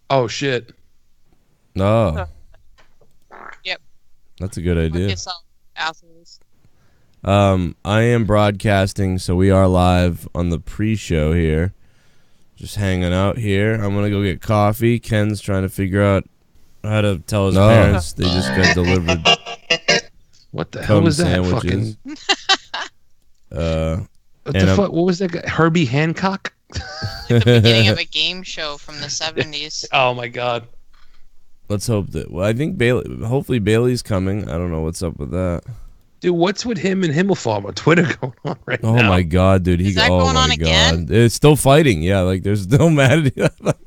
Oh shit. Oh, Yep. that's a good Fuck idea. yourself, assholes. I am broadcasting, so we are live on the pre-show here. Just hanging out here. I'm gonna go get coffee. Ken's trying to figure out how to tell his parents they just got delivered. What the hell was that? Sandwiches. Fucking. What the fuck? What was that guy? Herbie Hancock? Like the beginning of a game show from the 70s. Oh my god. Let's hope that. Well, I think Bailey. Hopefully Bailey's coming. I don't know what's up with that. Dude, what's with him and Himmelfarb on Twitter going on right now? Oh my god, dude! Is that going on again? It's still fighting. Yeah, like they're still mad at you. I thought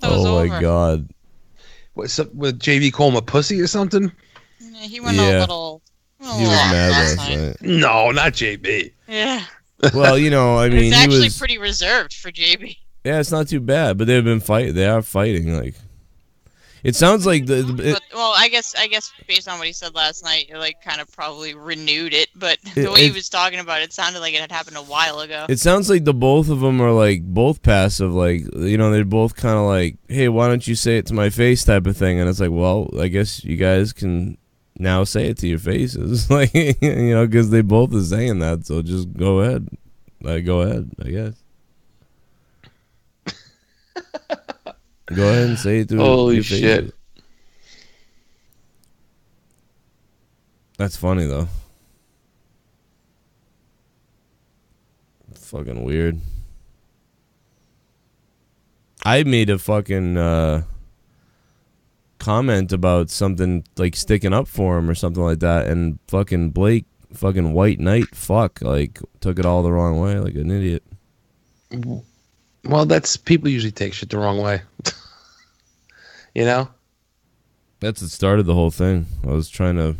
that was Oh over. my god. What's up with JV calling him a pussy or something? Yeah, he went a little. He was mad last night. No, not JB. Yeah. Well, you know, I mean, It's actually he was. pretty reserved for JB. Yeah, it's not too bad, but they've been fighting. They are fighting. Like, it sounds like But, well, I guess based on what he said last night, you like kind of probably renewed it. But the way he was talking about it, it sounded like it had happened a while ago. It sounds like the both of them are like both passive. Like, you know, they're both kind of like, hey, why don't you say it to my face type of thing. And it's like, well, I guess you guys can now say it to your faces. Like, you know, because they both are saying that. So just go ahead. Go ahead, I guess. Go ahead and say it to Holy your shit. faces. That's funny, though. Fucking weird. I made a fucking comment about something like sticking up for him or something like that, and fucking Blake, fucking White Knight, like took it all the wrong way, like an idiot. Well, that's people usually take shit the wrong way. You know? That's what started the whole thing. I was trying to.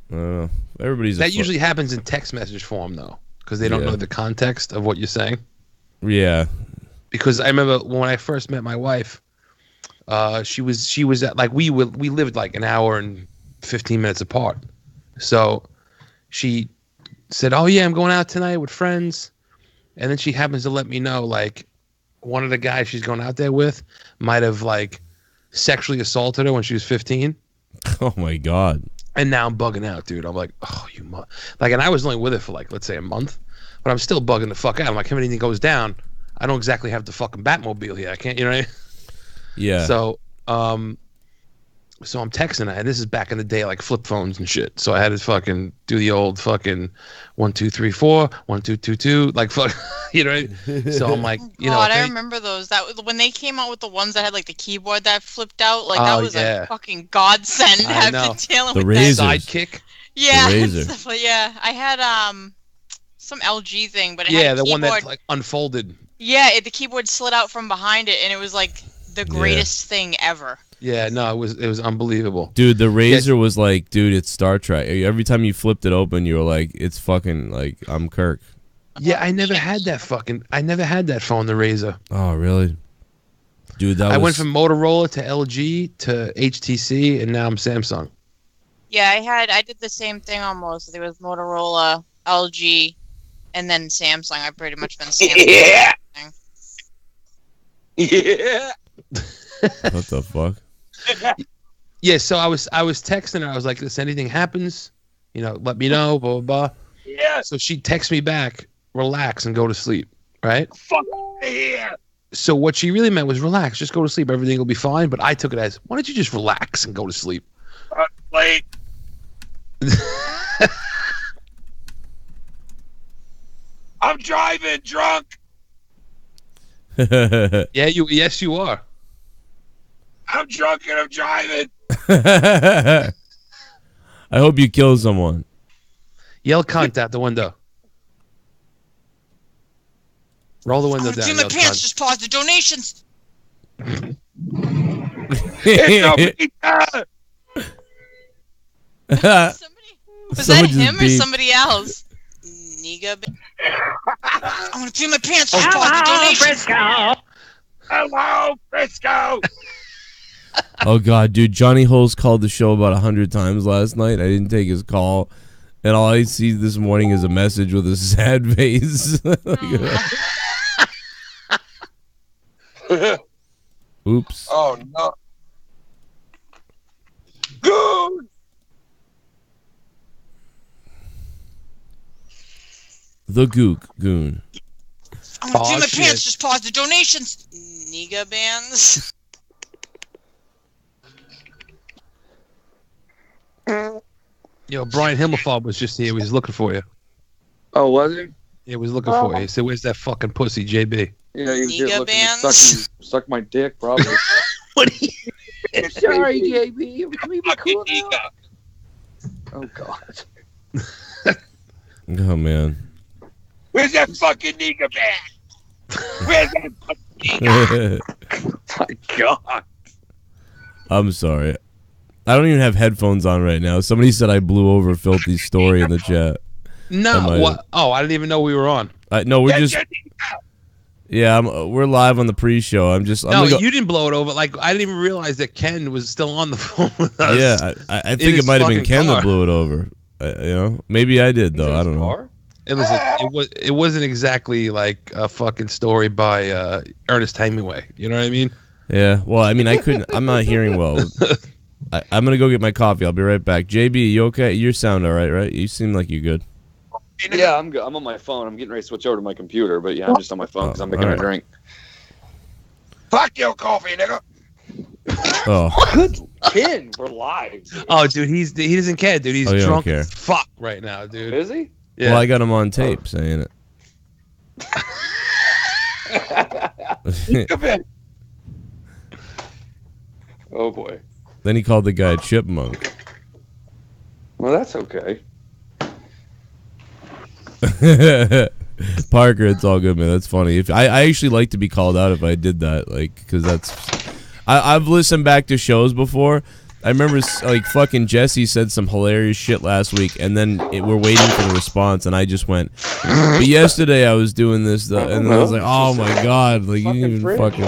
I don't know. Everybody's that usually happens in text message form though, because they don't know the context of what you're saying. Yeah. Because I remember when I first met my wife, she was at like we lived like an hour and 15 minutes apart. So she said, "Oh yeah, I'm going out tonight with friends," and then she happens to let me know like one of the guys she's going out there with might have like sexually assaulted her when she was 15. Oh my god. And now I'm bugging out, dude. I'm like, oh, like, and I was only with her for like, let's say a month, but I'm still bugging the fuck out. I'm like, if anything goes down, I don't exactly have the fucking Batmobile here. I can't, you know what I mean? Yeah. So I'm texting her, and this is back in the day, like flip phones and shit. So I had to fucking do the old fucking 1 2 3 4 1 2 2 2 like fuck, you know. So I'm like, you know, I remember those. That when they came out with the ones that had like the keyboard that flipped out, like that was a fucking godsend. Having dealing with razors. that Sidekick. Yeah, the razor. stuff like, yeah. I had some LG thing, but it yeah, had a the one keyboard. that like unfolded. Yeah, the keyboard slid out from behind it, and it was like the greatest thing ever. Yeah, no, it was unbelievable. Dude, the razor was like, dude, it's Star Trek. Every time you flipped it open, you were like, it's fucking like, I'm Kirk. Yeah, I never had that phone, the Razor. Oh, really? Dude, I went from Motorola to LG to HTC, and now I'm Samsung. Yeah, I did the same thing almost. There was Motorola, LG, and then Samsung. I've pretty much been Samsung. Yeah. Yeah. What the fuck? Yeah, so I was texting her. I was like, "If anything happens, you know, let me know." Blah blah blah. Yeah. So she texts me back, "Relax and go to sleep." Right? Fuck yeah. So what she really meant was relax, just go to sleep. Everything will be fine. But I took it as, why don't you just relax and go to sleep? Late. I'm driving drunk. Yes, you are. I'm drunk and I'm driving. I hope you kill someone. Yell cunt out the window. Roll the window down. I'm my pants. Just pause the donations. Was that him or somebody else? Nigga. I'm gonna pee my pants. Just pause the donations. Hello, Frisco. Oh god, dude, Johnny Holes called the show about 100 times last night. I didn't take his call, and all I see this morning is a message with a sad face. Oops. Oh no. Goon! The Goon. I'm gonna do my shit. pants. Just pause the donations. Niga bands. Yo, Brian Himmelfarb was just here. He was looking for you. Oh, was he? He was looking for you. He said, "Where's that fucking pussy, JB?" Yeah, he was Niga just looking bands? to suck my dick, probably. What? Sorry, JB. Can we be cool now? Oh God. Oh man. Where's that fucking nigga band? Where's that fucking nigga? My God. I'm sorry. I don't even have headphones on right now. Somebody said I blew over Filthy's story in the chat. No. What? Oh, I didn't even know we were on. No, we're just. Yeah, we're live on the pre-show. I'm No, you didn't blow it over. Like I didn't even realize that Ken was still on the phone with us. Yeah, I think it might have been Ken that blew it over. Maybe I did though. I don't know. It wasn't exactly like a fucking story by Ernest Hemingway. You know what I mean? Yeah. Well, I mean, I couldn't. I'm not hearing well. I'm gonna go get my coffee. I'll be right back. JB, you okay? You sound all right, right? You seem like you're good. Yeah, I'm good. I'm on my phone. I'm getting ready to switch over to my computer, but yeah, I'm just on my phone because I'm making a drink. Fuck your coffee, nigga. Oh. Good Ken, we're live. Oh, dude, he doesn't care, dude. He's Oh, you don't drunk care. as fuck right now, dude. Is he? Yeah. Well, I got him on tape saying it. Come in. Oh boy. Then he called the guy a chipmunk. Well, that's okay. Parker, it's all good, man. That's funny. If I actually like to be called out if I did that, like, because that's. I've listened back to shows before. I remember like fucking Jesse said some hilarious shit last week, and then we're waiting for the response, and I just went. But yesterday I was doing this, and I was like, oh my god, like you didn't even fucking.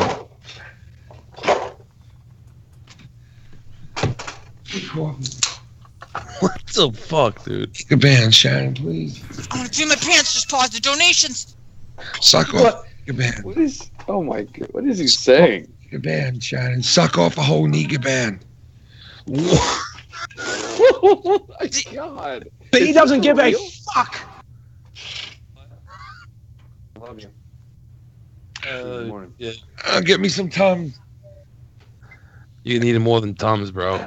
What the fuck, dude? Take a band, Shannon, please. I'm gonna do my pants. Just pause the donations. Suck off a band. What is? Oh my God! What is he saying? Take a band, Shannon. Suck off a whole Niga band. Oh my God! But he doesn't give a real? fuck. Love you. Yeah. Get me some Tums. You need more than Tums, bro.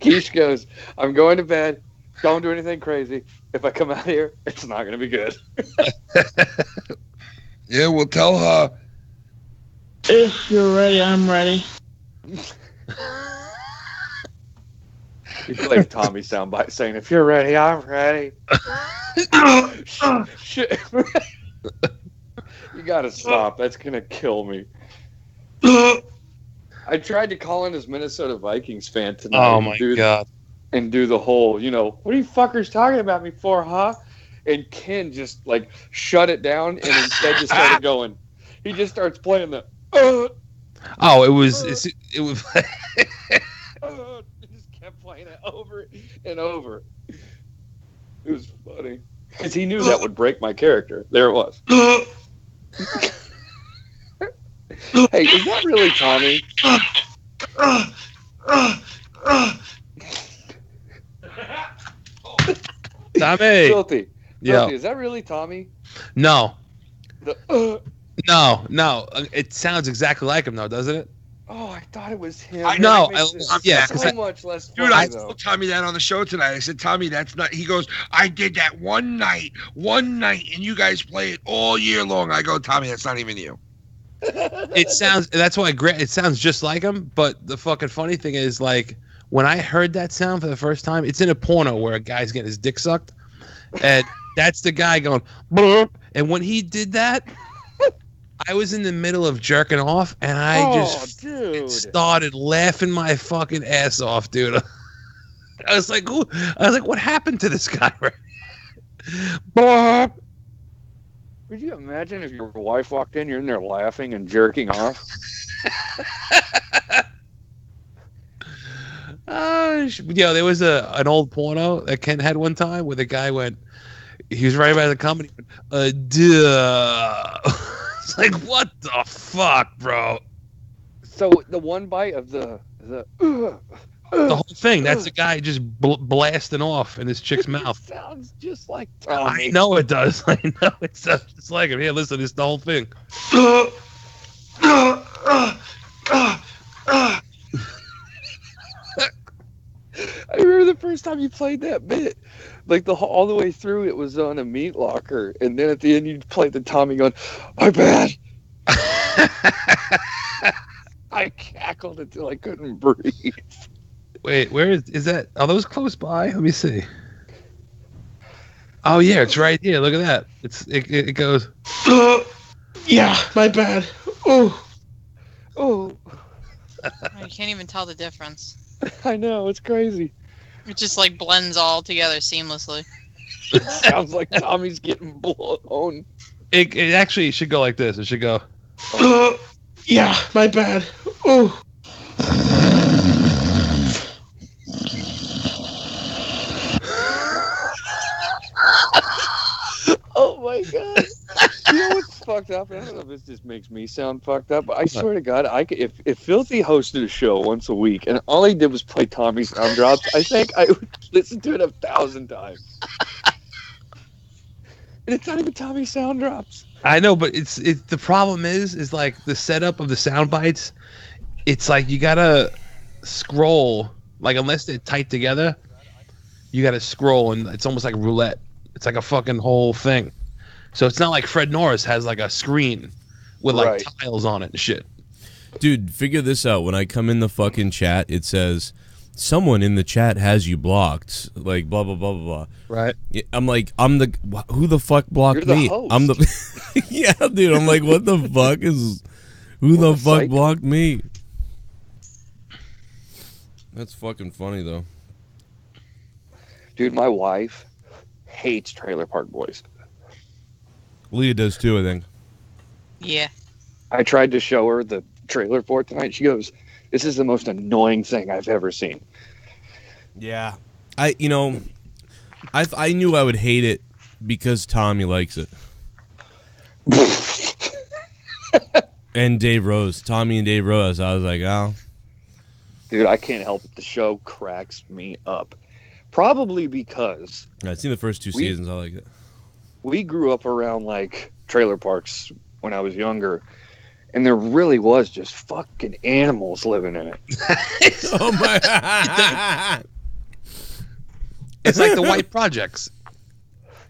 Keish goes, I'm going to bed. Don't do anything crazy. If I come out here, it's not going to be good. Yeah, we'll tell her. If you're ready, I'm ready. He played Tommy soundbite saying, if you're ready, I'm ready. Shit. You got to stop. That's going to kill me. I tried to call in as Minnesota Vikings fan tonight. Oh my god! And do the whole, what are you fuckers talking about me for, huh? And Ken just like shut it down and instead just started going. He just starts playing the. Oh, it was. It was. He just kept playing it over and over. It was funny because he knew that would break my character. There it was. Hey, is that really Tommy? Tommy. Filthy. Yeah. Filthy, is that really Tommy? No. The, No. It sounds exactly like him, though, doesn't it? Oh, I thought it was him. No, yeah, because so much less Dude, funny, I though. told Tommy that on the show tonight. I said, Tommy, that's not. He goes, I did that one night, and you guys play it all year long. I go, Tommy, that's not even you. It sounds. That's why it sounds just like him. But the fucking funny thing is, like, when I heard that sound for the first time, it's in a porno where a guy's getting his dick sucked, and that's the guy going. Blurp. And when he did that, I was in the middle of jerking off, and I just started laughing my fucking ass off, dude. I was like, ooh. I was like, what happened to this guy? Blurp. Could you imagine if your wife walked in, you're in there laughing and jerking off? There was an old porno that Ken had one time where the guy went, he was right by the company, duh. It's like, what the fuck, bro? So the one bite of the The whole thing. That's the guy just blasting off in this chick's mouth. sounds just like I Tommy. know it does. I know it sounds just like him. Here, listen, it's the whole thing. I remember the first time you played that bit, like all the way through it was on a meat locker, and then at the end you played the Tommy going, "My bad." I cackled until I couldn't breathe. Wait, where is that? Are those close by? Let me see. Oh yeah, it's right here. Look at that. It goes. Yeah, my bad. Oh, Oh, You can't even tell the difference. I know, it's crazy. It just like blends all together seamlessly. Sounds like Tommy's getting blown. It actually should go like this. It should go. yeah, my bad. Oh, Oh my god! You know what's fucked up? I don't know if this just makes me sound fucked up, but I swear to God, if Filthy hosted a show once a week and all he did was play Tommy's sound drops, I think I would listen to it 1,000 times. And it's not even Tommy's sound drops. I know, but it's the problem is like the setup of the sound bites. It's like you gotta scroll, like unless they're tight together, you gotta scroll, and it's almost like roulette. It's like a fucking whole thing. So it's not like Fred Norris has like a screen with like Right. tiles on it and shit. Dude, figure this out. When I come in the fucking chat, it says, someone in the chat has you blocked. Like, blah, blah, blah, blah, blah. Right. Yeah, I'm like, who the fuck blocked You're the me? host. I'm the, yeah, dude. I'm like, what the fuck is, who the What a fuck psycho. blocked me? That's fucking funny, though. Dude, my wife hates Trailer Park Boys. Leah does too, I think. Yeah. I tried to show her the trailer for it tonight. She goes, "This is the most annoying thing I've ever seen." Yeah. I knew I would hate it because Tommy likes it. And Dave Rose. Tommy and Dave Rose. I was like, oh. Dude, I can't help it. The show cracks me up. Probably because I've seen the first two seasons. I like it. we grew up around like trailer parks when I was younger, and there really was just fucking animals living in it. Oh my. It's like the White Projects.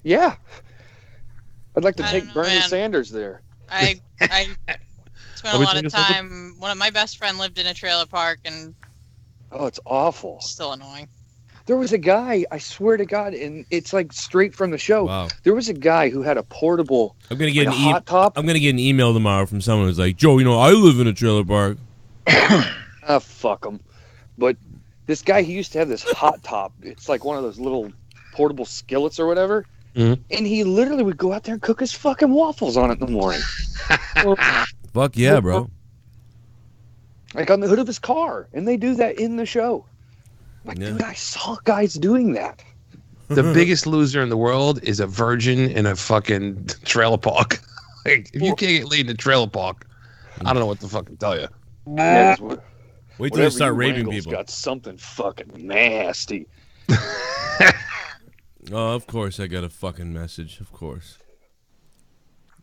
Yeah. I'd like to I take don't know, Bernie man. Sanders there. I spent Are a we lot taking of a second? time. One of my best friend lived in a trailer park, and Oh, it's awful. it's still annoying. There was a guy, I swear to God, and it's like straight from the show. Wow. There was a guy who had a portable I'm gonna get like a an hot top. I'm gonna get an email tomorrow from someone who's like, Joe, I live in a trailer park. Ah, fuck him. But this guy, he used to have this hot top. It's like one of those little portable skillets or whatever. Mhm. And he literally would go out there and cook his fucking waffles on it in the morning. Fuck yeah, bro. Like on the hood of his car. And they do that in the show. Like, Yeah. dude, I saw guys doing that. The biggest loser in the world is a virgin in a fucking trailer park. Like, if you can't get laid in a trailer park, I don't know what to fucking tell you. Yeah, Wait till whatever they start you raping wrangle's people. got something fucking nasty. Oh, of course I got a fucking message. Of course.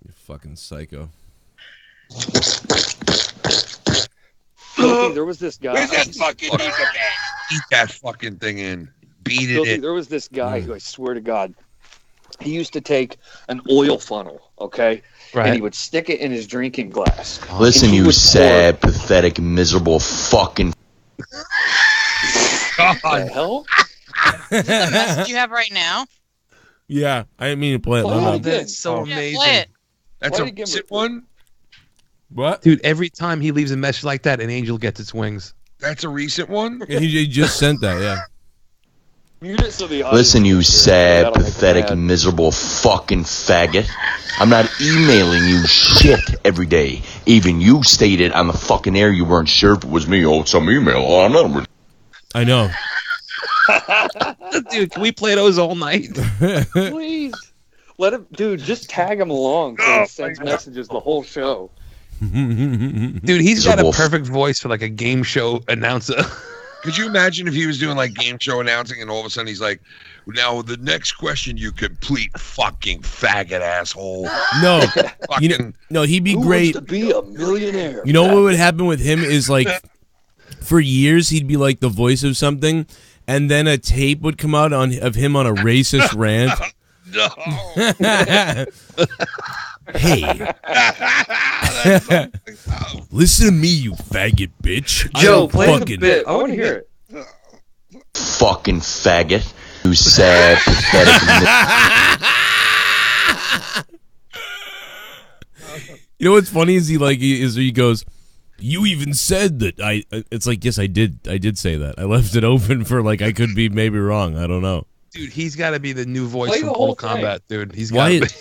You fucking psycho. Filthy, there was this guy. Where's that fucking Nika man? Eat that fucking thing in. Beat it Filthy, in. there was this guy who, I swear to God, he used to take an oil funnel, okay? And he Right. would stick it in his drinking glass. Listen, And he you would sad, pathetic, miserable fucking. The God. hell? Is this the message you have right now? Yeah, I didn't mean to play it Oh, loud. That's so Yeah, amazing. play it. That's Why a did you give recent it- one? What? Dude, every time he leaves a message like that, an angel gets its wings. That's a recent one? Yeah, he just sent that, yeah. Mute it so the audience Listen, you can hear it. sad, That'll make them pathetic, mad. miserable fucking faggot. I'm not emailing you shit every day. Even you stated on the fucking air you weren't sure if it was me. Oh, it's some email. Oh, I'm not. I know. Dude, can we play those all night? Please. Let him, dude. Just tag him along so he sends messages the whole show. Dude, he's got a perfect voice for like a game show announcer. Could you imagine if he was doing like game show announcing and all of a sudden he's like, "Now the next question, you complete fucking faggot asshole." No, Fucking, no, he'd be Who great. wants to be a millionaire? You know what would happen with him is like, for years he'd be like the voice of something, and then a tape would come out of him on a racist rant. no. Hey, listen to me, you faggot bitch. Joe, I play don't the fucking bit. I want to hear it. Fucking faggot. You sad, pathetic. You know what's funny is he goes, "You even said that I." It's like, yes, I did say that. I left it open for like I could be maybe wrong. I don't know. Dude, he's got to be the new voice Play from the whole Mortal Kombat, dude. He's got Why? to be.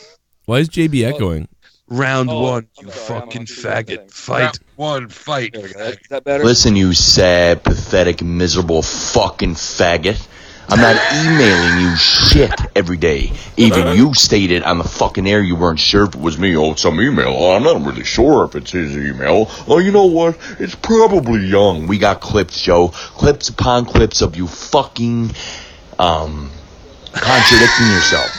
Why is JB echoing? Round Oh, one, I'm you sorry, fucking I'm on the other faggot. thing. Fight. One fight. There we go. Is that better? Listen, you sad, pathetic, miserable fucking faggot. I'm not emailing you shit every day. Even you stated on the fucking air you weren't sure if it was me. Oh, it's some email. Oh, I'm not really sure if it's his email. Oh, you know what? It's probably Young. We got clips, Joe. Clips upon clips of you fucking, contradicting yourself.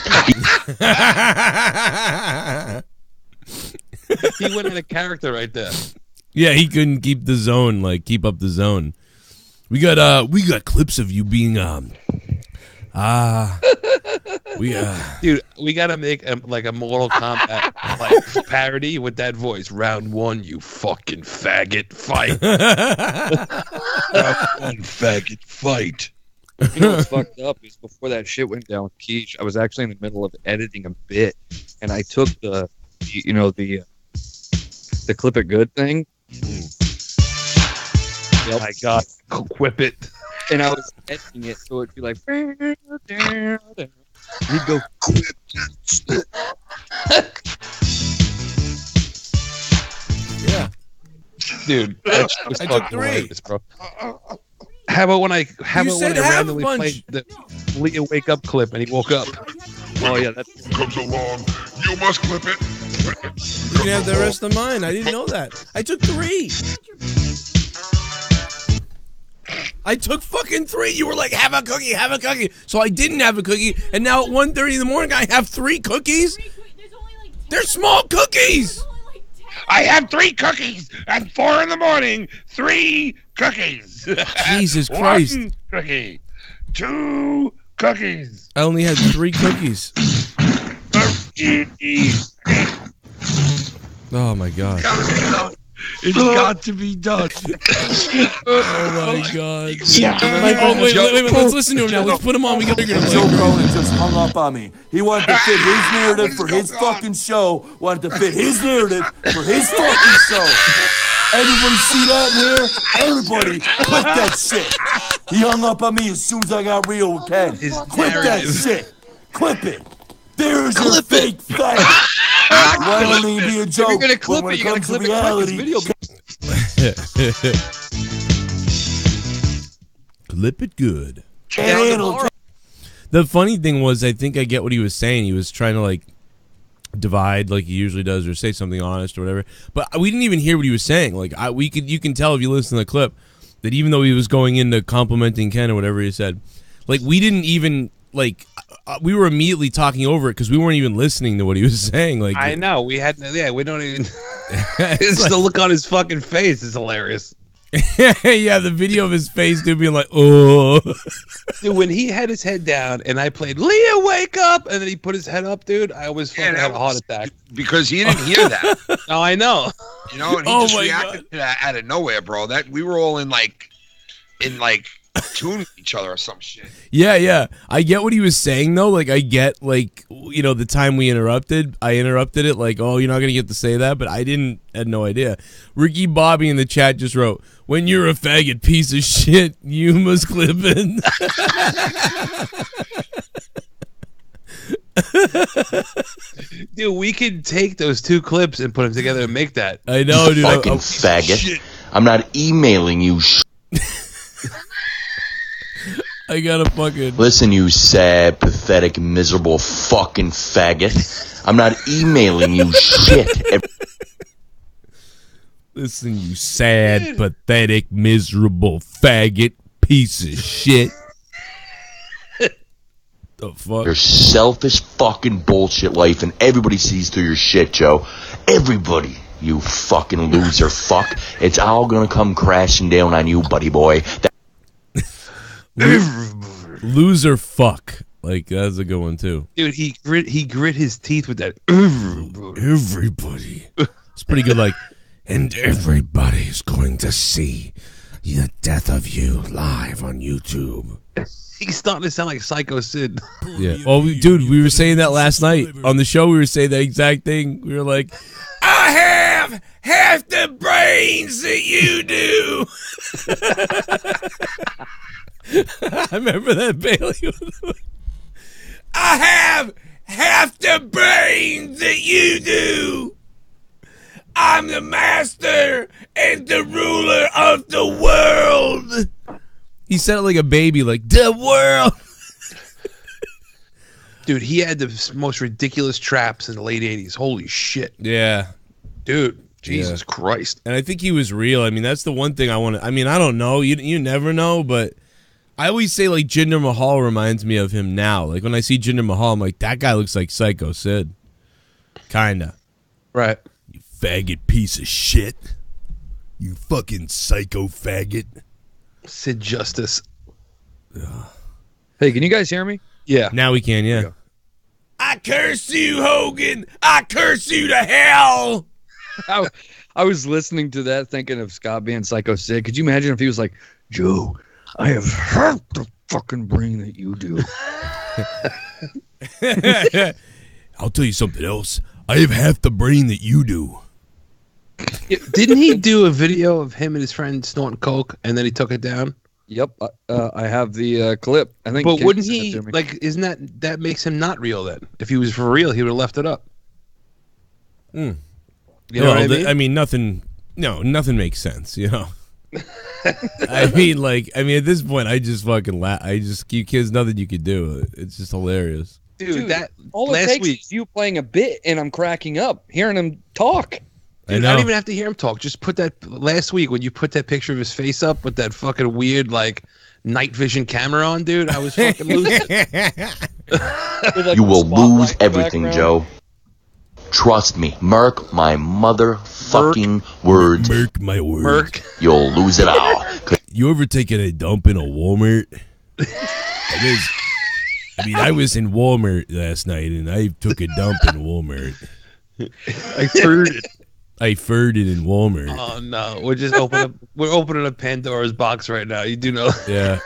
He went in a character right there. Yeah, he couldn't keep the zone, keep up the zone. We got clips of you being Dude, we gotta make a Mortal Kombat parody with that voice. Round one, you fucking faggot. Fight. Round one, faggot. Fight. You know what's fucked up is before that shit went down with Keish, I was actually in the middle of editing a bit, and I took the clip it good thing. Oh my god, quip it. And I was editing it so it'd be like, he'd go, yeah. Dude, that shit was I fucking took three. hilarious, bro. How about when I said half randomly bunch. played the Leah wake up clip and he woke up? oh yeah, that's Comes along. You must clip it. You can have the rest of mine. I didn't know that. I took 3. I took fucking 3. You were like, have a cookie, have a cookie. So I didn't have a cookie, and now at 1:30 in the morning, I have 3 cookies. They're small cookies. I have 3 cookies at 4 in the morning. 3 cookies. Jesus Christ. 1 cookie. 2 cookies. I only had 3 cookies. Oh my god. It's got to be done. Oh my god. Oh, wait, let's listen to him now. Let's put him on. We gotta get him. Joe Cronin just hung up on me. He wanted to fit his narrative for his fucking show. Wanted to fit his narrative for his fucking show. Everybody see that here? Everybody, quit that shit. He hung up on me as soon as I got real with Ken. Quit that shit. Clip it. There's your fake thing. Why don't it be a joke? If you're gonna clip when it, you gotta comes to clip it quick. This reality, video. Clip it good. handle The funny thing was, I think I get what he was saying. He was trying to divide like he usually does, or say something honest or whatever. But we didn't even hear what he was saying. You can tell if you listen to the clip that even though he was going into complimenting Ken or whatever he said, we didn't even we were immediately talking over it because we weren't even listening to what he was saying. I know we had. Yeah, we don't even. It's the look on his fucking face is hilarious. Yeah, the video of his face, dude, being like, oh. Dude, when he had his head down and I played Leah wake up and then he put his head up, dude, I almost fucking had a heart attack. Because he didn't hear that. No, I know. You know, and he Oh just my reacted to that out of nowhere, bro. That we were all in tune with each other or some shit. Yeah. I get what he was saying though. I get the time we interrupted. I interrupted it oh, you're not gonna get to say that, but I had no idea. Ricky Bobby in the chat just wrote, "When you're a faggot piece of shit, you must clip it." Dude, we could take those 2 clips and put them together and make that. I know, dude. Fucking faggot. I'm not emailing you I got a fucking... Listen, you sad, pathetic, miserable fucking faggot. I'm not emailing you shit. Listen, you sad, pathetic, miserable faggot piece of shit. The fuck? Your selfish fucking bullshit life, and everybody sees through your shit, Joe. Everybody, you fucking loser fuck. It's all gonna come crashing down on you, buddy boy. Loser fuck. Like, that's a good one, too. Dude, he grit his teeth with that. Everybody. It's pretty good, like, and everybody's going to see the death of you live on YouTube. He's starting to sound like Psycho Sid. Yeah. Oh, dude, we were saying that last night on the show. We were saying that exact thing. We were like, I have half the brains that you do. I remember that, Bailey. I have half the brains that you do. I'm the master and the ruler of the world. He said it like a baby, like, the world. Dude, he had the most ridiculous traps in the late 80s. Holy shit. Yeah. Dude, Jesus Christ. And I think he was real. I mean, that's the one thing I want to... I mean, I don't know. You never know, but I always say, like, Jinder Mahal reminds me of him now. Like, when I see Jinder Mahal, I'm like, that guy looks like Psycho Sid. Kinda. Right. You faggot piece of shit. You fucking psycho faggot. Sid Justice. Hey, can you guys hear me? Yeah. Now we can, yeah. I curse you, Hogan. I curse you to hell. I was listening to that thinking of Scott being Psycho Sid. Could you imagine if he was like, Joe, I have half the fucking brain that you do. I'll tell you something else. I have half the brain that you do. Didn't he do a video of him and his friend snorting coke, and then he took it down? Yep, I have the clip. I think. But Kate wouldn't sent it he, to me. like, isn't that makes him not real then? If he was for real, he would have left it up. You know what I mean? Nothing makes sense, you know? I mean, at this point, I just fucking laugh. You kids, nothing you could do. It's just hilarious. Dude, that all it last takes week, is you playing a bit, and I'm cracking up hearing him talk. dude, I don't even have to hear him talk. Just put that last week when you put that picture of his face up with that fucking weird, like, night vision camera on, dude. I was fucking losing. You will lose everything, Joe. Trust me. Merc my motherfucking words. Merc my words. Merc. You'll lose it all. You ever taken a dump in a Walmart? I was in Walmart last night, and I took a dump in Walmart. I farted. I farted in Walmart. Oh no, we're opening up Pandora's box right now. You do know? Yeah.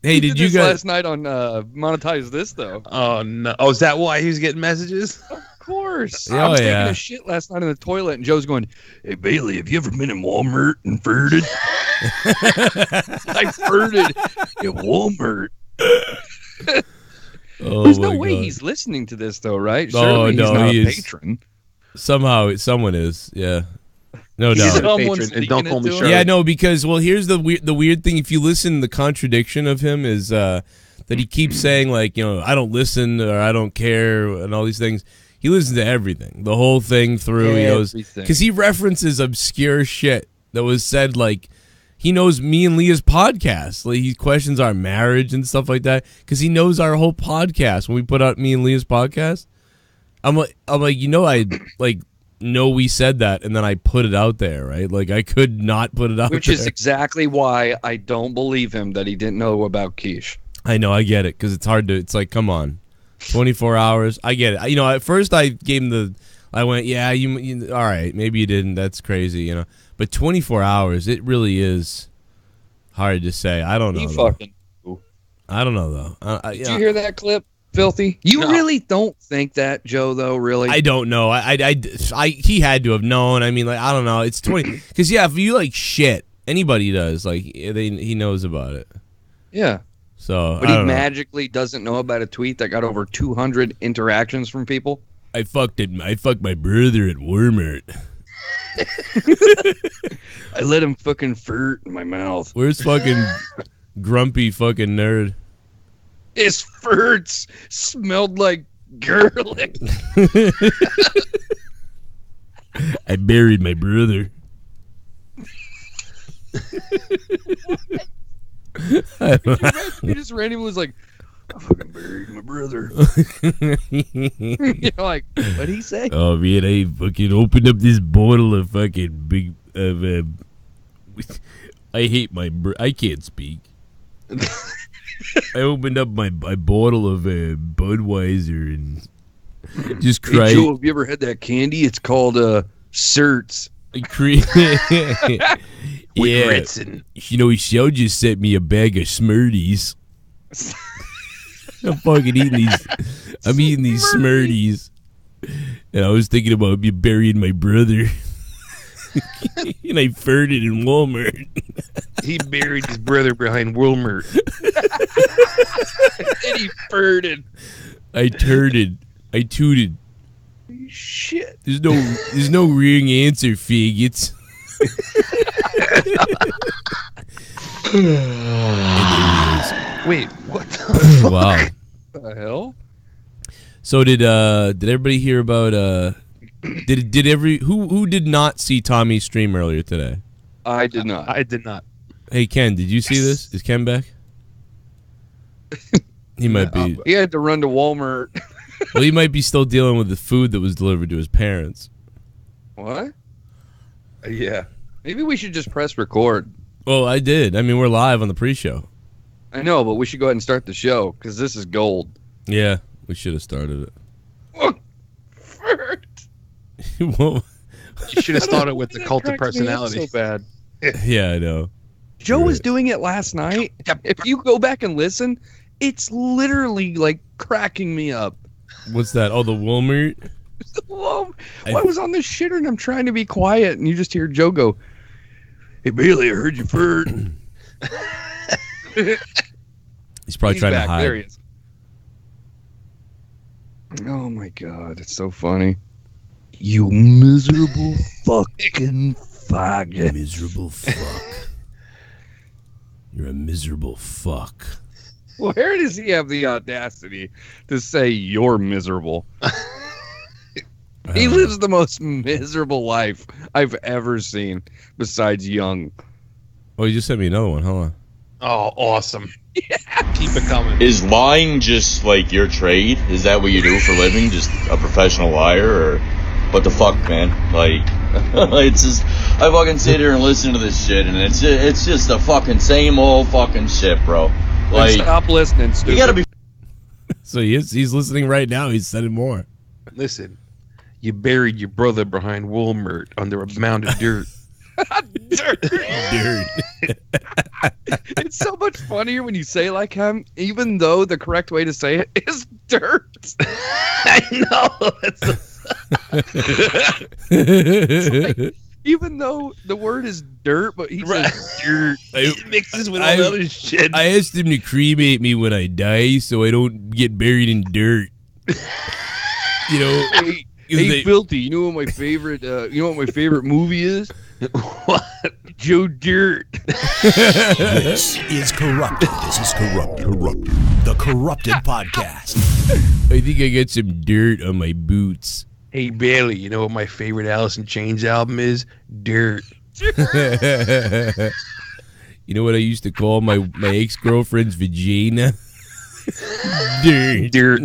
Hey, did you this guys last night on Monetize This though? Oh no. Oh, is that why he was getting messages? Of course. Oh, I was yeah. taking a shit last night in the toilet, and Joe's going, "Hey Bailey, have you ever been in Walmart and farted?" I farted at Walmart. There's no way he's listening to this, though, right? Surely no, he's not he a is. patron. Somehow, someone is. Yeah, no He's doubt. a Someone's patron, and don't leaking call it me to him? Shirley. Yeah, no, because here's the weird thing. If you listen, the contradiction of him is that he keeps saying, like, I don't listen or I don't care and all these things. He listens to everything, the whole thing through. He knows because he references obscure shit that was said. Like, he knows me and Leah's podcast. Like, he questions our marriage and stuff like that because he knows our whole podcast. When we put out me and Leah's podcast, I'm like, I know we said that, and then I put it out there, right? Like, I could not put it out Which there. is exactly why I don't believe him that he didn't know about quiche. I know, I get it, because it's hard to, it's like, come on. 24 hours, I get it. At first I gave him I went, yeah, you all right, maybe you didn't, that's crazy, But 24 hours, it really is hard to say. I don't know. He though. fucking. I don't know, though. Did you hear that clip, Filthy? You really don't think that, Joe, though, really? I don't know. He had to have known. I mean, like, I don't know. It's 20. Because, yeah, if you like shit, anybody does. Like, he knows about it. Yeah. So, But I he don't know. magically doesn't know about a tweet that got over 200 interactions from people. I fucked my brother at Walmart. I let him fucking fart in my mouth. Where's fucking grumpy fucking nerd? His farts smelled like garlic. I buried my brother. He just randomly was like, I fucking buried my brother. You're like, what'd he say? Oh man, I fucking opened up this bottle of fucking big. I hate my. I can't speak. I opened up my bottle of Budweiser and just cried. Hey, Joe, have you ever had that candy? It's called Certs. Yeah, Ritson. You know, Shell just sent me a bag of Smarties. I'm fucking eating these. I'm eating these Smarties, and I was thinking about me burying my brother. And I farted in Walmart. He buried his brother behind Wilmert. And he farted. I turded. I tooted. Shit. There's no wrong answer, faggots. Wait, what the fuck? Wow. What the hell? So did everybody hear about who did not see Tommy's stream earlier today? I did not. I did not. Hey Ken, did you see this? Is Ken back? He might be. He had to run to Walmart. Well, he might be still dealing with the food that was delivered to his parents. What? Yeah. Maybe we should just press record. Well, I did. I mean, we're live on the pre-show. I know, but we should go ahead and start the show because this is gold. Yeah, we should have started it. Oh, Well, You should have started with the cult of personality. So bad. yeah, I know. Joe Right. was doing it last night. If you go back and listen, it's literally like cracking me up. What's that? Oh, the Walmart? Well, I was on this shitter and I'm trying to be quiet, and you just hear Joe go, "Hey Bailey, I heard you fart." He's probably trying back. to hide. There he is. Oh my god, it's so funny. You miserable fucking faggot. Miserable fuck. You're a miserable fuck. Where does he have the audacity to say you're miserable? He lives the most miserable life I've ever seen, besides young. Oh, you just sent me another one. Hold on. Oh, awesome. Yeah. Keep it coming. Is lying just like your trade? Is that what you do for a living? Just a professional liar? Or what the fuck, man? Like, it's just, I fucking sit here and listen to this shit, and it's just the fucking same old fucking shit, bro. Like, Stop listening, stupid. you gotta be. So he's listening right now. He's sending more. Listen, you buried your brother behind Walmart under a mound of dirt. Dude. It's so much funnier when you say like him, even though the correct way to say it is dirt. I know. Even though the word is dirt, but he says dirt. It mixes with all the other shit. I asked him to cremate me when I die so I don't get buried in dirt. You know, Hey, Filthy, you know what my favorite movie is? What? Joe Dirt. This is Corrupted. This is Corrupted. The Corrupted Podcast. I think I got some dirt on my boots. Hey, Bailey, you know what my favorite Alice in Chains album is? Dirt. You know what I used to call my ex-girlfriend's vagina? Dirt. Dirt.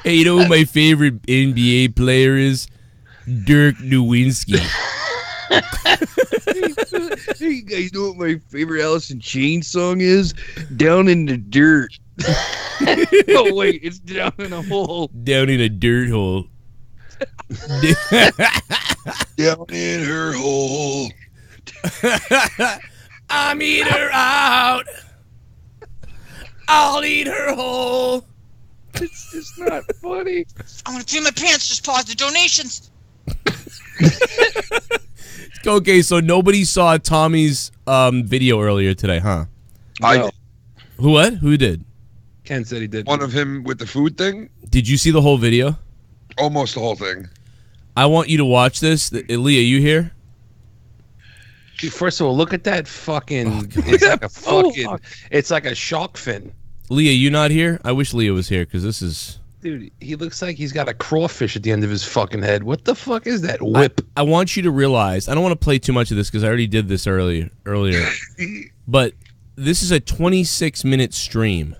Hey, you know who my favorite NBA player is? Dirk Nowitzki. Hey, you guys know what my favorite Alice in Chains song is? Down in the Dirt. Oh, wait, it's down in a hole. Down in a dirt hole. Down in her hole. I'm eat her out. I'll eat her whole. It's just not funny. I'm gonna pee my pants. Just pause the donations. Okay, so nobody saw Tommy's video earlier today, huh? I Who did? Ken said he did. one of him with the food thing, Did you see the whole video? almost the whole thing. I want you to watch this. Leah, you here? Dude, first of all, look at that fucking. It's like a fucking. It's like a shark fin. Leah, you not here? I wish Leah was here because this is. Dude, he looks like he's got a crawfish at the end of his fucking head. What the fuck is that whip? I want you to realize. I don't want to play too much of this because I already did this earlier. But this is a 26-minute stream,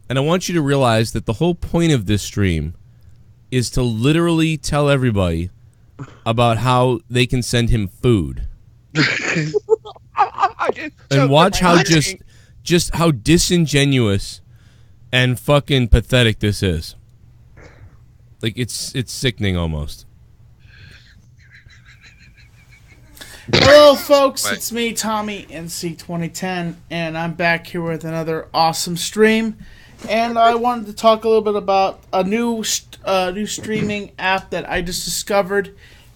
and I want you to realize that the whole point of this stream is to literally tell everybody about how they can send him food. And watch how just how disingenuous and fucking pathetic this is. Like it's sickening almost. Hello folks, it's me, Tommy, NC2010, and I'm back here with another awesome stream. And I wanted to talk a little bit about a new streaming app that I just discovered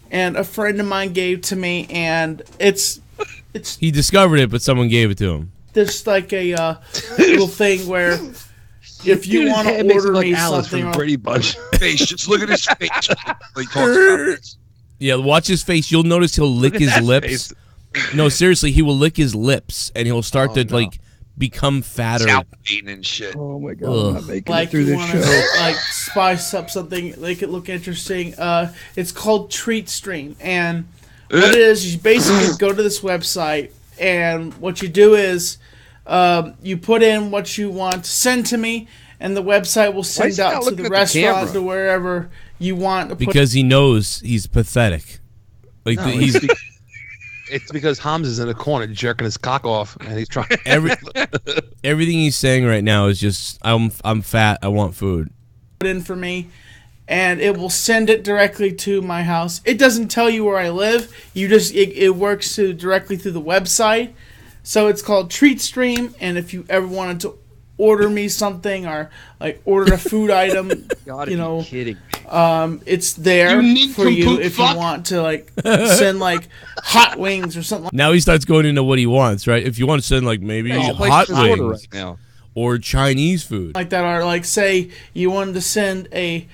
and a friend of mine gave to me, and it's he discovered it, but someone gave it to him. Just like a little thing where if you want to order me something, from Brady Bunch face, just look at his face. He talks about this. Yeah, watch his face. You'll notice he'll lick his lips. No, seriously, he will lick his lips, and he'll start to like become fatter. Eating and shit. Oh my god, I'm not making like it through you this want show. to like spice up something, make it look interesting. It's called Treat Stream, and what it is, you basically go to this website, and what you do is you put in what you want to send to me, and the website will send out to the restaurant to wherever you want to put. Because he knows he's pathetic. Like No, he's. It's because Hams is in a corner jerking his cock off, and he's trying. Everything he's saying right now is just, I'm fat. I want food. Put in for me, and it will send it directly to my house. It doesn't tell you where I live. You just it works directly through the website. So it's called Treat Stream, and if you ever wanted to order me something or like order a food item, You know, kidding. It's there for you if you want to like send like hot wings or something. Now he starts going into what he wants, right? If you want to send like maybe hot wings right now, or Chinese food like that, or like say you wanted to send a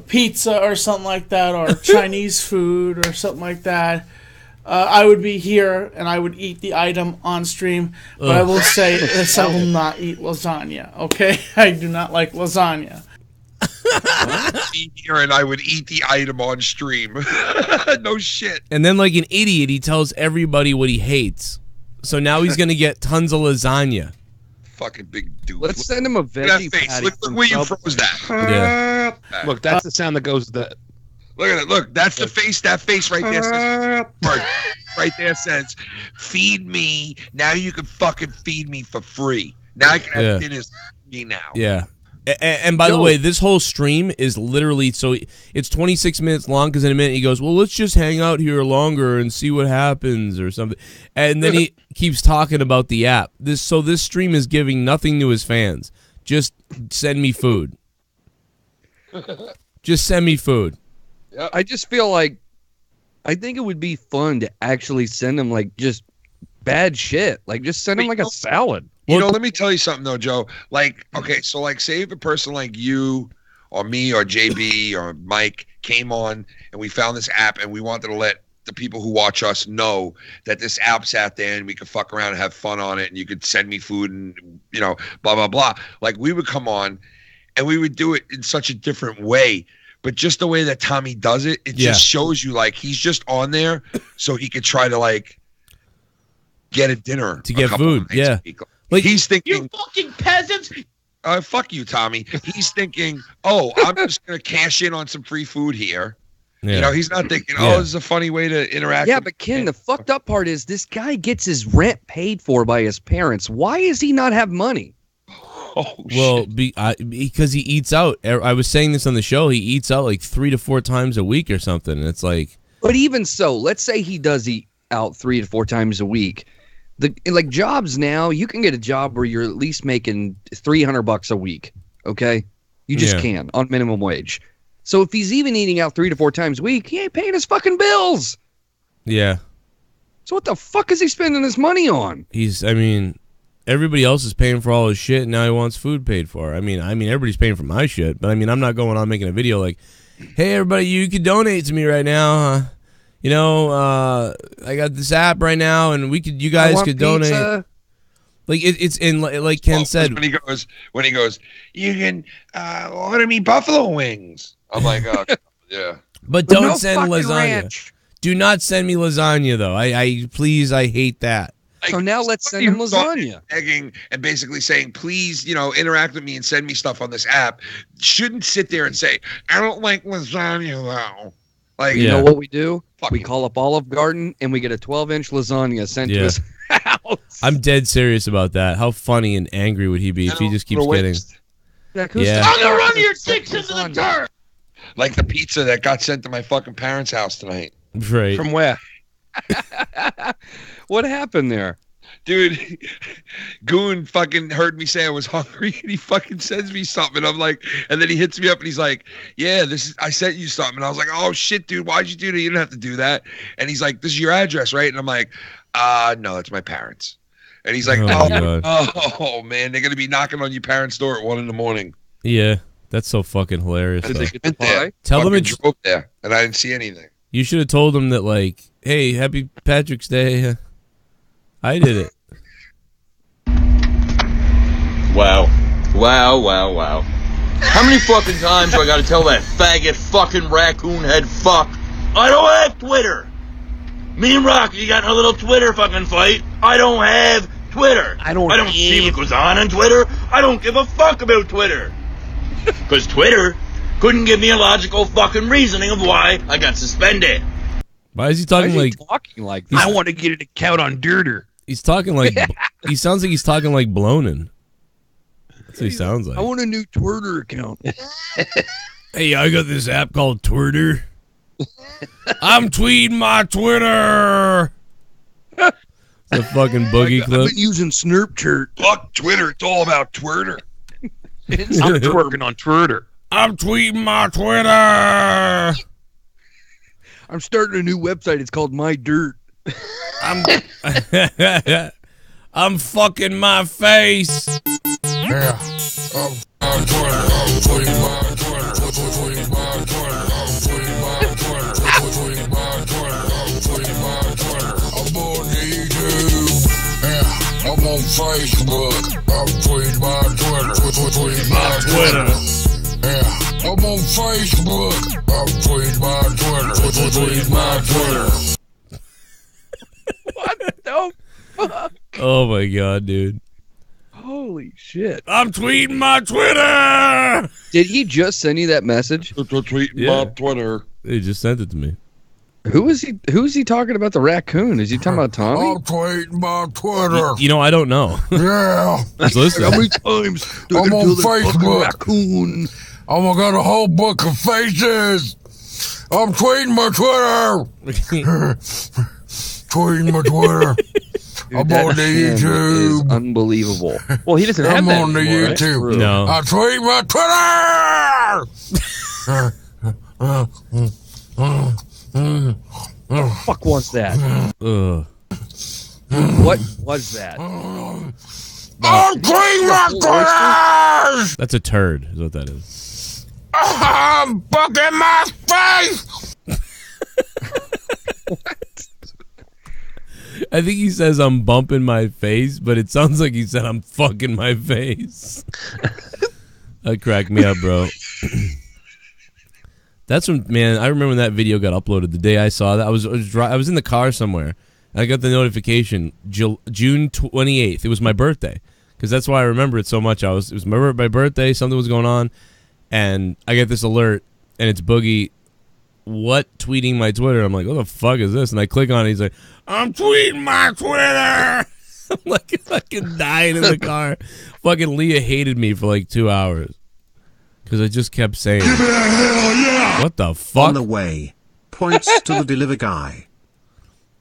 pizza or something like that, or Chinese food or something like that. I would be here and I would eat the item on stream, but I will say this: I will not eat lasagna. Okay, I do not like lasagna. Be here and I would eat the item on stream. No shit. And then, like an idiot, he tells everybody what he hates. So now he's gonna get tons of lasagna. Fucking big dude. Let's send him a veggie patty. Look where you froze that. Yeah. Look, that's the sound that goes with that. Look at it. Look, that's the face. That face right there says, right there says, "Feed me." Now you can fucking feed me for free. Now I can have dinners for me now. Yeah. And by the way, this whole stream is literally, so it's 26 minutes long because in a minute he goes, well, let's just hang out here longer and see what happens or something. And then he keeps talking about the app. This stream is giving nothing to his fans. Just send me food. Just send me food. I just feel like I think it would be fun to actually send him like just bad shit. Like just send him like a salad. You know, let me tell you something though, Joe. Like, okay, so like say if a person like you or me or JB or Mike came on and we found this app and we wanted to let the people who watch us know that this app's out there and we could fuck around and have fun on it and you could send me food and, you know, blah, blah, blah. Like we would come on and we would do it in such a different way. But just the way that Tommy does it, it just shows you like he's just on there so he could try to like get a dinner. To get food, yeah. Like he's thinking, You fucking peasants! fuck you, Tommy. He's thinking, oh, I'm just going to cash in on some free food here. Yeah. You know, he's not thinking, oh, this is a funny way to interact. Yeah, but Ken, the fucked up part is this guy gets his rent paid for by his parents. Why does he not have money? Oh, well, because he eats out. I was saying this on the show. He eats out like 3 to 4 times a week or something. And it's like, but even so, let's say he does eat out 3 to 4 times a week. Like jobs now, you can get a job where you're at least making $300 a week. Okay, you just can on minimum wage. So if he's even eating out 3 to 4 times a week, he ain't paying his fucking bills. Yeah. So what the fuck is he spending his money on? Everybody else is paying for all his shit, and now he wants food paid for. I mean, everybody's paying for my shit, but I'm not going on making a video like, hey, everybody, you can donate to me right now. I got this app right now, and you guys could donate. Like it's in like Ken said when he goes, you can order me buffalo wings. I'm like, oh yeah. But don't send lasagna. Ranch. Do not send me lasagna though. I please, I hate that. So now let's send him lasagna. Begging and basically saying, please, interact with me and send me stuff on this app. Shouldn't sit there and say, I don't like lasagna though. Like, you know what we do? We call up Olive Garden and we get a 12-inch lasagna sent to his house. I'm dead serious about that. How funny and angry would he be if he just keeps getting? Yeah. I'm gonna run your dicks into the dirt. Like the pizza that got sent to my fucking parents' house tonight. Right. From where? What happened there? Dude, Goon fucking heard me say I was hungry and he fucking sends me something. And I'm like, and then he hits me up and he's like, yeah, I sent you something. And I was like, oh shit, dude, why'd you do that? You didn't have to do that. And he's like, this is your address, right? And I'm like, no, it's my parents. And he's like, oh man, they're going to be knocking on your parents' door at 1 a.m. Yeah, that's so fucking hilarious. Did they get the pie? Tell them it's drove there and I didn't see anything. You should have told them that, like, hey, happy Patrick's Day. I did it. Wow. How many fucking times do I gotta tell that faggot fucking raccoon head fuck? I don't have Twitter. Me and Rocky got in a little Twitter fucking fight. I don't have Twitter. I don't see what goes on Twitter. I don't give a fuck about Twitter. Because Twitter couldn't give me a logical fucking reasoning of why I got suspended. Why is he talking like this? I want to get an account on Dirter. He's talking like he sounds like he's talking like Blonin. That's what he sounds like. I want a new Twitter account. Hey, I got this app called Twitter. I'm tweeting my Twitter. The fucking boogie clip. I've been using Snurpchart. Fuck Twitter. It's all about Twitter. I'm twerking on Twitter. I'm tweeting my Twitter. I'm starting a new website. It's called My Dirt. I'm fucking my face. Yeah. I'm tweeting my Twitter. I'm on YouTube. Yeah. I'm on Facebook. I'm tweeting my Twitter. Yeah. I'm on Facebook. I'm tweeting my Twitter. What the fuck? Oh my god, dude. Holy shit. I'm tweeting my Twitter. Did he just send you that message? Tweeting my Twitter. He just sent it to me. Who is he talking about the raccoon? Is he talking about Tommy? I'm tweeting my Twitter. You know, I don't know. Yeah. Just listen. How many times I'm on Facebook. Raccoon? I got a whole book of faces. I'm tweeting my Twitter. Tweeting my Twitter. Dude, I'm on the YouTube. Is unbelievable. Well, he doesn't have I'm that on the anymore, YouTube. Right? No. I tweet my Twitter. Fuck was that? What was that? I'm tweeting my Twitter. That's a turd, is what that is. I'm fucking my face. I think he says I'm bumping my face, but it sounds like he said I'm fucking my face. That cracked me up, bro. That's when, man, I remember when that video got uploaded. The day I saw that, I was in the car somewhere, and I got the notification June 28th. It was my birthday, because that's why I remember it so much. It was my birthday. Something was going on, and I get this alert, and it's Boogie. What tweeting my Twitter? I'm like, what the fuck is this? And I click on it. He's like, I'm tweeting my Twitter. I'm like fucking dying in the car. Fucking Leah hated me for like 2 hours because I just kept saying, Give it a hell yeah. What the fuck? On the way, points to the delivery guy.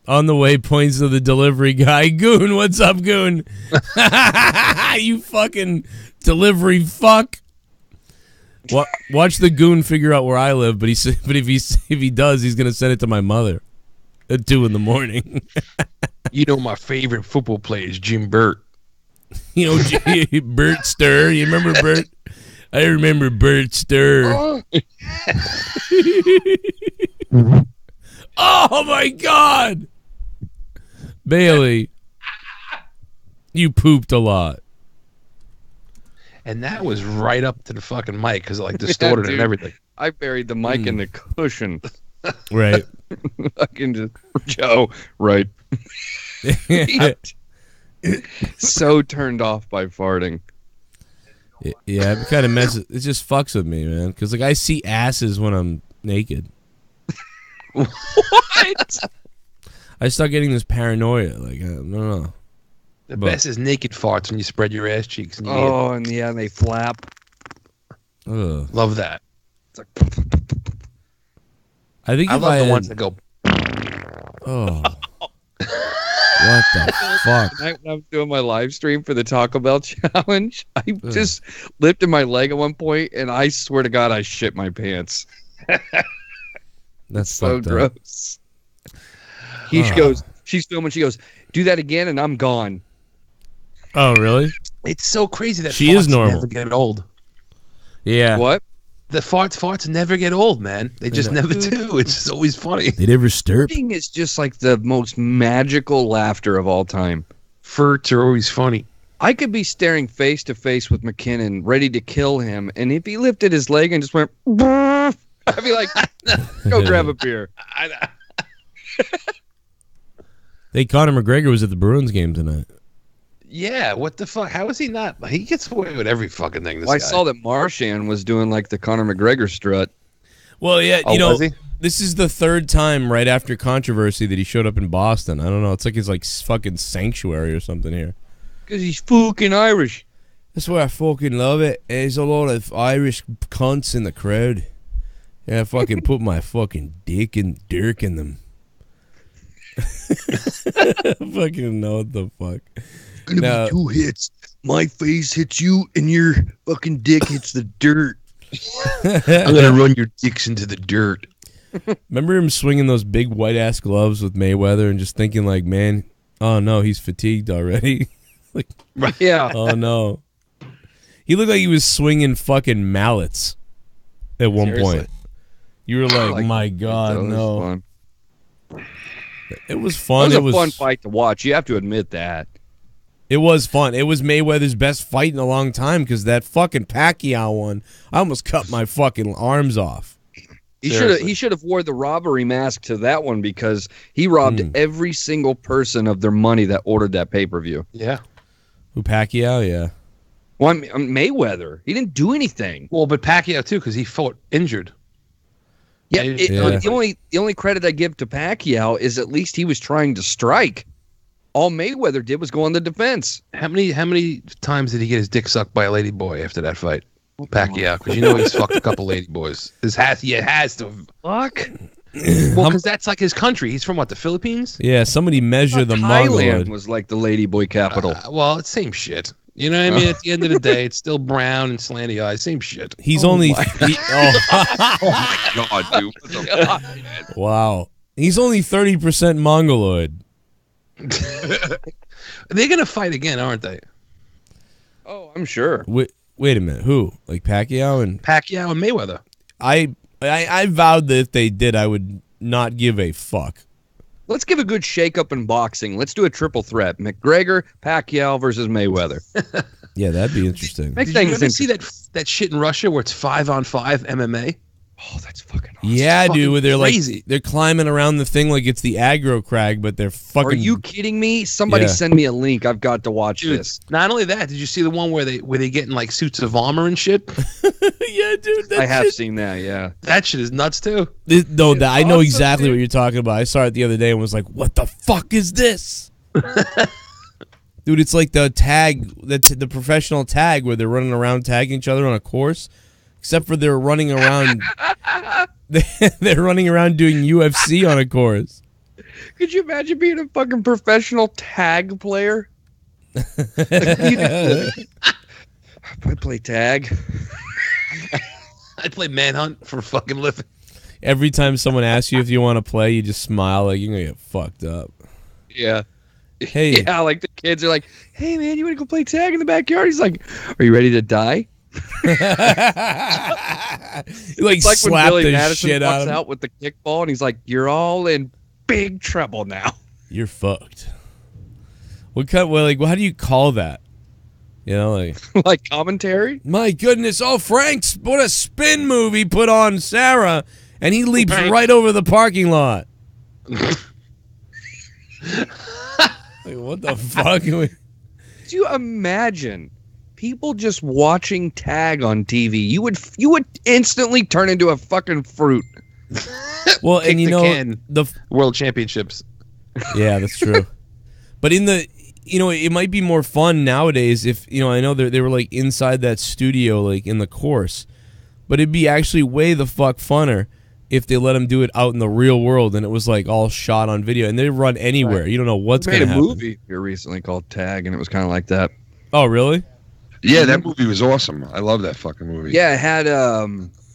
On the way, points to the delivery guy. Goon, what's up, Goon? You fucking delivery fuck. Watch the Goon figure out where I live, but if he does, he's gonna send it to my mother at 2 a.m. You know, my favorite football player is Jim Burt. You know, Burt Stir. You remember Burt? I remember Burt Stir. Oh my God, Bailey. You pooped a lot. And that was right up to the fucking mic because it like distorted dude. and everything. I buried the mic in the cushion. Right. Fucking just Joe. Right. So turned off by farting. Yeah, it kind of messes. It just fucks with me, man. Because like I see asses when I'm naked. What? I start getting this paranoia. Like I don't know. The best is naked farts when you spread your ass cheeks. And you and yeah, they flap. Ugh. love that. It's like, I think I if love the had- ones that go. Oh. What the fuck? Tonight when I was doing my live stream for the Taco Bell challenge, I just lifted my leg at one point, and I swear to God, I shit my pants. That's So fucked up. gross. He goes, she's filming. She goes, "Do that again," and I'm gone. Oh, really? It's so crazy that She is farts normal. never get old. Yeah. What? The farts never get old, man. They just never do. It's just always funny. They never stir. Thing is just like the most magical laughter of all time. Farts are always funny. I could be staring face to face with McKinnon, ready to kill him, and if he lifted his leg and just went, I'd be like, "Go grab a beer." Hey, Conor McGregor was at the Bruins game tonight. Yeah, what the fuck? How is he not? He gets away with every fucking thing. This Well, I guy. saw that Marchand was doing like the Conor McGregor strut. Well, yeah, Oh, you know, was he? this is the third time right after controversy that he showed up in Boston. I don't know. It's like his like fucking sanctuary or something here. Because he's fucking Irish. That's why I fucking love it. There's a lot of Irish cunts in the crowd. And I fucking put my fucking dick and dirk in them. Fucking know what the fuck. Gonna be 2 hits. My face hits you, and your fucking dick hits the dirt. I'm gonna run your dicks into the dirt. Remember him swinging those big white ass gloves with Mayweather and just thinking like, man, oh no, he's fatigued already. Like, yeah. Oh no. He looked like he was swinging fucking mallets at one Seriously. point. You were like, my God, That was no. fun. It was fun. It was a fun fight to watch. You have to admit that. It was fun. It was Mayweather's best fight in a long time because that fucking Pacquiao one, I almost cut my fucking arms off. He should have wore the robbery mask to that one because he robbed every single person of their money that ordered that pay-per-view. Yeah. Who, Pacquiao? Yeah. Well, Mayweather. He didn't do anything. Well, but Pacquiao too, because he fought injured. Yeah, Yeah. The only credit I give to Pacquiao is at least he was trying to strike. All Mayweather did was go on the defense. How many times did he get his dick sucked by a lady boy after that fight? Pacquiao, because you know he's fucked a couple lady boys. He has to. Fuck. Well, because that's like his country. He's from what, the Philippines? Yeah, somebody measure the Thailand mongoloid. was like the ladyboy capital. Well, it's same shit. You know what I mean? At the end of the day, it's still brown and slanty eyes. Same shit. He's only. Oh my God, dude. What the fuck, man? Wow. He's only 30% mongoloid. They're gonna fight again, aren't they? Oh, I'm sure. Wait a minute. Who? Like Pacquiao and Pacquiao and Mayweather. I vowed that if they did, I would not give a fuck. Let's give a good shake-up in boxing. Let's do a triple threat. McGregor, Pacquiao versus Mayweather. Yeah, that'd be interesting. Make Did you things ever see that shit in Russia where it's 5-on-5 MMA? Oh, that's fucking awesome. Yeah, dude, where they're crazy. like they're climbing around the thing like it's the aggro crag, but they're fucking. Are you kidding me? Somebody Yeah. send me a link. I've got to watch Dude, this. not only that, did you see the one where they get in like suits of armor and shit? Yeah, dude. That I have shit- seen that, yeah. That shit is nuts too. I know awesome, exactly dude. what you're talking about. I saw it the other day and was like, "What the fuck is this?" Dude, it's like the tag, that's the professional tag where they're running around tagging each other on a course, except for they're running around. They're running around doing UFC on a course. Could you imagine being a fucking professional tag player? I play tag. I play Manhunt for fucking living. Every time someone asks you if you want to play, you just smile like you're gonna get fucked up. Yeah. Hey, Yeah, like the kids are like, "Hey man, you want to go play tag in the backyard?" He's like, "Are you ready to die?" you like It's like when slap Billy the Madison shit walks out of him. out with the kickball, and he's like, "You're all in big trouble now." You're fucked. What kind? Well, like, how do you call that? You know, like like commentary. My goodness! Oh, Frank's what a spin move he put on Sarah, and he leaps right over the parking lot. Like, what the fuck? Do you imagine people just watching tag on TV? You would instantly turn into a fucking fruit. Well, and you know the World Championships. Yeah, that's true. But it might be more fun nowadays if I know they were like inside that studio, like in the course. But it'd be actually way the fuck funner if they let them do it out in the real world and it was like all shot on video and they run anywhere. Right. You don't know what's going to happen. Made a movie here recently called Tag, and it was kind of like that. Oh, really? Yeah, that movie was awesome. I love that fucking movie. Yeah, it had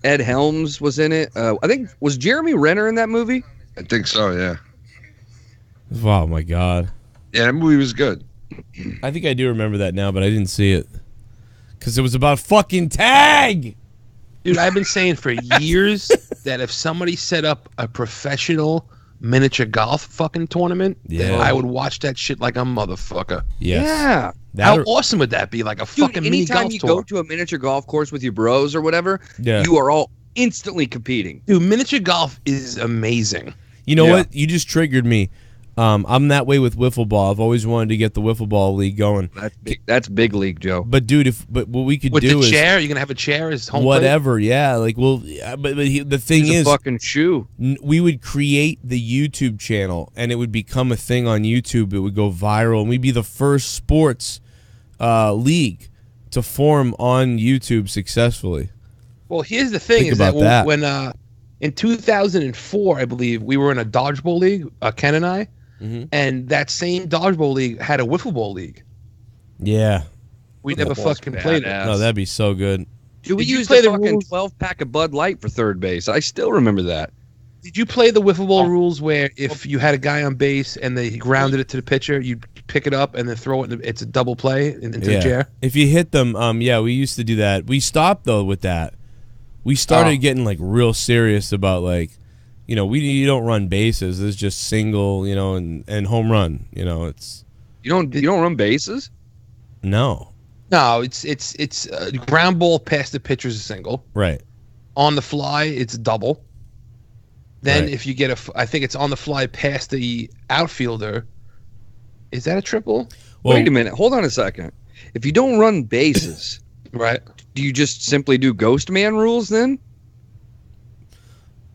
Ed Helms was in it. I think was Jeremy Renner in that movie? I think so. Yeah. Wow, my God. Yeah, that movie was good. I think I do remember that now, but I didn't see it because it was about fucking tag. Dude, I've been saying for years that if somebody set up a professional miniature golf fucking tournament, then I would watch that shit like a motherfucker. Yes. Yeah. How awesome would that be? Like a fucking mini golf tour. Anytime you go to a miniature golf course with your bros or whatever, you are all instantly competing. Dude, miniature golf is amazing. You know what? You just triggered me. I'm that way with wiffle ball. I've always wanted to get the wiffle ball league going. That's big league, Joe. But dude, what we could with do the is chair. You're gonna have a chair as home whatever. plate? Yeah, like the thing is, a fucking shoe. We would create the YouTube channel, and it would become a thing on YouTube. It would go viral, and we'd be the first sports league to form on YouTube successfully. Well, here's the thing: is that when in 2004, I believe we were in a dodgeball league, Ken and I. Mm-hmm. And that same dodgeball league had a wiffle ball league. Yeah, we never fucking played it. No, that'd be so good. Dude, we used the fucking 12-pack of Bud Light for third base. I still remember that. Did you play the wiffle ball rules where if you had a guy on base and they grounded it to the pitcher, you'd pick it up and then throw it? It's a double play into the chair. If you hit them, we used to do that. We stopped though with that. We started getting like real serious about like. You don't run bases. It's just single, and home run. It's you don't run bases. No, it's ground ball past the pitcher's a single. Right. On the fly, it's a double. Then if you get I think it's on the fly past the outfielder. Is that a triple? Well, wait a minute. Hold on a second. If you don't run bases, right? Do you just simply do ghost man rules then?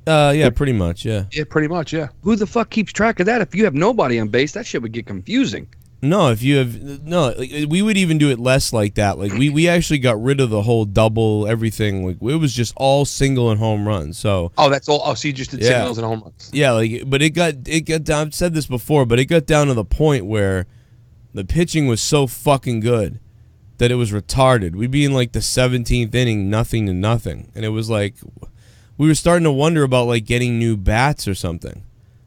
Yeah, pretty much, yeah. Yeah, pretty much, yeah. Who the fuck keeps track of that? If you have nobody on base, that shit would get confusing. No, we would even do it less like that. Like we actually got rid of the whole double everything. Like it was just all single and home runs. So that's all. Oh, so you just did singles and home runs. Yeah, but it got down. I've said this before, but it got down to the point where the pitching was so fucking good that it was retarded. We'd be in like the 17th inning, 0-0, and it was like. We were starting to wonder about like getting new bats or something,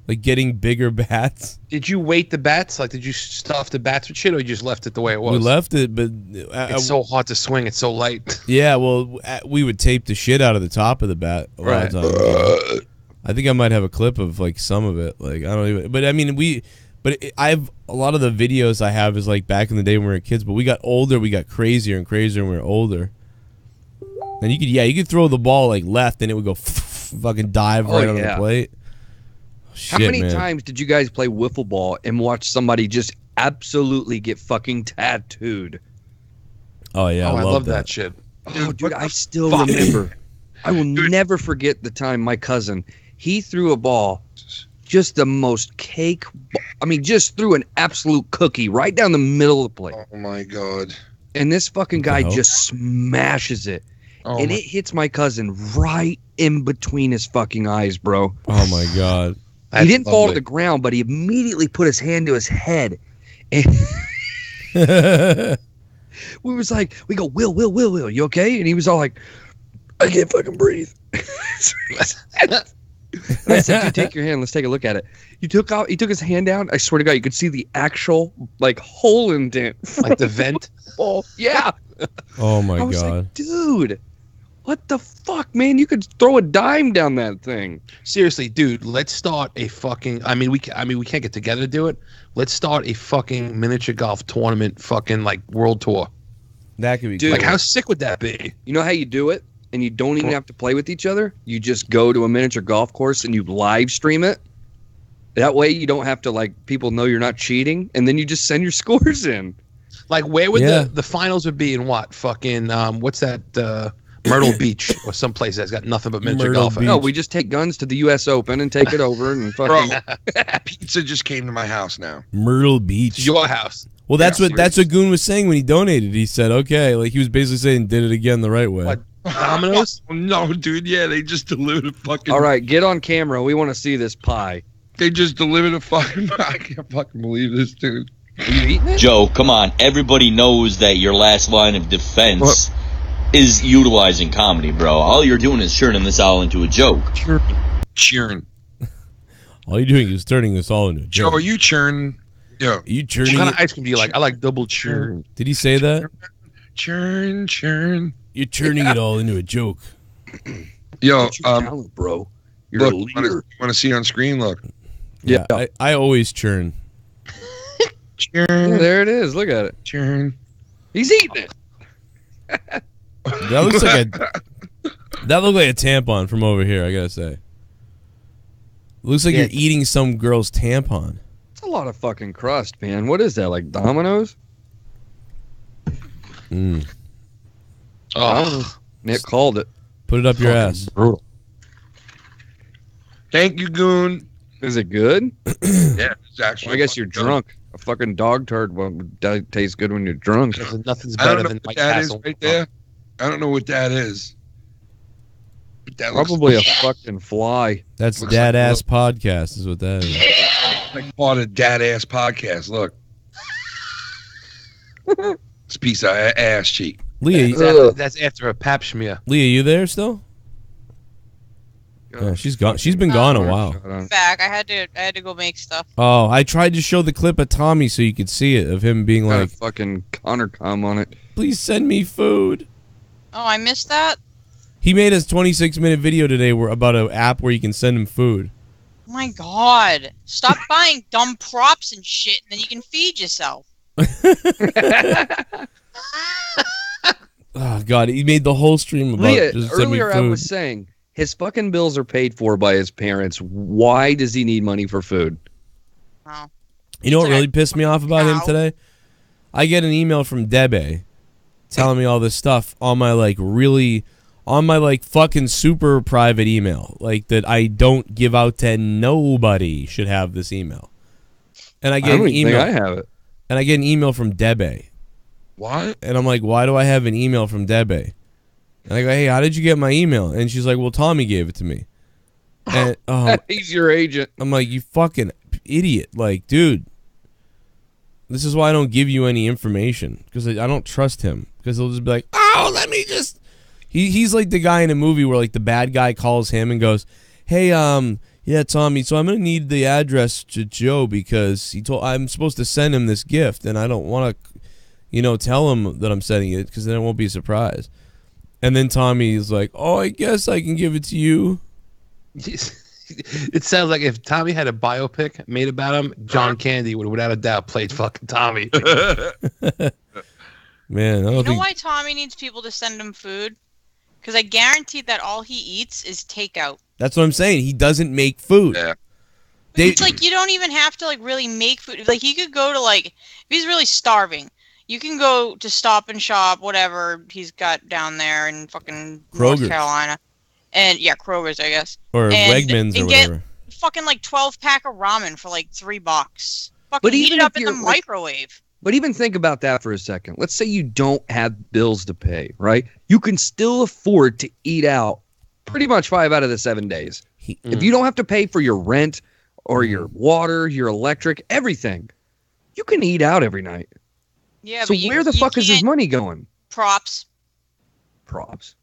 like getting bigger bats. Did you weight the bats? Like, did you stuff the bats with shit, or you just left it the way it was? We left it, but it's so hard to swing. It's so light. Yeah, well, we would tape the shit out of the top of the bat a lot of times. I think I might have a clip of like some of it. Like I don't even. But I mean, I've a lot of the videos I have is like back in the day when we were kids. But we got older, we got crazier and crazier when we were older. And you could throw the ball like left and it would go fucking dive right on the plate. How many times did you guys play wiffle ball and watch somebody just absolutely get fucking tattooed? Oh yeah, I love that shit. Oh dude, I still remember. I will never forget the time my cousin, he threw a ball, just the most cake. Just threw an absolute cookie right down the middle of the plate. Oh my God. And this fucking guy just smashes it. And it hits my cousin right in between his fucking eyes, bro. Oh, my God. He didn't fall to the ground, but he immediately put his hand to his head. And we go, Will, you okay? And he was all like, I can't fucking breathe. And I said, dude, take your hand. Let's take a look at it. He took his hand down. I swear to God, you could see the actual, like, hole indent. Like the vent? Oh, yeah. Oh, my I was God. like, dude. What the fuck, man? You could throw a dime down that thing. Seriously, dude, let's start a fucking. I mean, we can't get together to do it. Let's start a fucking miniature golf tournament, fucking like world tour. That could be Dude, like, how sick would that be? You know how you do it, and you don't even have to play with each other. You just go to a miniature golf course and you live stream it. That way, you don't have to like people know you're not cheating, and then you just send your scores in. Like, where would the finals would be in what fucking what's that? Myrtle Beach or someplace that's got nothing but miniature golf. No, we just take guns to the U.S. Open and take it over and fucking. Pizza just came to my house now. Myrtle Beach. It's your house. Well, that's what Goon was saying when he donated. He said, "Okay," like he was basically saying, "Did it again the right way." What, Domino's? No, dude. Yeah, they just delivered a fucking. All right, get on camera. We want to see this pie. They just delivered a fucking. I can't fucking believe this, dude. Are you eating it? Joe, come on. Everybody knows that your last line of defense is utilizing comedy, bro. All you're doing is turning this all into a joke. Churn. All you're doing is turning this all into a joke. Joe, are you churn? Yeah. Are you churning? What kind of ice cream do you like? I like double churn. Did he say that? Churn. You're turning it all into a joke. Yo, talent, bro. You're look, a leader. Want to see it on screen? Look. Yeah, I always churn. Churn. Yeah, there it is. Look at it. Churn. He's eating it. That looks like a tampon from over here. I gotta say, looks like you're eating some girl's tampon. It's a lot of fucking crust, man. What is that? Like Domino's? Oh, Nick called it. Put it up your ass. Brutal. Thank you, Goon. Is it good? Yeah, it's actually. Well, I guess you're drunk. A fucking dog turd won't taste good when you're drunk. Nothing's I better don't know than what White that is Castle. right there. I don't know what that is. But that Probably looks a fucking fly. That's Looks Dad like a Ass Podcast, is what that is. like part of Dad Ass Podcast. Look. It's a piece of ass cheek. Leah, That's after a pap smear. Leah, you there still? Yeah, she's gone. She's been gone a while. Back. I had to go make stuff. Oh, I tried to show the clip of Tommy so you could see it of him being Got a like, fucking Connor com on it. "Please send me food." Oh, I missed that. He made his 26-minute video today about an app where you can send him food. Oh my god! Stop buying dumb props and shit, and then you can feed yourself. Oh God, he made the whole stream about Leah, just send me earlier I food. was saying his fucking bills are paid for by his parents. Why does he need money for food? Oh. You know what really pissed me off about him today? I get an email from Debe telling me all this stuff on my fucking super private email, like that I don't give out to nobody should have this email. And I get an email. I have it. And I get an email from Debe. What? And I'm like, why do I have an email from Debe? And I go, hey, how did you get my email? And she's like, well, Tommy gave it to me. And he's your agent. I'm like, you fucking idiot. Like, dude, this is why I don't give you any information. Because I don't trust him. Because he'll just be like, oh, let me just... He's like the guy in a movie where like the bad guy calls him and goes, hey, yeah, Tommy, so I'm going to need the address to Joe because I'm supposed to send him this gift. And I don't want to, tell him that I'm sending it because then it won't be a surprise. And then Tommy is like, oh, I guess I can give it to you. It sounds like if Tommy had a biopic made about him, John Candy would without a doubt played fucking Tommy. Man, I don't You know think... why Tommy needs people to send him food? Because I guarantee that all he eats is takeout. That's what I'm saying. He doesn't make food. Yeah. It's like you don't even have to like really make food. Like he could go to like if he's really starving, you can go to Stop and Shop, whatever he's got down there in fucking Kroger's. North Carolina, and yeah, Kroger's, I guess, Or and, Wegmans or and whatever. Get fucking like 12-pack of ramen for like $3. Fucking But heat even it up if in the you're, like- microwave. But even think about that for a second. Let's say you don't have bills to pay, right? You can still afford to eat out pretty much 5 out of the 7 days. If you don't have to pay for your rent or your water, your electric, everything, you can eat out every night. Yeah, So but where the fuck is his money going? Props. Props.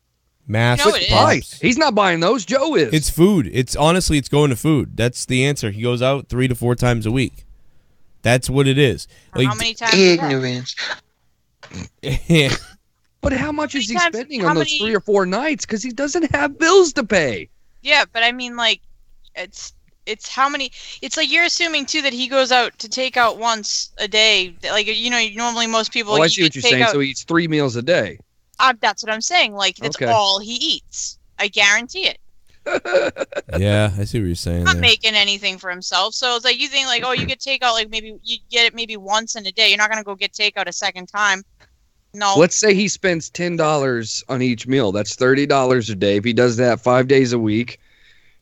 Mass No, it is. props. He's not buying those. Joe is. It's food. It's going to food. That's the answer. He goes out 3 to 4 times a week. That's what it is. How many times? Ignorance. But how much is he times- spending how on those many- 3 or 4 nights? Because he doesn't have bills to pay. Yeah, but I mean, like, it's how many? It's like you're assuming too that he goes out to take out once a day. Like, normally most people. Oh, I see what you're take saying. out- So he eats 3 meals a day. That's what I'm saying. Like, that's Okay. all he eats. I guarantee it. Yeah, I see what you're saying. Not there. making anything for himself. So it's like you think like, oh, you get takeout like maybe you get it maybe once in a day. You're not gonna go get takeout a second time. No. Let's say he spends $10 on each meal. That's $30 a day. If he does that 5 days a week,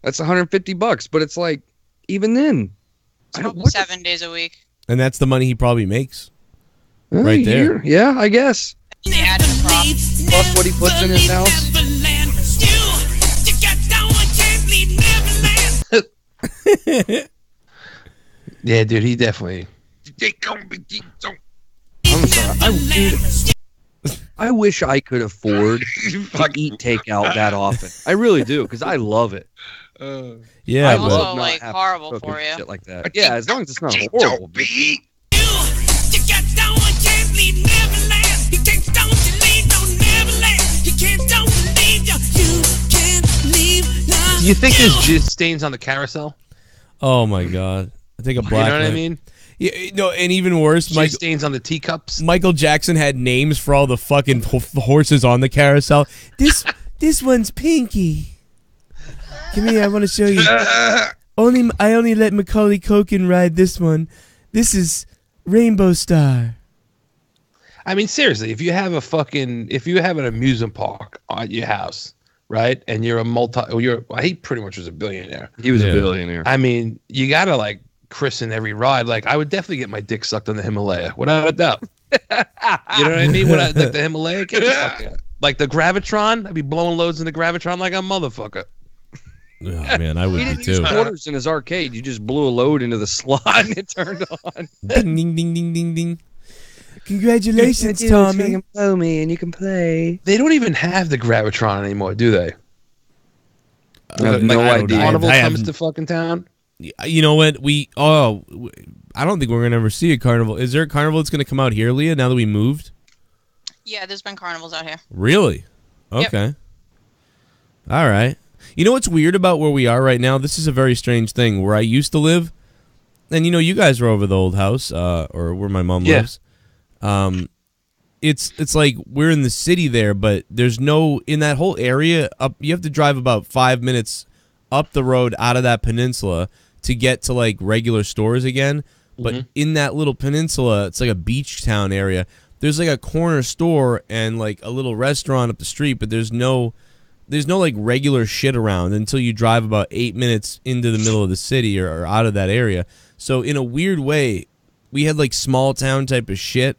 that's $150. But it's like, even then, I don't. 7 days a week. And that's the money he probably makes. Well, Right a there. year. Yeah, I guess. They add in the prop. Plus what he puts in his house. Yeah, dude, he definitely. I'm sorry. I wish I could afford to eat takeout that often. I really do, because I love it. Yeah, I but love not like, having horrible to cook for and you. Shit like that. Yeah, as long as it's not horrible. Do you think there's jizz stains on the carousel? oh my god, I think a black. You know what I man- mean? Yeah, no, and even worse, Jizz stains on the teacups. Michael Jackson had names for all the fucking horses on the carousel. This one's Pinky. Come here, I want to show you. I only let Macaulay Culkin ride this one. This is Rainbow Star. I mean, seriously, if you have an amusement park at your house, right, and you're he pretty much was a billionaire. He was a billionaire. I mean, you gotta like christen every ride. Like, I would definitely get my dick sucked on the Himalaya, without a doubt. You know what I mean? Like the Himalaya, get the fuck out. Like the Gravitron, I'd be blowing loads in the Gravitron like a motherfucker. Oh man, I would He be didn't use too. quarters in his arcade. You just blew a load into the slot and it turned on. Ding ding ding ding ding ding. Congratulations, Tommy. blow me and you can play. They don't even have the Gravitron anymore, do they? I have no I don't idea. know. Carnival I comes have- to fucking town. You know what? I don't think we're gonna ever see a carnival. Is there a carnival that's gonna come out here, Leah? Now that we moved? Yeah, there's been carnivals out here. Really? Okay. All right. You know what's weird about where we are right now? This is a very strange thing. Where I used to live, and you guys were over the old house, or where my mom lives. It's like we're in the city there, but there's no in that whole area up. You have to drive about 5 minutes up the road out of that peninsula to get to like regular stores again. But in that little peninsula, it's like a beach town area. There's like a corner store and like a little restaurant up the street, but there's no like regular shit around until you drive about 8 minutes into the middle of the city or out of that area. So in a weird way, we had like small town type of shit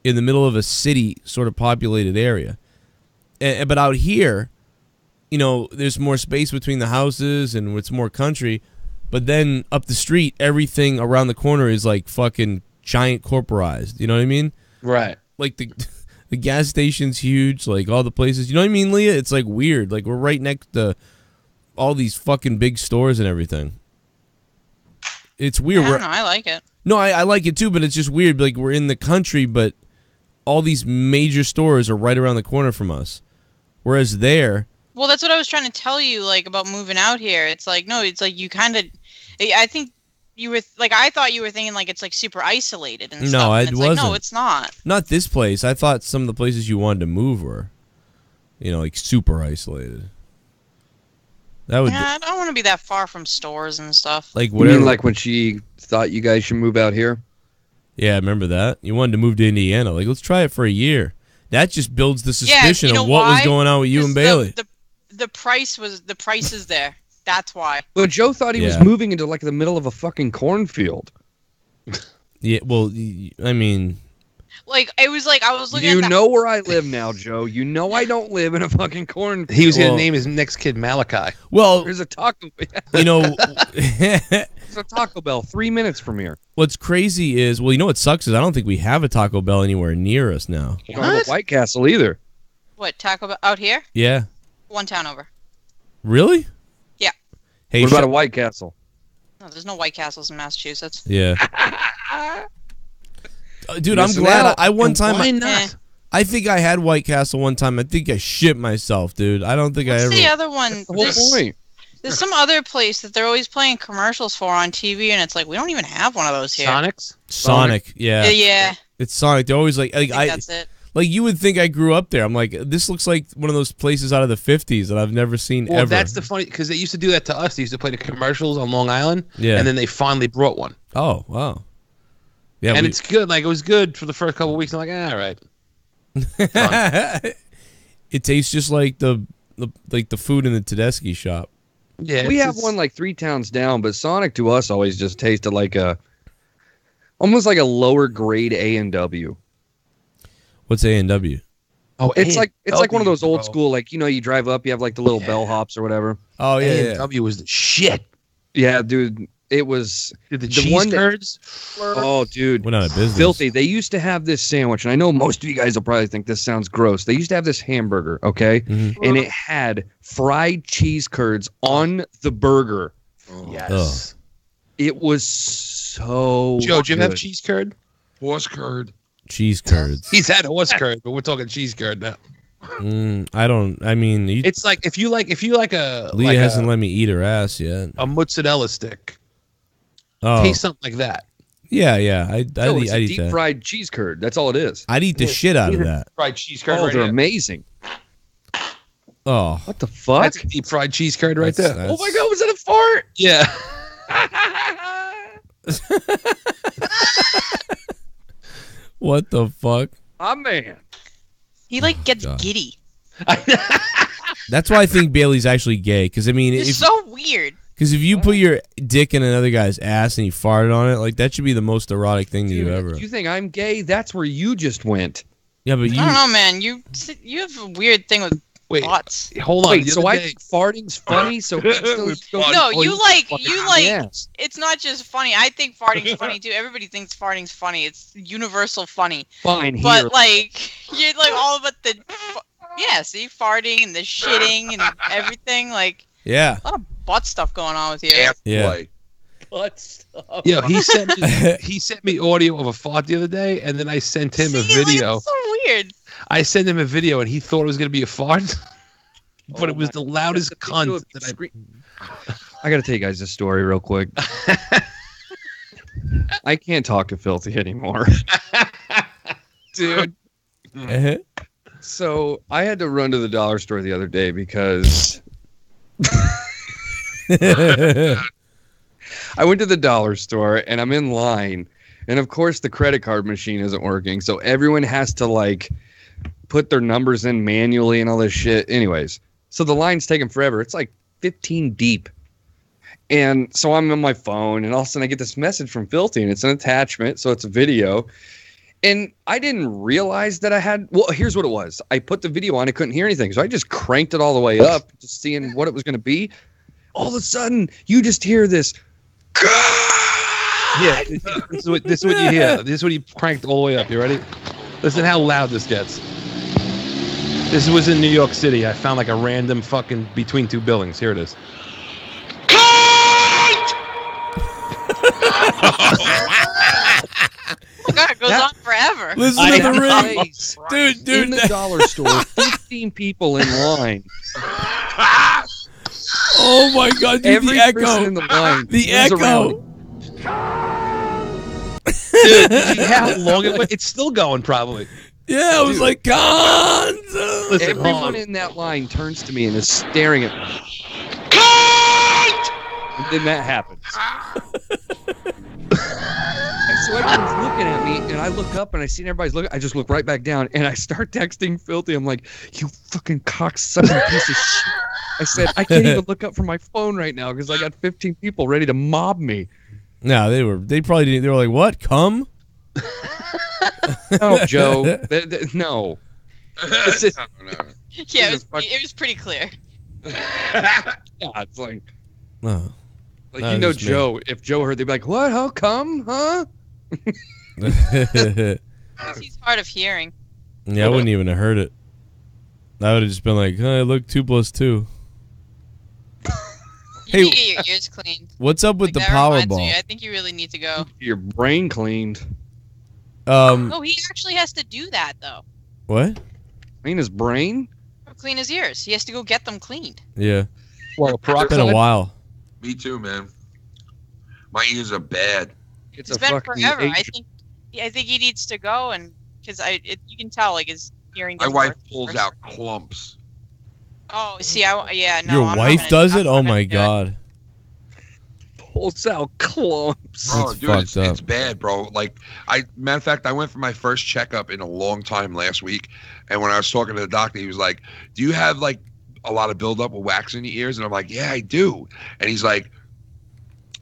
in the middle of a city sort of populated area. But out here, there's more space between the houses and it's more country. But then up the street, everything around the corner is like fucking giant corporized. You know what I mean? Right. Like the gas station's huge, like all the places. You know what I mean, Leah? It's like weird. Like we're right next to all these fucking big stores and everything. It's weird. I don't know. I like it. No, I like it too, but it's just weird. Like we're in the country, but all these major stores are right around the corner from us. Whereas there, Well, that's what I was trying to tell you, like, about moving out here. It's like, no, it's like you kind of, I think you were, like, I thought you were thinking, like, it's, like, super isolated and stuff. no, And it it's wasn't. like, no, it's not. Not this place. I thought some of the places you wanted to move were, like super isolated. That would Yeah, I don't want to be that far from stores and stuff. like You whatever. mean like when she thought you guys should move out here? Yeah, remember that? You wanted to move to Indiana. Like, let's try it for a year. That just builds the suspicion you know of what was why? going on with you and 'Cause Bailey. The price is there. That's why. But Joe thought he was Yeah. moving into like the middle of a fucking cornfield. Yeah, well, I mean, Like, it was like, I was looking You at the know where I live now, Joe. You know I don't live in a fucking cornfield. He was going to Well- name his next kid Malachi. well, There's a Taco There's a Taco Bell 3 minutes from here. what's crazy is, well, you know what sucks is I don't think we have a Taco Bell anywhere near us now. You don't have a White Castle either. What, Taco Bell out here? Yeah. One town over. Really? Yeah. Hey, What about a shut- White Castle? No, there's no White Castles in Massachusetts. Yeah. Dude, I'm Missing glad. out. I one And time. why I, not? Eh. I think I had White Castle one time. I think I shit myself, dude. I don't think I What's ever. the other one? The whole point. There's some other place that they're always playing commercials for on TV, and it's like, we don't even have one of those here. Sonic, yeah. Yeah. It's Sonic. They're always like That's it. Like, you would think I grew up there. I'm like, this looks like one of those places out of the 50s that I've never seen Well, ever. that's the funny, because they used to do that to us. They used to play the commercials on Long Island, Yeah. and then they finally brought one. Oh, wow. Yeah, and it's good. Like, it was good for the first couple of weeks. I'm like, all right. It tastes just like the food in the Tedeschi shop. Yeah, we have one like 3 towns down, but Sonic to us always just tasted like almost like a lower grade A&W. What's A&W? Oh, it's like one of those old school, like, you know, you drive up, you have like the little bellhops or whatever. Oh yeah, A&W was the shit. Yeah, dude, it was the cheese curds. Oh, dude, went out of business. Filthy. They used to have this sandwich, and I know most of you guys will probably think this sounds gross. They used to have this hamburger, okay, and it had fried cheese curds on the burger. Yes, it was so. Joe, do you have good. cheese curd? Horse curd. Cheese curds. He's had horse curd, but we're talking cheese curd now. I don't. I mean, It's like if you like a Leah hasn't let me eat her ass yet. a mozzarella stick. Oh, Taste something like that. yeah. I'd No, eat it's a that. deep fried cheese curd. That's all it is. I'd eat the shit out of that. Fried cheese curd. Oh, right they're there. amazing. Oh, What the fuck? That's a deep fried cheese curd right there. Oh my god, was that a fart? Yeah. What the fuck? Ah, man. He like gets God. giddy. That's why I think Bailey's actually gay. Because I mean, It's if so weird. if you put your dick in another guy's ass and you farted on it, like that should be the most erotic thing to you ever. You think I'm gay? That's where you just went. Yeah, but I don't know, man. You have a weird thing with butts. Hold on. Wait, the so other I day- think farting's funny? So No, you like Yes. it's not just funny. I think farting's funny too. Everybody thinks farting's funny. It's universal funny. Fine, But here. like you're like all about the see, farting and the shitting and everything. Like Yeah. a lot of butt stuff going on with you. Yeah. Butt stuff. Yo, he sent me audio of a fart the other day, and then I sent him a See, like, video. it's so weird. I sent him a video, and he thought it was gonna be a fart, but Oh it was my the loudest God. cunt that I gotta tell you guys this story real quick. I can't talk to Filthy anymore. Dude. Uh-huh. So I had to run to the dollar store the other day because I went to the dollar store and I'm in line, and of course the credit card machine isn't working, so everyone has to like put their numbers in manually and all this shit. Anyways, so the line's taking forever. It's like 15 deep. And so I'm on my phone, and all of a sudden I get this message from Filthy, and it's an attachment, so it's a video. And I didn't realize that I had. Well, here's what it was. I put the video on, I couldn't hear anything, so I just cranked it all the way up, just seeing what it was going to be. All of a sudden, you just hear this. Yeah, this is what you hear. This is what he cranked all the way up. You ready? Listen how loud this gets. This was in New York City. I found like a random fucking between two buildings. Here it is. Oh God, it goes on forever. Listen to the ring. Dude. In the dollar store, 15 people in line. Oh my God, dude, Every the echo. person in the line. The turns echo. Dude, did you see how long it went? It's still going, probably. Yeah, I was like, Gonzo. Listen, hold Everyone on. in that line turns to me and is staring at me. And then that happens. And so everyone's looking at me, and I look up and I see everybody's looking. I just look right back down, and I start texting Filthy. I'm like, "You fucking cocksucking piece of shit!" I said, "I can't even look up from my phone right now because I got 15 people ready to mob me." No, they probably didn't. They were like, what? Come? No, Joe. No. This is- Yeah, it was pretty clear. yeah, it's like. No. Like, No, you know, just me. Joe, if Joe heard, they'd be like, what? How come? Huh? He's hard of hearing. Yeah, I wouldn't even have heard it. I would have just been like, hey, look, 2 + 2. You need to get your ears cleaned. What's up with the That reminds Powerball? me, I think you really need to go. Your brain cleaned. No, he actually has to do that though. What? Clean his brain? Clean his ears. He has to go get them cleaned. Yeah. Well, It's been a while. Me too, man. My ears are bad. It's been forever. I think he needs to go, and because you can tell like his hearing. My gets wife worse and pulls worse. out clumps. Oh, see, yeah, no. Your I'm not wife gonna- does I'm it? not Oh gonna my do it. god. Pulls out clumps. Bro, That's dude, fucked up. it's bad, bro. Like, matter of fact, I went for my first checkup in a long time last week, and when I was talking to the doctor, he was like, "Do you have like a lot of buildup of wax in your ears?" And I'm like, "Yeah, I do." And he's like,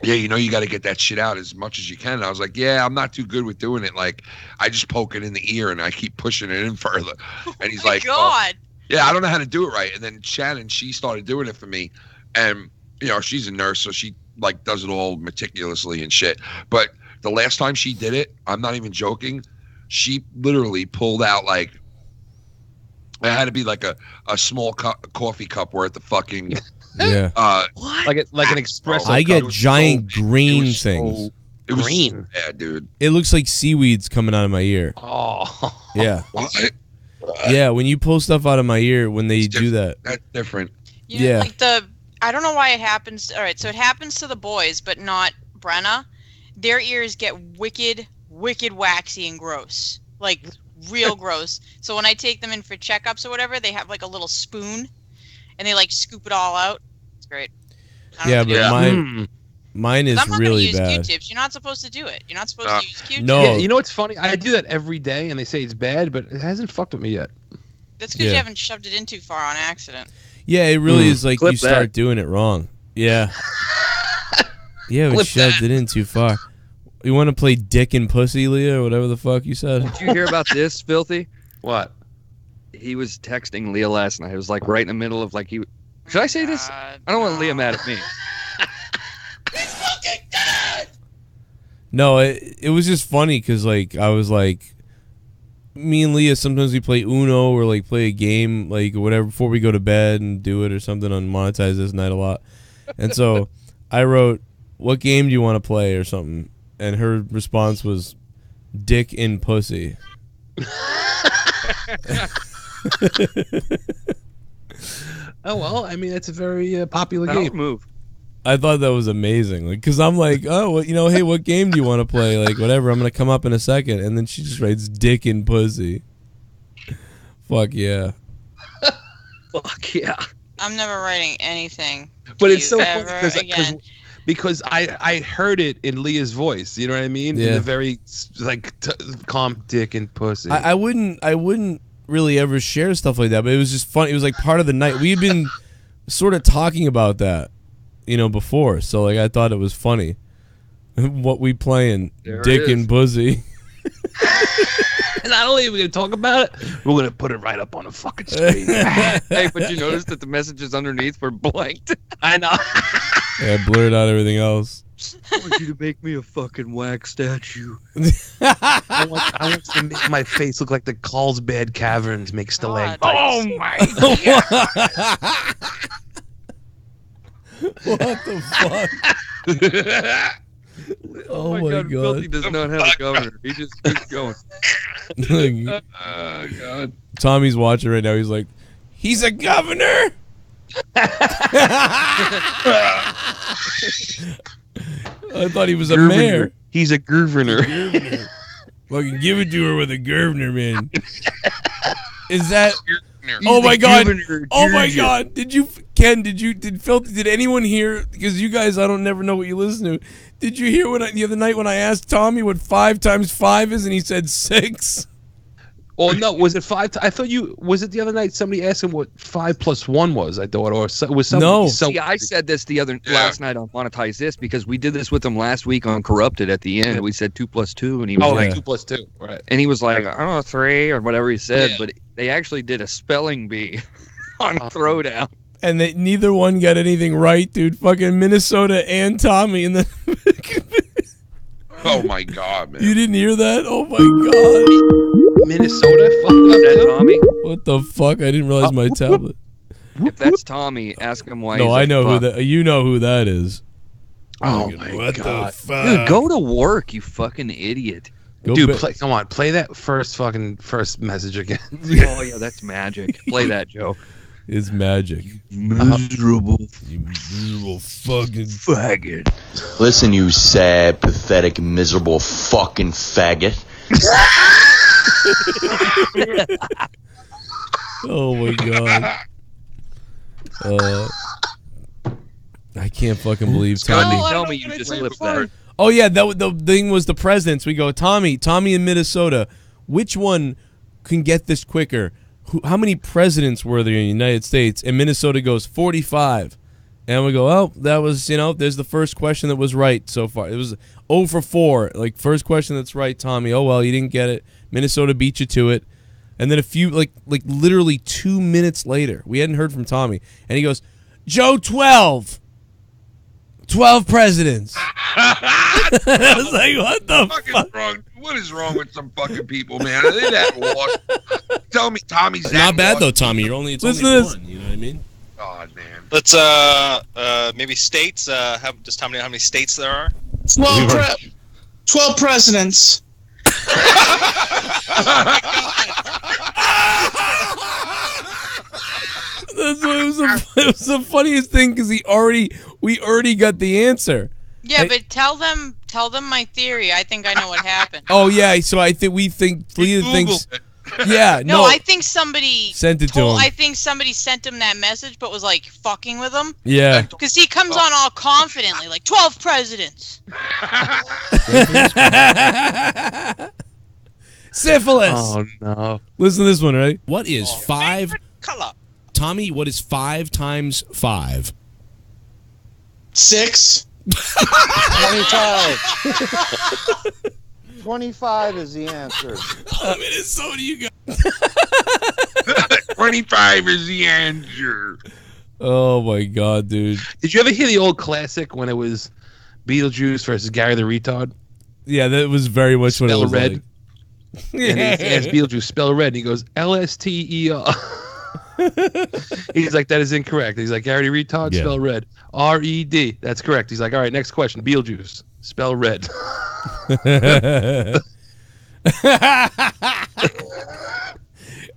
"Yeah, you know, you got to get that shit out as much as you can." And I was like, "Yeah, I'm not too good with doing it. Like, I just poke it in the ear and I keep pushing it in further." And he's like, "Oh, God. yeah, I don't know how to do it right." And then Shannon, she started doing it for me, and you know, she's a nurse, so she like does it all meticulously and shit. But the last time she did it, I'm not even joking, she literally pulled out like, it had to be like a small coffee cup worth of fucking Yeah. like an espresso. I get It was giant green was so- things. It was Green. Yeah, dude. It looks like seaweeds coming out of my ear. Oh. Yeah. What? Yeah, when you pull stuff out of my ear when they do that. That's different. You know, Yeah. like I don't know why it happens. All right, so it happens to the boys, but not Brenna. Their ears get wicked waxy and gross, like real gross. So when I take them in for checkups or whatever, they have like a little spoon, and they like scoop it all out. It's great. Yeah, but mine is I'm not really gonna use bad. Q-tips. You're not supposed to do it. You're not supposed to use Q-tips. No. Yeah, you know what's funny? I do that every day, and they say it's bad, but it hasn't fucked with me yet. That's because Yeah. you haven't shoved it in too far on accident. Yeah, it really is like Clip you start that. doing it wrong. Yeah. Yeah, we Clip shoved that. it in too far. You want to play dick and pussy, Leah, or whatever the fuck you said? Did you hear about this, Filthy? What? He was texting Leah last night. It was like right in the middle of like Should I say this? I don't want Leah mad at me. No, it was just funny because like I was like, me and Leah sometimes we play Uno or like play a game like whatever before we go to bed and do it or something on Monetize This Night a lot, and so I wrote, "What game do you want to play?" or something, and her response was, "Dick and pussy." Oh well, I mean it's a very popular That'll game. move. I thought that was amazing, like, cause I'm like, oh, well, you know, hey, what game do you want to play? Like, whatever, I'm gonna come up in a second, and then she just writes "dick and pussy." Fuck yeah! Fuck yeah! I'm never writing anything. But to it's so you funny ever again. because I heard it in Leah's voice. You know what I mean? In Yeah. a very like calm dick and pussy. I wouldn't really ever share stuff like that, but it was just fun. It was like part of the night. We've been sort of talking about that, you know, before. So like I thought it was funny. What we playing? There it Dick is. and pussy. And not only are we gonna talk about it, we're gonna put it right up on the fucking screen. Hey, but you noticed that the messages underneath were blanked? I know. Yeah, blurred out everything else. I want you to make me a fucking wax statue. I want to make my face look like the Carlsbad Caverns make stalactites. God. Oh my What the fuck? Oh my god, God. Filthy does not have a governor. He just keeps going. Oh god. Tommy's watching right now. He's like, he's a governor. I thought he was a mayor. He's a governor. Fucking give it to her with a governor, man. Is that? Oh my god! Oh my god! Did you, Ken? Did anyone hear? Because you guys, I don't never know what you listen to. Did you hear the other night when I asked Tommy what 5 times 5 is, and he said 6? Oh no, was it 5? I thought was it the other night? Somebody asked him what 5 plus 1 was. I thought, or so, was something. No. See, I said this last night on Monetize This because we did this with him last week on Corrupted at the end. We said 2 plus 2, and he was like, 2 plus 2, right? and he was like, I don't know, 3 or whatever he said, Yeah. but they actually did a spelling bee on Throwdown. And neither one got anything right, dude. Fucking Minnesota and Tommy, and then Oh my god, man. you didn't hear that? Oh my god! Minnesota fucked Is up that too? Tommy? What the fuck? I didn't realize my tablet. If that's Tommy, ask him why. No, he's I a know who fuck. that. You know who that is. Oh my What god. the fuck? Dude, go to work, you fucking idiot. Dude, come on, play that first message again. Oh yeah, that's magic. Play that, Joe. It's magic. Miserable. You miserable fucking faggot. Listen, you sad, pathetic, miserable fucking faggot. Oh my god. I can't fucking believe Tommy. Tell me you just slipped that. Oh yeah, the thing was the presidents. We go, Tommy in Minnesota. Which one can get this quicker? How many presidents were there in the United States? And Minnesota goes 45. And we go, oh, that was, there's the first question that was right so far. It was 0 for 4. Like, first question that's right, Tommy. Oh, well, you didn't get it. Minnesota beat you to it. And then a few, like literally 2 minutes later, we hadn't heard from Tommy. And he goes, Joe, 12. 12 presidents. I was like, what the fuck? Wrong. What is wrong with some fucking people, man? Are they that lost? Tell me Tommy's that Not bad, lost? though, Tommy. It's only one. You know what I mean? God, man. Let's maybe states. Just how many states there are? 12 presidents. It was the funniest thing because we already got the answer. Yeah, but tell them my theory. I think I know what happened. Oh yeah, so I think Flea thinks. Yeah, no, I think somebody sent it to him. I think somebody sent him that message, but was like fucking with him. Yeah, because he comes on all confidently, like 12 presidents. Syphilis. Oh no! Listen to this one, right? What is 5? Color. Tommy, what is 5 times 5? 6. 25. 25 is the answer. Minnesota, you got 25 is the answer. Oh my god, dude! Did you ever hear the old classic when it was Beetlejuice versus Gary the Retard? Yeah, that was very much what it was red. like. And he asked Beetlejuice, spell red, and he goes LSTER. He's like, that is incorrect. He's like, Gary the Retard, Yeah. spell red. RED. That's correct. He's like, all right, next question. Beetlejuice, spell red.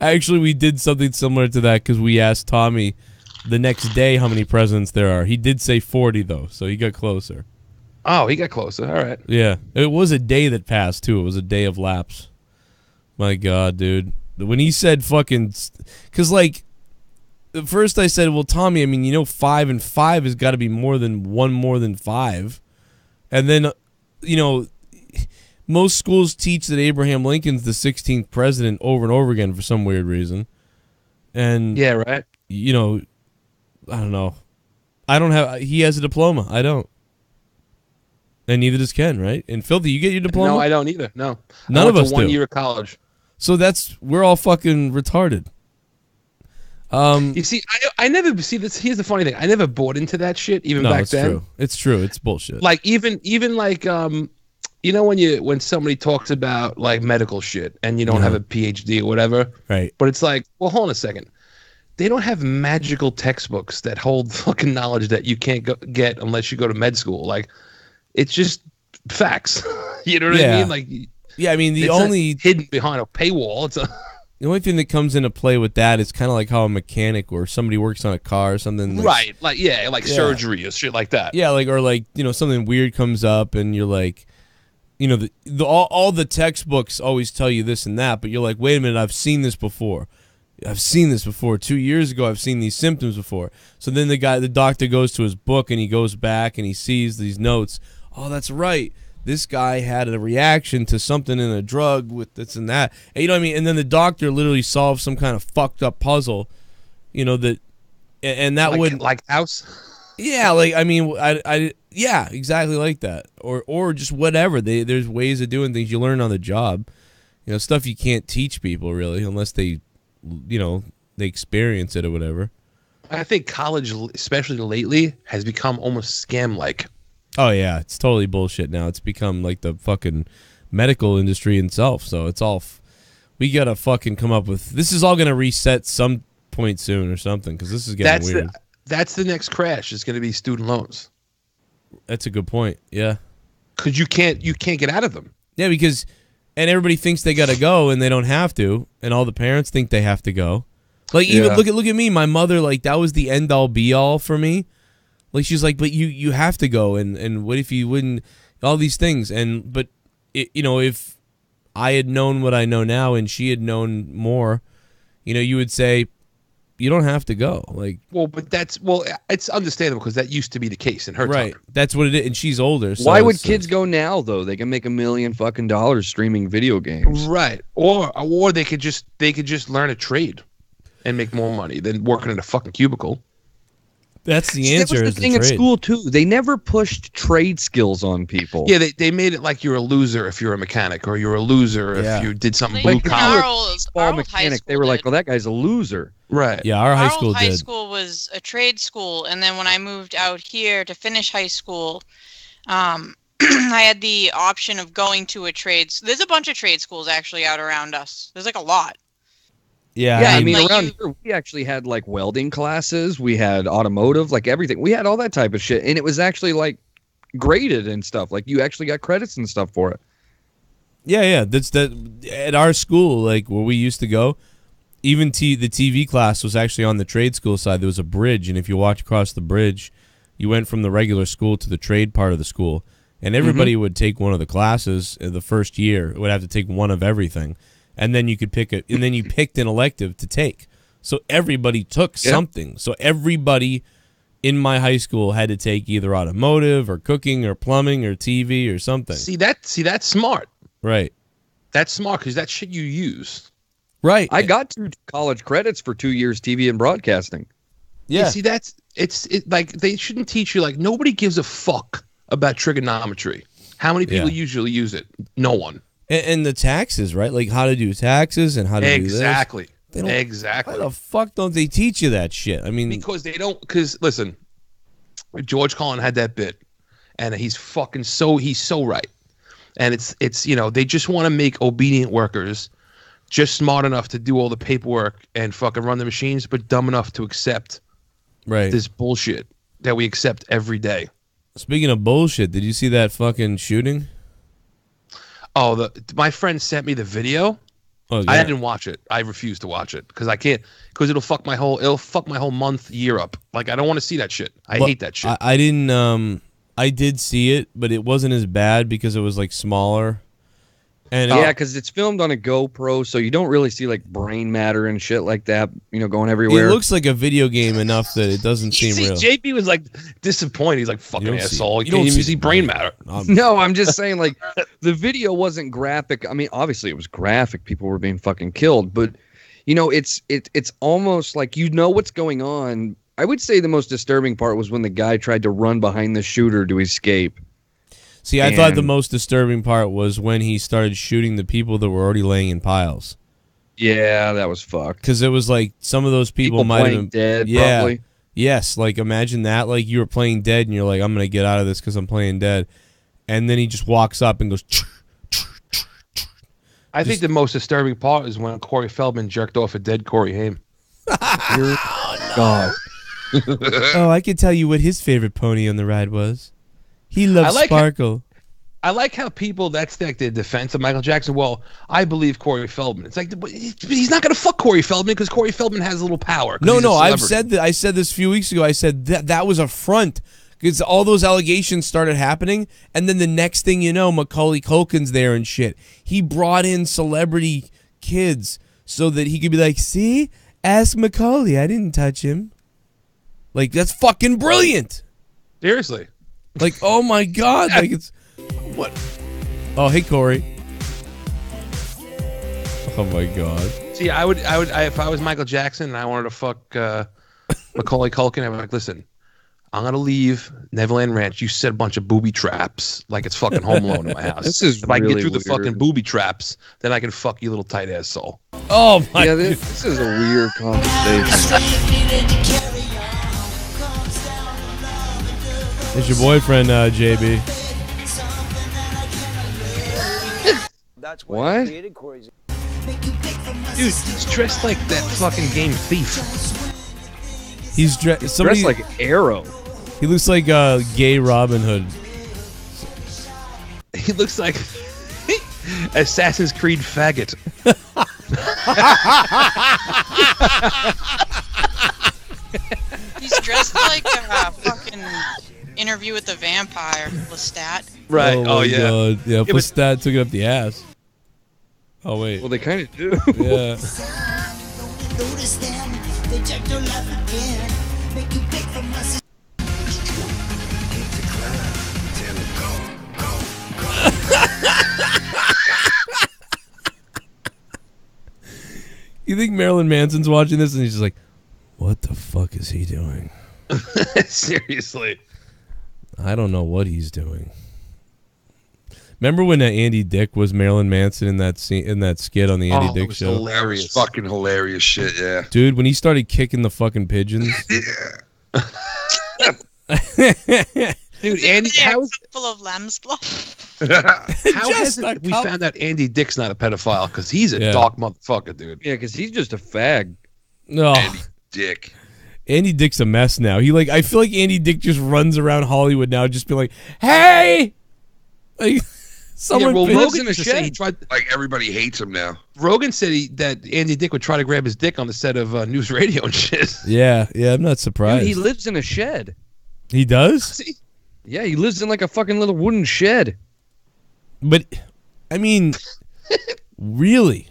Actually, we did something similar to that because we asked Tommy the next day how many presidents there are. He did say 40 though, so he got closer. Oh, he got closer. All right. Yeah, it was a day that passed too. It was a day of lapse. My God, dude. When he said fucking, because like, at first I said, well, Tommy, I mean, 5 and 5 has got to be more than 5, and then, most schools teach that Abraham Lincoln's the 16th president over and over again for some weird reason, and yeah, right. I don't know. He has a diploma. I don't. And neither does Ken, right? And Filthy, you get your diploma? No, I don't either. No. None I went of us to 1 do. year of college. So we're all fucking retarded. You see, I never see this. Here's the funny thing: I never bought into that shit even No, back it's then. true. It's true. It's bullshit. Like even like when somebody talks about like medical shit and you don't have a PhD or whatever, right? But it's like, well, hold on a second. They don't have magical textbooks that hold fucking knowledge that you can't get unless you go to med school. Like, it's just facts. You know what I mean? Like, yeah, I mean the it's only not hidden behind a paywall. It's the only thing that comes into play with that is kind of like how a mechanic or somebody works on a car or something. Like, right, like surgery or shit like that. Yeah, or something weird comes up and you're like, all the textbooks always tell you this and that, but you're like, wait a minute, I've seen this before. 2 years ago, I've seen these symptoms before. So then the doctor goes to his book and he goes back and he sees these notes. Oh, that's right. This guy had a reaction to something in a drug with this and that. And you know what I mean? And then the doctor literally solves some kind of fucked up puzzle, that would like House. Yeah, yeah, exactly like that, or just whatever. There's ways of doing things you learn on the job, stuff you can't teach people really unless they, they experience it or whatever. I think college, especially lately, has become almost scam-like. Oh yeah, it's totally bullshit now. It's become like the fucking medical industry itself. So it's all we gotta fucking come up with. This is all gonna reset some point soon or something because this is getting weird. That's the next crash. Is going to be student loans. That's a good point. Yeah, because you can't get out of them. Yeah, because and everybody thinks they gotta go, and they don't have to, and all the parents think they have to go. Like even look at me, my mother, like that was the end all be all for me. Like she's like, but you have to go, and what if you wouldn't? All these things, but if I had known what I know now, and she had known more, you would say, you don't have to go. Like, but it's understandable because that used to be the case in her right. time. That's what it is, and she's older. So Why would kids go now though? They can make $1 million fucking streaming video games. Right. Or they could just learn a trade and make more money than working in a fucking cubicle. That's the answer. That was the thing at school too. They never pushed trade skills on people. Yeah, they made it like you're a loser if you're a mechanic, or you're a loser if you did something blue collar. Our mechanic, they were like, "Well, that guy's a loser." Right. Yeah, our high school did. High school was a trade school, and then when I moved out here to finish high school, I had the option of going to a trade. There's a bunch of trade schools actually out around us. There's like a lot. Yeah, I mean, around here we actually had like welding classes, we had automotive, like everything. We had all that type of shit, and it was actually like graded and stuff. Like you actually got credits and stuff for it. Yeah. That's that at our school, like where we used to go. Even the TV class was actually on the trade school side. There was a bridge, and if you walked across the bridge, you went from the regular school to the trade part of the school, and everybody would take one of the classes the first year. Would have to take one of everything. And then you could and then you picked an elective to take. So everybody took something. So everybody in my high school had to take either automotive or cooking or plumbing or TV or something. See that's smart. Right. That's smart because that shit you use. Right. I got 2 college credits for 2 years TV and broadcasting. Yeah. See, it's like they shouldn't teach you, like nobody gives a fuck about trigonometry. How many people usually use it? No one. And the taxes, right? Like how to do taxes and how to do this. Exactly. Why the fuck don't they teach you that shit? I mean, because they don't. Because listen, George Carlin had that bit, and he's so right. And it's they just want to make obedient workers just smart enough to do all the paperwork and fucking run the machines, but dumb enough to accept this bullshit that we accept every day. Speaking of bullshit, did you see that fucking shooting? Oh, my friend sent me the video. Oh, yeah. I didn't watch it. I refuse to watch it because I can't. Because it'll fuck my whole month, year up. Like I don't want to see that shit. I hate that shit. I didn't. I did see it, but it wasn't as bad because it was like smaller. And yeah, because it's filmed on a GoPro, so you don't really see like brain matter and shit like that, going everywhere. It looks like a video game enough that it doesn't seem real. JP was like disappointed. He's like, fucking asshole. You don't even see brain matter. No, I'm just saying, like, the video wasn't graphic. I mean, obviously it was graphic. People were being fucking killed, but it's almost like what's going on. I would say the most disturbing part was when the guy tried to run behind the shooter to escape. See, I thought the most disturbing part was when he started shooting the people that were already laying in piles. Yeah, that was fucked. Because it was like some of those people might have been dead. Yeah, probably. Yes. Like imagine that. Like you were playing dead, and you're like, I'm gonna get out of this because I'm playing dead, and then he just walks up and goes. I think the most disturbing part is when Corey Feldman jerked off a dead Corey Haim. God. Oh, I could tell you what his favorite pony on the ride was. He loves Sparkle. I like how people, that's like the defense of Michael Jackson. Well, I believe Corey Feldman. It's like, but he's not going to fuck Corey Feldman because Corey Feldman has a little power. No, I've said that. I said this a few weeks ago. I said that was a front because all those allegations started happening, and then the next thing you know, Macaulay Culkin's there and shit. He brought in celebrity kids so that he could be like, see, ask Macaulay. I didn't touch him. Like, that's fucking brilliant. Seriously. Like, oh my God. Like, it's. What? Oh, hey, Corey. Oh my God. See, I would, if I was Michael Jackson and I wanted to fuck Macaulay Culkin, I'd be like, listen, I'm gonna leave Neverland Ranch. You set a bunch of booby traps, like it's fucking Home Alone in my house. This is if I can really get through the weird. fucking booby traps, then I can fuck you, little tight ass soul. Oh my. Yeah, this is a weird conversation. It's your boyfriend, JB. That's what? Created Corey's. Dude, he's dressed like that fucking game Thief. He's dressed like Arrow. He looks like gay Robin Hood. He looks like Assassin's Creed faggot. He's dressed like a fucking Interview with the Vampire, Lestat. Right. Oh, yeah. God. Yeah, but- Lestat took it up the ass. Oh wait. Well, they kind of do. Yeah. You think Marilyn Manson's watching this and he's just like, what the fuck is he doing? Seriously. I don't know what he's doing. Remember when Andy Dick was Marilyn Manson in that scene, in that skit on the Andy Dick show? Hilarious. Fucking hilarious shit, yeah. Dude, when he started kicking the fucking pigeons. Dude, Andy, how is full of lamb's blood? how has it we found out Andy Dick's not a pedophile? Because he's a dark motherfucker, dude. Yeah, because he's just a fag. No. Andy Dick. Andy Dick's a mess now. I feel like Andy Dick just runs around Hollywood now, just be like, "Hey!" Like someone Rogan used to say he tried. Like everybody hates him now. Rogan said that Andy Dick would try to grab his dick on the set of News Radio and shit. Yeah, I'm not surprised. Dude, he lives in a shed. He does? Yeah, he lives in like a fucking little wooden shed. But I mean, really?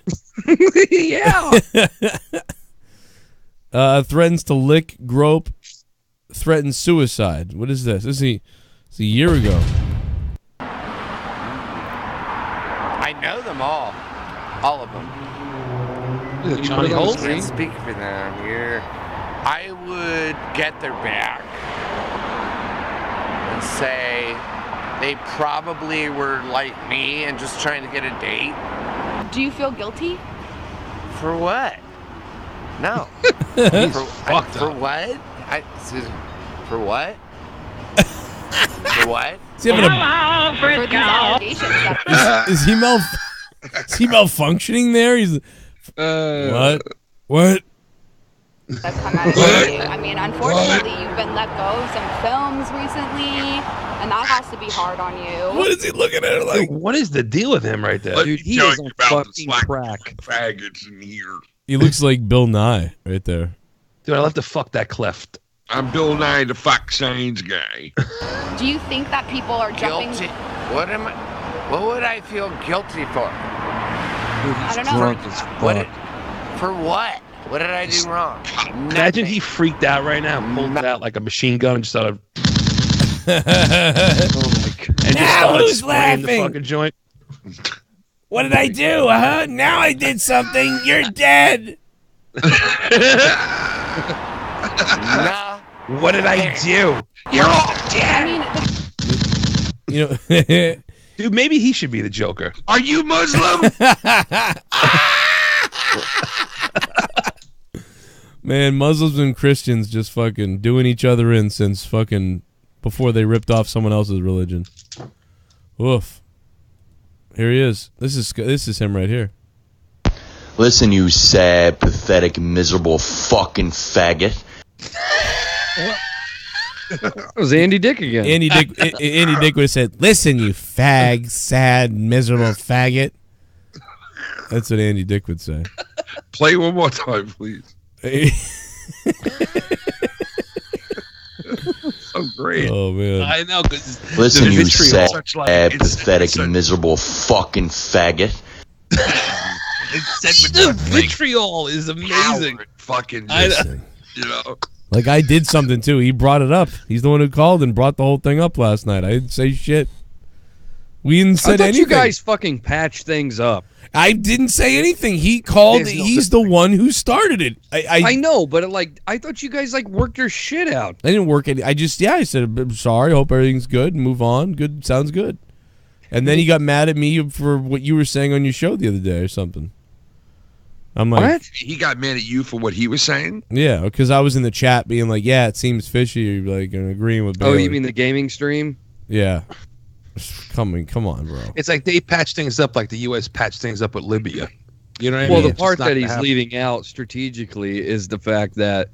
Yeah. Threatens to lick, grope, threatens suicide. What is this? It's a year ago. I know them all of them. Johnny Holt? Can't speak for them here. I would get their back and say they probably were like me and just trying to get a date. Do you feel guilty? For what? No. He's for what? For what? For what? Is he having is he malfunctioning there? He's what? That come out of you. I mean, unfortunately, you've been let go of some films recently, and that has to be hard on you. What is he looking at her like? What is the deal with him right there? Dude, he Tell is you on about the fucking slack crack. faggots in here. He looks like Bill Nye right there. Dude, I love to fuck that cleft. I'm Bill Nye, the vaccines guy. Do you think that people are jumping? Guilty? What am I? What would I feel guilty for? I don't know. Drunk as fuck. For what? What did I do wrong? Imagine he freaked out right now, pulled it out like a machine gun, and just started. Oh my God. And just Now started who's spraying the laughing? fucking joint. What did I do? Now I did something. You're dead. Nah. What did I do? You're all dead. I mean, You know, Dude, maybe he should be the Joker. Are you Muslim? man, Muslims and Christians just fucking doing each other in since fucking before they ripped off someone else's religion. Oof. Here he is. This is him right here. Listen, you sad, pathetic, miserable fucking faggot. That was Andy Dick again. Andy Dick would have said, "Listen, you fag, sad, miserable faggot." That's what Andy Dick would say. Play one more time, please. So great. Oh man. I know. Listen, you sad, it's pathetic, such- miserable fucking faggot. The vitriol is amazing. Howard fucking I just, know. you know. Like I did something too. He brought it up. He's the one who called and brought the whole thing up last night. I didn't say shit. We didn't I say thought anything. you guys fucking patch things up. I didn't say anything. He called. There's no He's the one who started it. I know, but I thought you guys worked your shit out. I didn't work any. I said, "I'm sorry. Hope everything's good. Move on. Good. Sounds good." And then he got mad at me for what you were saying on your show the other day or something. I'm like, What? He got mad at you for what he was saying? yeah, because I was in the chat being like, yeah, it seems fishy, like, and agreeing with Oh, Bailey. you mean the gaming stream? Yeah. Come on, bro. It's like they patch things up like the U.S. patched things up with Libya. You know what I Well, mean? the It's part just not that gonna he's happen. leaving out strategically is the fact that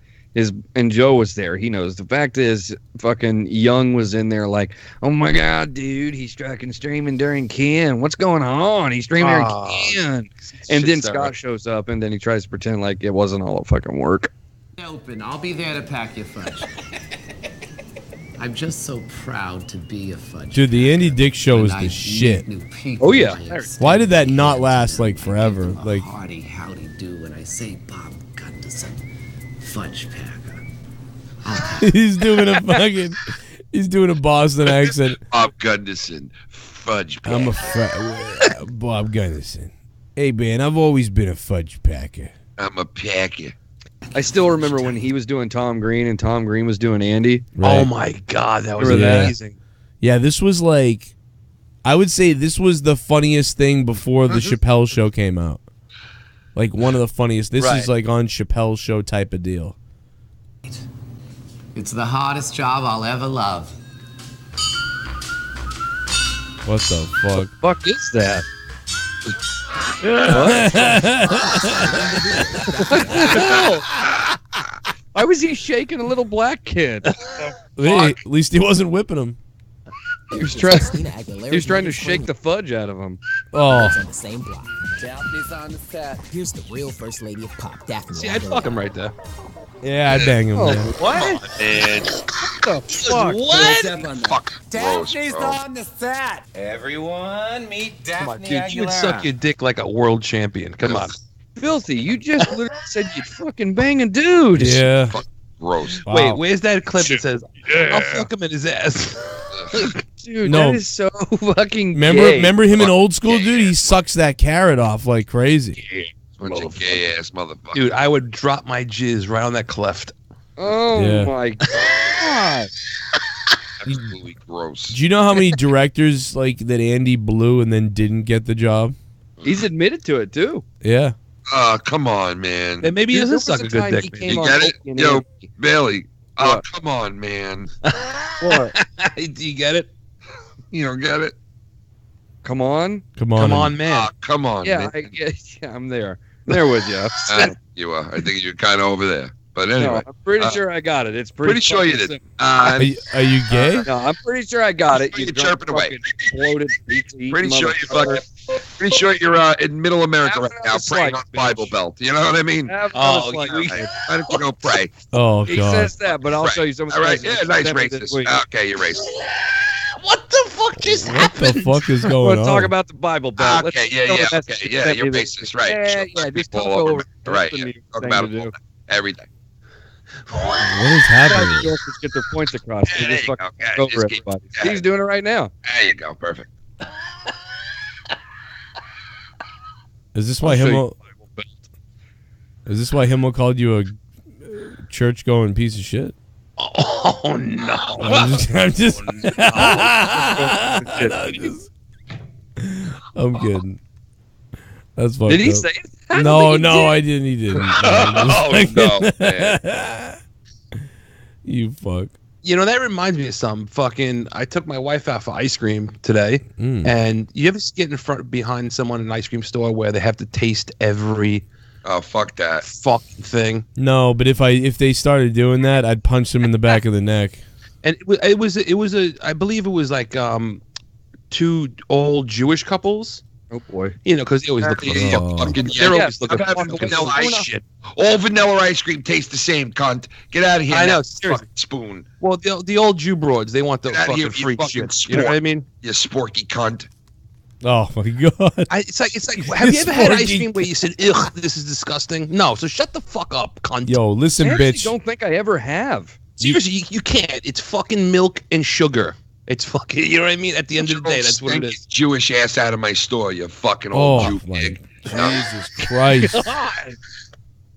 And Joe was there. He knows. The fact is, fucking Young was in there like, oh my god, dude, he's streaming during Ken. What's going on? He's streaming during Ken. And then Scott shows up, and then he tries to pretend like it wasn't all fucking work. Open. I'll be there to pack your fudge. I'm just so proud to be a fudge. Dude, the Andy Dick show is the shit. Oh yeah. Why did that not last like forever? Like, Hardy, howdy do when I say Bob Gunderson, fudge packer. he's doing a Boston accent. Bob Gunderson, fudge packer. I'm a Bob Gunderson. Hey man, I've always been a fudge packer. I'm a packer. I still remember when he was doing Tom Green and Tom Green was doing Andy. Right. Oh my god, that was Remember amazing. Yeah, this was like, I would say this was the funniest thing before the Chappelle show came out. Like one of the funniest. This is like on Chappelle show type of deal. It's the hardest job I'll ever love. What the fuck? Fuck is that? Why was he shaking a little black kid? Hey, at least he wasn't whipping him. He was trying to shake the fudge out of him. Oh. On the same block. Daphne's on the set. Here's the real first lady of pop, Daphne. See, I'd fuck him right there. Yeah, I'd bang him. Oh, man. what? And What the fuck? what? Fuck. Daphne's Gross, bro. on the set. Everyone, meet Daphne Come on, dude. You would suck your dick like a world champion. Come on. Filthy, you just literally said you'd fucking bang a dude. Yeah. Gross. Wow. Wait, where's that clip that says, I'll fuck him in his ass? Dude, No. that is so fucking Remember him in Old School, dude? He sucks that carrot off like crazy. Bunch of gay ass motherfucker. Dude, I would drop my jizz right on that cleft. Oh Yeah. my god. Absolutely gross. Do you know how many directors like that Andy blew and then didn't get the job? He's admitted to it too. Yeah. Come on, man. Then maybe he Dude, doesn't there was suck a a good time dick. he maybe. came You on get it? Opie and Yo, Andy. Bailey. Oh, What? come on, man. What? Do you get it? You don't get it? Come on. Come on. Come on, man. Come on, Yeah, man. yeah, I'm there. There with you. You are. I think you're kind of over there. But No, anyway. I'm pretty sure I got it. It's Pretty sure you fucking did. simple. Are you gay? No, I'm pretty sure I got it. You're drunk chirping away. fucking Bloated, pizza-eating Pretty sure you motherfucker. fucking. Pretty sure you're in Middle America right now, Have praying a on slight, Bible Belt. You know what I mean? Have Oh, a slight. Okay. Why don't you go pray? Oh He god. says that, but I'll Right. show you some of the All right. guys Yeah, that nice said it this racist. week. Okay, you're racist. What the fuck just What happened? the fuck is We'll going on? talk about the Bible Belt. Okay, Let's yeah, go yeah, with that okay, shit yeah, that you're we- racist, right? Yeah, Sure, yeah, just all talk over over. me. Right, That's the yeah. neatest Talk thing about to do. it everything. What is happening? Jokers get their points across. They Yeah, there just you fucking go. Yeah, talk over just keep- everybody. yeah. He's doing it right now. There you go. Perfect. Is this why I'll show Himmel? Is this why Himmel called you a church going piece of shit? Oh no! I'm kidding. That's fucked Did he up. say it? I don't No, think he no, did. I didn't. He didn't. Oh, no, man. You fuck. You know, that reminds me of something. Fucking, I took my wife out for ice cream today, Mm. and you ever get in front behind someone in an ice cream store where they have to taste every Oh, fuck that. fucking thing? No, but if they started doing that, I'd punch them in the back of the neck. And it was a I believe it was like two old Jewish couples. Oh boy! You know, because they always look for Yeah, Oh. fucking, they're yeah, always looking I'm for having fucking vanilla ice shit. All vanilla ice cream tastes the same, cunt. Get out of here. I know, now, seriously. fucking spoon. Well, the old Jew broads, they want the Get out of fucking here, you free fucking shit. You know what I mean? You sporky cunt. Oh my god! It's like have you ever had ice Sporky. cream where you said, "Ugh, this is disgusting"? No, so shut the fuck up, cunt. Yo, listen, I actually bitch. don't think I ever have. Seriously, you can't. It's fucking milk and sugar. It's fucking. You know what I mean? At the end of the day, that's what it Stink is. Jewish ass out of my store, you fucking old Oh Jew my pig. Jesus Christ!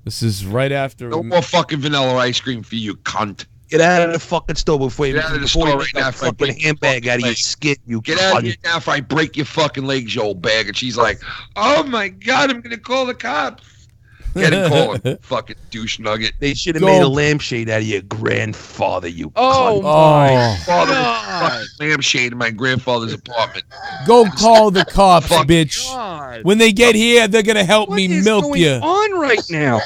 This is right after. No more fucking vanilla ice cream for you, cunt. Get out of the fucking store before you Get out of the before you store make right now that before I fucking break your handbag fucking out of your leg. skin. You Get out of cunt. here now if I break your fucking legs, you old bag. And she's like, oh my God, I'm going to call the cops. Get him calling, fucking douche nugget. They should have made a lampshade out of your grandfather, you Oh, cunt. my Father was God. fucking lampshade in my grandfather's apartment. Go call the cops, Fuck. bitch. God. When they get here, they're gonna help What me is milk going you. on right now?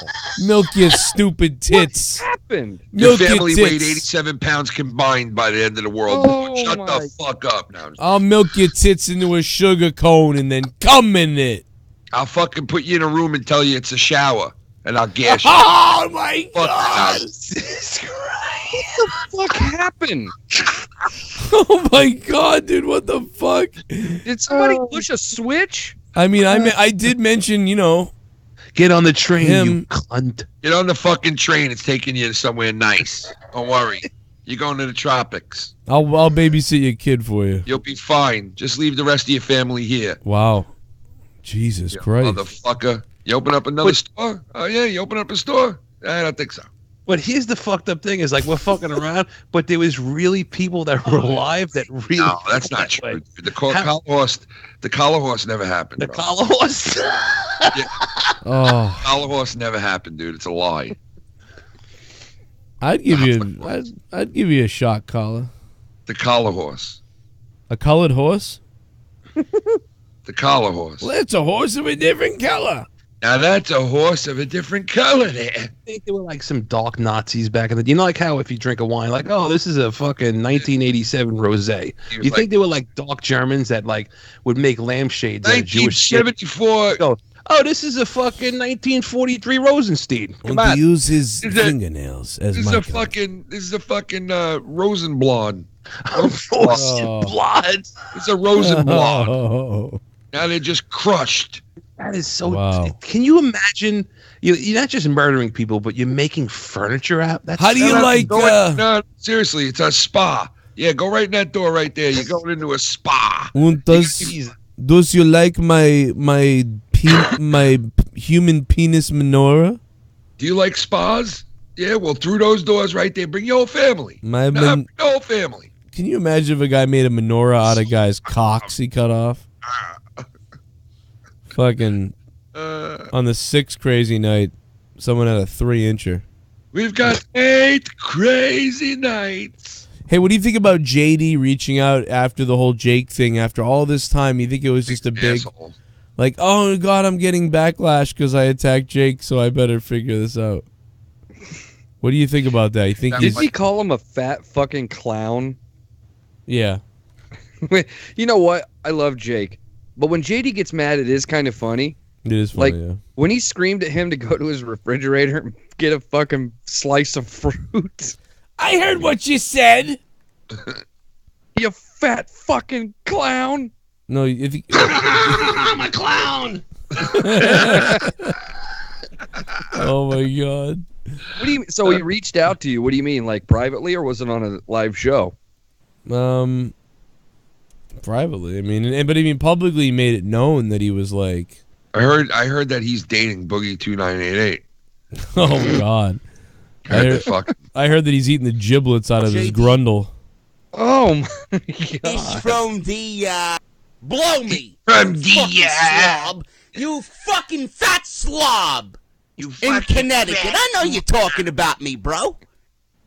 Milk your stupid tits. What happened? Your Milk your family weighed tits. 87 pounds combined by the end of the world. Oh, Shut my- the fuck up now. I'll milk your tits into a sugar cone and then cum in it. I'll fucking put you in a room and tell you it's a shower, and I'll gas you. Oh my Fuck god! What happened? Oh my god, dude! What the fuck? Did somebody push a switch? I mean, I did mention, you know, Get on the train, you him. cunt. Get on the fucking train. It's taking you somewhere nice. Don't worry. You're going to the tropics. I'll babysit your kid for you. You'll be fine. Just leave the rest of your family here. Wow, Jesus Christ! Motherfucker. You open up another store? Oh, yeah, you open up a store? I don't think so. But here's the fucked up thing: is like we're fucking around, but there was really people that were alive that really. No, that's felt not that way. true. The collar horse never happened. The bro. collar horse. Oh, Collar horse never happened, dude. It's a lie. I'd give you, I'd give you a shock collar. The collar horse. A colored horse? The collar horse. Well, it's a horse of a different color. Now that's a horse of a different color there. I think they were like some dark Nazis back in the. You know, like how if you drink a wine, like, oh, this is a fucking 1987 rosé. You think they were like dark Germans that like would make lampshades out of Jewish shit? 1974. Go, oh, this is a fucking 1943 Rosenstein. Come And on. to use his Is it- fingernails as This is my a fucking Rosenblad. Blood. It's a Rosenblad. Oh. Now they're just crushed. That is so. Wow. Can you imagine? You're not just murdering people, but you're making furniture out. That's How do you like? No, seriously, it's a spa. Yeah, go right in that door right there. You're going into a spa. And does you like my human penis menorah? Do you like spas? Yeah, well, through those doors right there, bring your whole family. My Bring your whole family. Can you imagine if a guy made a menorah out of guys' cocks he cut off? Fucking on the 6th crazy night, someone had a 3-incher. We've got 8 crazy nights. Hey, what do you think about JD reaching out after the whole Jake thing? After all this time, you think it was just a big, Asshole. like, oh god, I'm getting backlash because I attacked Jake, so I better figure this out. What do you think about that? You think Did he call him a fat fucking clown? Yeah. You know what? I love Jake, but when JD gets mad, it is kind of funny. It is funny, Like yeah. when he screamed at him to go to his refrigerator and get a fucking slice of fruit. I heard what you said. You fat fucking clown. No, if you, I'm a clown. oh my god. What do you? So he reached out to you. What do you mean, like privately, or was it on a live show? Privately. I mean, but I mean, publicly he made it known that he was like, I heard that he's dating Boogie 2988. oh god. I heard that he's eating the giblets out of his grundle. Oh my god. It's from the, blow me. From you the, fucking slob. You fucking fat slob. You in Connecticut. I know you're talking about me, bro.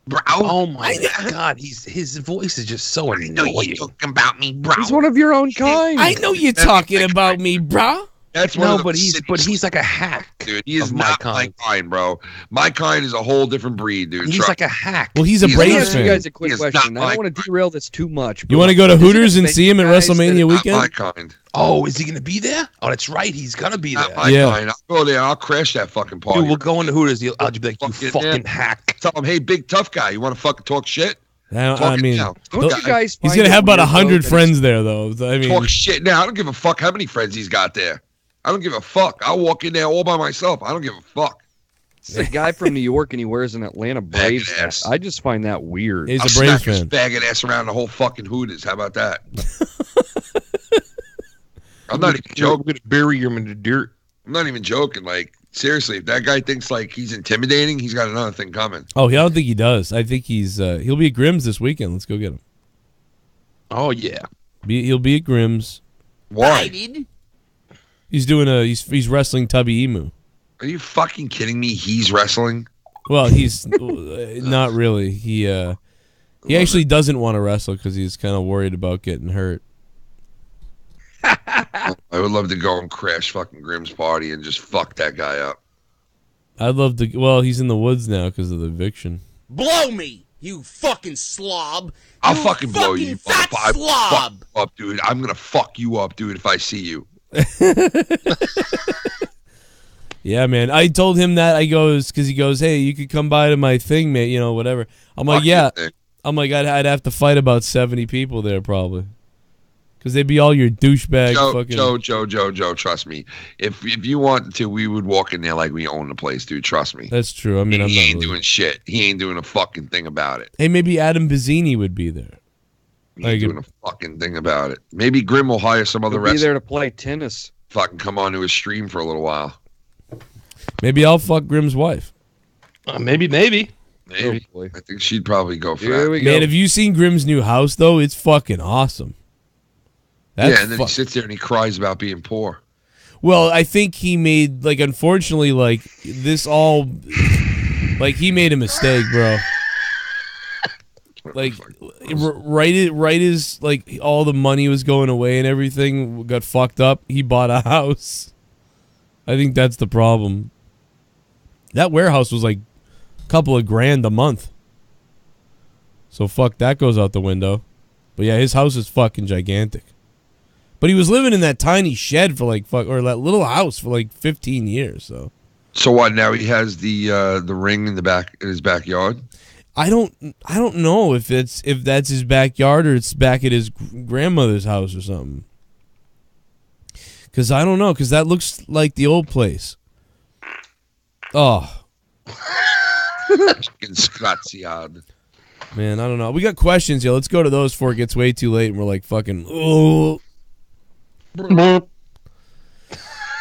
Bro. Oh my god, his voice is just so annoying. You're talking about me, bro. He's one of your own kind. I know you're talking about me, bro. That's one No, of the but cities, he's like a hack. dude. He is of my not kind. my kind, bro. My kind is a whole different breed, dude. He's Trust like a me. hack. Well, he's a He's Let me Braves ask you fan. guys a He quick is question. not I my don't want to derail this too much. You want to go to Is he Hooters gonna and see make him at you guys WrestleMania that- weekend? Not my kind. Oh, is he gonna be there? Oh, that's right. He's gonna be Not there. my Yeah. kind. I'll go there. I'll crash that fucking party. Dude, we'll go into Hooters. I'll just be like, you fucking yeah. hack. Tell him, hey, big tough guy, you want to fucking talk shit? I Talk it mean, down. Don't you guys he's find gonna it have about weird, though, 100 that friends there, though. I mean, Talk shit now. I don't give a fuck how many friends he's got there. I don't give a fuck. I'll walk in there all by myself. I don't give a fuck. It's a guy from New York and he wears an Atlanta Braves Faggot hat. ass. I just find that weird. he's I'll a Braves smack his fan. faggot ass around the whole fucking Hooters. How about that? I'm not even We're joking. gonna bury him in the dirt. I'm not even joking. Like, seriously, if that guy thinks like he's intimidating, he's got another thing coming. Oh, I don't think he does. I think he'll be at Grimm's this weekend. Let's go get him. Oh yeah. He'll be at Grimm's. Why? He's doing he's wrestling Tubby Emu. Are you fucking kidding me? He's wrestling. Well, he's not really. He actually doesn't want to wrestle because he's kind of worried about getting hurt. I would love to go and crash fucking Grimm's party and just fuck that guy up. I'd love to. Well, he's in the woods now because of the eviction. Blow me, you fucking slob. I'll fucking blow you, fat motherfucker. slob. Fuck you up, dude. I'm gonna fuck you up, dude, if I see you. Yeah, man. I told him that. Because he goes, hey, you could come by to my thing, mate. You know, whatever. I'm like, Fuck yeah. your thing. I'm like, I'd have to fight about 70 people there probably. Because they'd be all your douchebag fucking. Joe, trust me. If you want to, we would walk in there like we own the place, dude. Trust me. That's true. I mean, I'm he not ain't really... doing shit. He ain't doing a fucking thing about it. Hey, maybe Adam Bizzini would be there. He ain't doing a fucking thing about it. Maybe Grimm will hire some other He'll be wrestler. there to play tennis. Fucking come on to his stream for a little while. Maybe I'll fuck Grimm's wife. Maybe. Maybe. I think she'd probably go for that. Man, have you seen Grimm's new house, though? It's fucking awesome. Yeah, and then he sits there and he cries about being poor. Well, I think he made, like, unfortunately, like, this all... Like, he made a mistake, bro. Like, right as, like, all the money was going away and everything got fucked up, he bought a house. I think that's the problem. That warehouse was, like, a couple of grand a month. So, fuck, that goes out the window. But, yeah, his house is fucking gigantic. But he was living in that tiny shed for, like, or that little house for, like, 15 years, so... So what? Now he has the ring in his backyard. I don't know if that's his backyard or it's back at his grandmother's house or something. Cause I don't know, cause that looks like the old place. Oh, Scotziad. Man, I don't know. We got questions here. Let's go to those before it gets way too late and we're like fucking. Oh.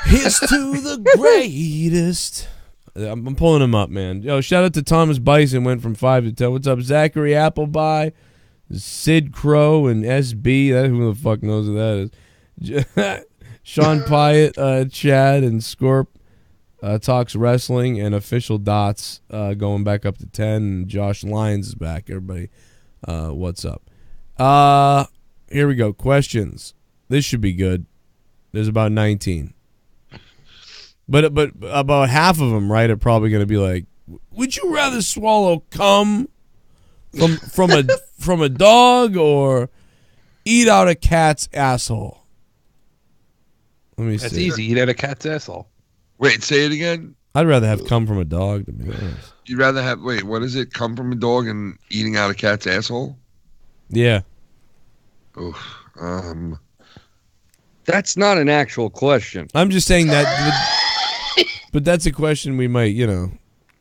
Here's to the greatest. I'm pulling him up, man. Yo, shout out to Thomas Bison, went from 5 to 10. What's up, Zachary Appleby, Sid Crow, and SB? Who the fuck knows who that is? Sean Pyatt, Chad, and Scorp talks wrestling, and Official Dots going back up to 10. And Josh Lyons is back. Everybody, what's up? Here we go. Questions. This should be good. There's about 19. But about half of them, right, are probably going to be like, would you rather swallow cum from a dog or eat out a cat's asshole? Let me see. That's easy. Eat out a cat's asshole. Wait, say it again. I'd rather have cum from a dog, to be honest. You'd rather have what is it? Come from a dog and eating out a cat's asshole? Yeah. Oh, That's not an actual question. I'm just saying that. But that's a question we might, it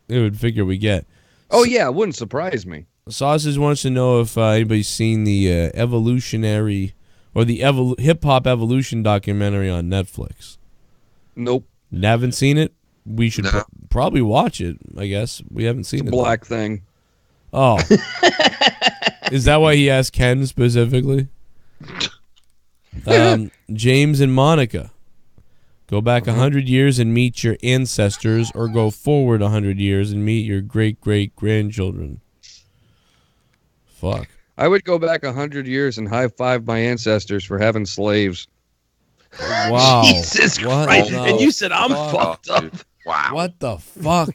would figure we get. Oh, yeah, it wouldn't surprise me. Sauces wants to know if anybody's seen the evolutionary or the hip-hop evolution documentary on Netflix. Nope. Haven't seen it? We should probably watch it, I guess. We haven't seen it. Black thing. Oh. Is that why he asked Ken specifically? James and Monica. Go back 100 years and meet your ancestors, or go forward 100 years and meet your great-great-grandchildren. Fuck. I would go back 100 years and high-five my ancestors for having slaves. Wow. Jesus Christ. And you said I'm fucked up. Wow. What the fuck?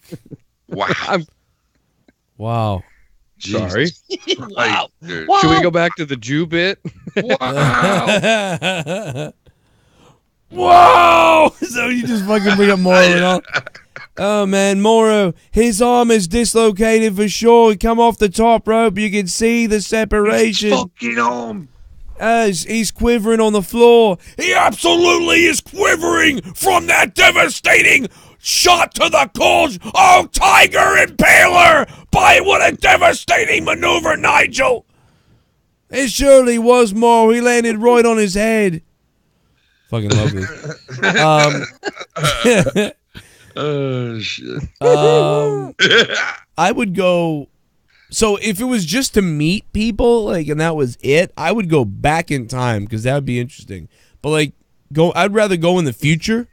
Wow. Wow. Sorry. Wow. Should we go back to the Jew bit? Wow. Whoa! So you just fucking bring up Moro and all. Oh man, Moro, his arm is dislocated for sure. He come off the top rope, you can see the separation. His fucking arm. As he's quivering on the floor. He absolutely is quivering from that devastating shot to the cause. Oh, Tiger Impaler! By what a devastating maneuver, Nigel! It surely was Moro. He landed right on his head. Fucking love this. Oh shit. I would go. So if it was just to meet people, like, and that was it, I would go back in time because that would be interesting. But like, I'd rather go in the future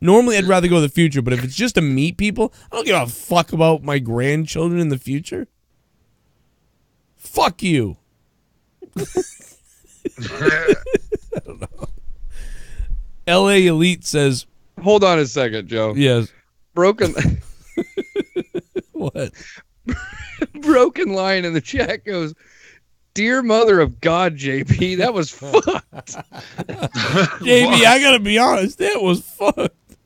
Normally, I'd rather go to the future, but if it's just to meet people, I don't give a fuck about my grandchildren in the future. Fuck you. I don't know. LA Elite says, hold on a second, Joe. Yes. Broken. What? Broken line in the chat goes, "Dear Mother of God, JP, that was fucked." JB, I gotta be honest, that was fucked.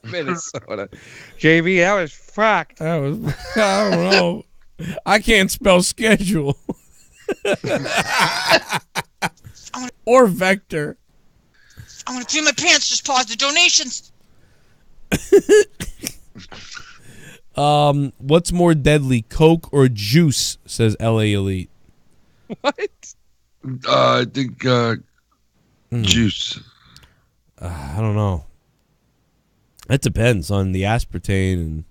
Minnesota. JB, that was fucked. That was, I don't know. I can't spell schedule. Or vector. I want to pee my pants. Just pause the donations. What's more deadly, Coke or juice? Says LA Elite. What? I think juice. I don't know. That depends on the aspartame and.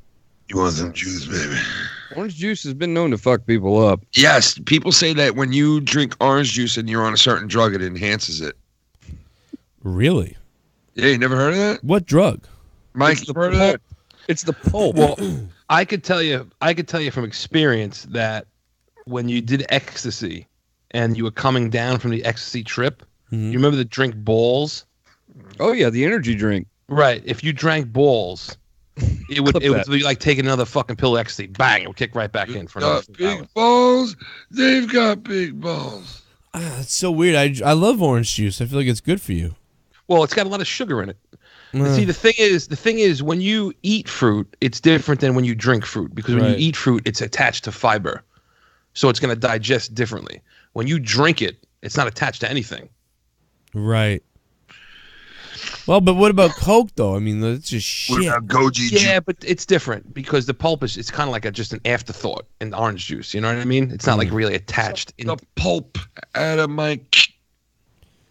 You want some juice, baby? Orange juice has been known to fuck people up. Yes, people say that when you drink orange juice and you're on a certain drug, it enhances it. Really? Yeah, you never heard of that? What drug? Mike, you heard of that? It's the pulp. Well, I could tell you from experience that when you did ecstasy and you were coming down from the ecstasy trip, you remember the drink balls? Oh yeah, the energy drink. Right. If you drank balls, it would be like taking another fucking pill of ecstasy. Bang! It would kick right back in for another Got big balls. They've got big balls. It's so weird. I love orange juice. I feel like it's good for you. Well, it's got a lot of sugar in it. See, the thing is, when you eat fruit, it's different than when you drink fruit because when you eat fruit, it's attached to fiber, so it's going to digest differently. When you drink it, it's not attached to anything. Right. Well, but what about Coke though? I mean, that's just shit. What about goji juice? Yeah, but it's different because the pulp it's kind of like just an afterthought in the orange juice. You know what I mean? It's not like really attached. The pulp out of my.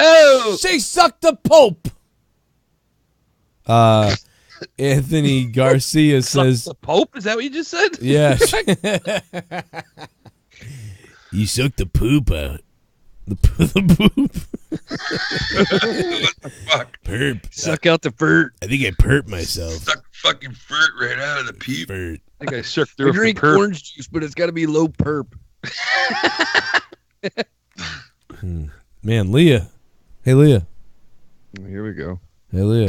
Oh, she sucked the pulp. Anthony Garcia says, "The Pope." Is that what you just said? Yeah. You sucked the poop out. The poop. What the fuck? Perp. Suck out the furt. I think I perped myself. Suck fucking furt right out of the peep. Furt. I think I sucked I through. drink orange juice, but it's got to be low perp. Man, Leah. Hey, Leah. Here we go. Hey, Leah.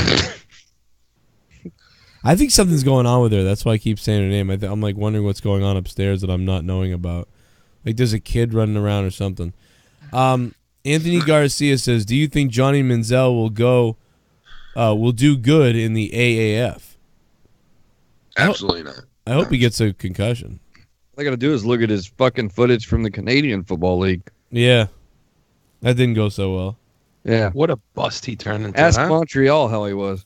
I think something's going on with her. That's why I keep saying her name. I'm like wondering what's going on upstairs that I'm not knowing about. Like there's a kid running around or something. Anthony Garcia says, "Do you think Johnny Manziel will do good in the AAF?" Absolutely not. I hope he gets a concussion. All I got to do is look at his fucking footage from the Canadian Football League. Yeah, that didn't go so well. Yeah, what a bust he turned into. Ask huh? Montreal how he was.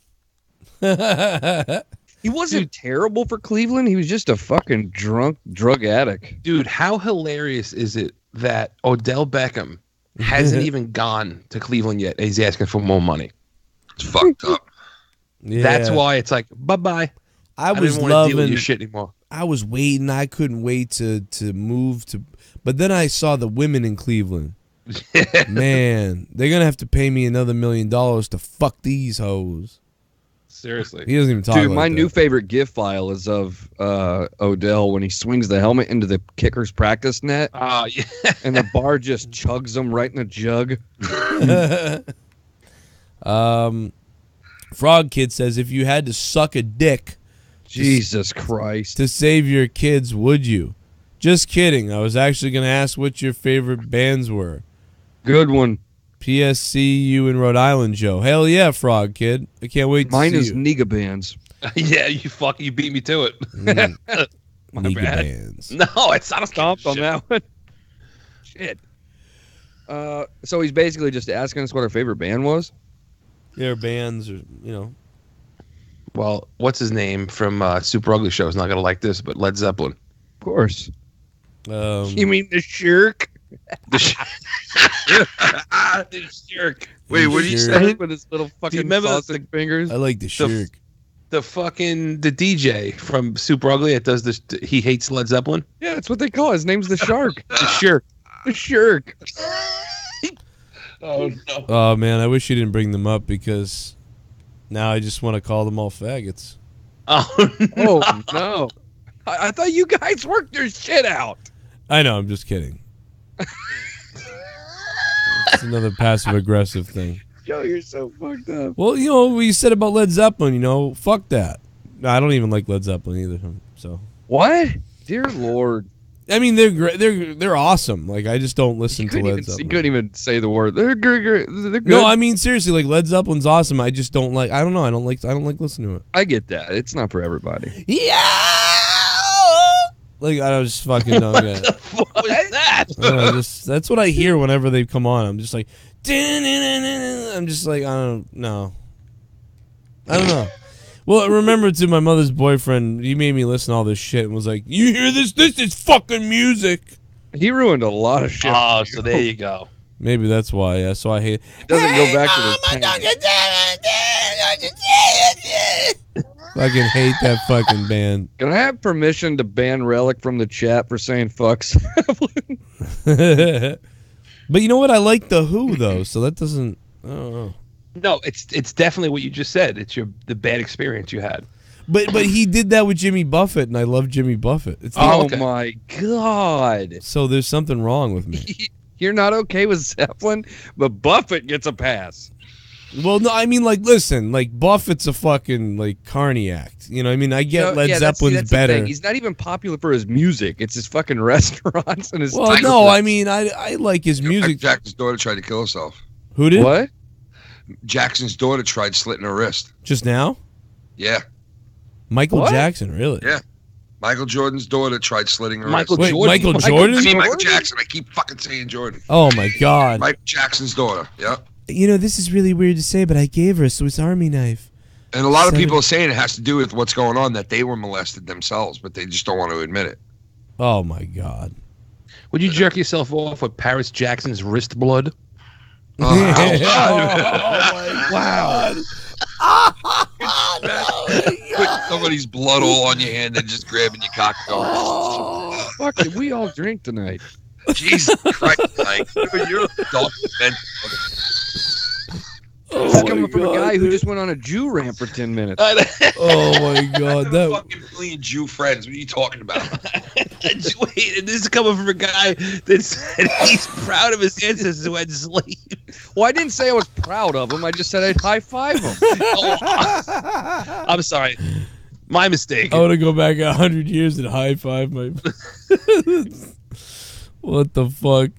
He wasn't terrible for Cleveland. He was just a fucking drug addict. Dude, how hilarious is it that Odell Beckham hasn't even gone to Cleveland yet and he's asking for more money? It's fucked up. Yeah. That's why it's like, bye-bye. I was didn't wanna loving deal with your shit anymore. I was waiting. I couldn't wait to move to. But then I saw the women in Cleveland. Man, they're going to have to pay me another $1 million to fuck these hoes. Seriously. He doesn't even talk Dude, like my that. new favorite GIF file is of Odell when he swings the helmet into the kicker's practice net. Yeah. And the bar just chugs him right in the jug. Frog Kid says, if you had to suck a dick Jesus Christ to save your kids, would you? Just kidding. I was actually going to ask what your favorite bands were. Good one. PSC you in Rhode Island, Joe. Hell yeah, Frog Kid. I can't wait to Mine see is you. Nigga bands. Yeah, you beat me to it. My Nigga bad. bands. No, it's not a Stomped on that one. Shit. So he's basically just asking us what our favorite band was. Their bands, or Well, what's his name from Super Ugly Show is not going to like this, but Led Zeppelin. Of course. You mean the Shirk? The Shirk. Wait, what did you Shirk. say? With his little Do you fucking remember sausage fingers. I like the Shirk. The DJ from Super Ugly that does this, he hates Led Zeppelin? Yeah, that's what they call it. His name's the Shark. The Shirk. The Shirk. Oh, no. Oh, man, I wish you didn't bring them up because Now I just want to call them all faggots. Oh, Oh no! I thought you guys worked your shit out. I know. I'm just kidding. It's another passive aggressive thing. Joe, you're so fucked up. Well, you know what you said about Led Zeppelin. You know, fuck that. No, I don't even like Led Zeppelin either. So what? Dear Lord. I mean, they're great. They're awesome. Like, I just don't listen to Led Zeppelin. You couldn't even say the word. They're good. No, I mean seriously. Like, Led Zeppelin's awesome. I just don't like. I don't know. I don't like listening to it. I get that. It's not for everybody. Yeah. Like, I just fucking don't get it. What was that? That's what I hear whenever they come on. I'm just like, I'm just like, I don't know. Well, I remember to my mother's boyfriend, he made me listen to all this shit and was like, "You hear this? This is fucking music." He ruined a lot of shit. Oh, so there you go. Maybe that's why. Yeah, so I hate. It doesn't go back to the Fucking hate that fucking band. Can I have permission to ban Relic from the chat for saying fucks? But you know what? I like the Who though, so that doesn't. I don't know. No, it's definitely what you just said. It's the bad experience you had. But he did that with Jimmy Buffett, and I love Jimmy Buffett. My God! So there's something wrong with me. You're not okay with Zeppelin, but Buffett gets a pass. Well, no, I mean, like, listen, like, Buffett's a fucking, like, carny act. You know, I mean, I get Led Zeppelin's that's better. The thing. He's not even popular for his music. It's his fucking restaurants and his. Well, no, I mean, I like his music. Jackson's daughter tried to kill herself. Who did? What? Jackson's daughter tried slitting her wrist. Just now? Yeah. Michael Jackson, really? Yeah. Michael Jordan's daughter tried slitting her wrist. Wait, Michael Jordan? I mean, Michael Jackson. I keep fucking saying Jordan. Oh, my God. Michael Jackson's daughter. Yep. You know, this is really weird to say, but I gave her a Swiss Army knife. And a lot of people are saying it has to do with what's going on, that they were molested themselves, but they just don't want to admit it. Oh, my God. Would you jerk yourself off with Paris Jackson's wrist blood? Wow. Put somebody's blood all on your hand and just grabbing your cock going. Fuck, did we all drink tonight? Jesus Christ, Mike. You're a adult. This is coming from a guy who just went on a Jew rant for 10 minutes. Oh, my God. That fucking million Jew friends. What are you talking about? Wait, and this is coming from a guy that said he's proud of his ancestors who had slaves. Well, I didn't say I was proud of him. I just said I'd high five him. I'm sorry. My mistake. I want to go back 100 years and high five my. What the fuck?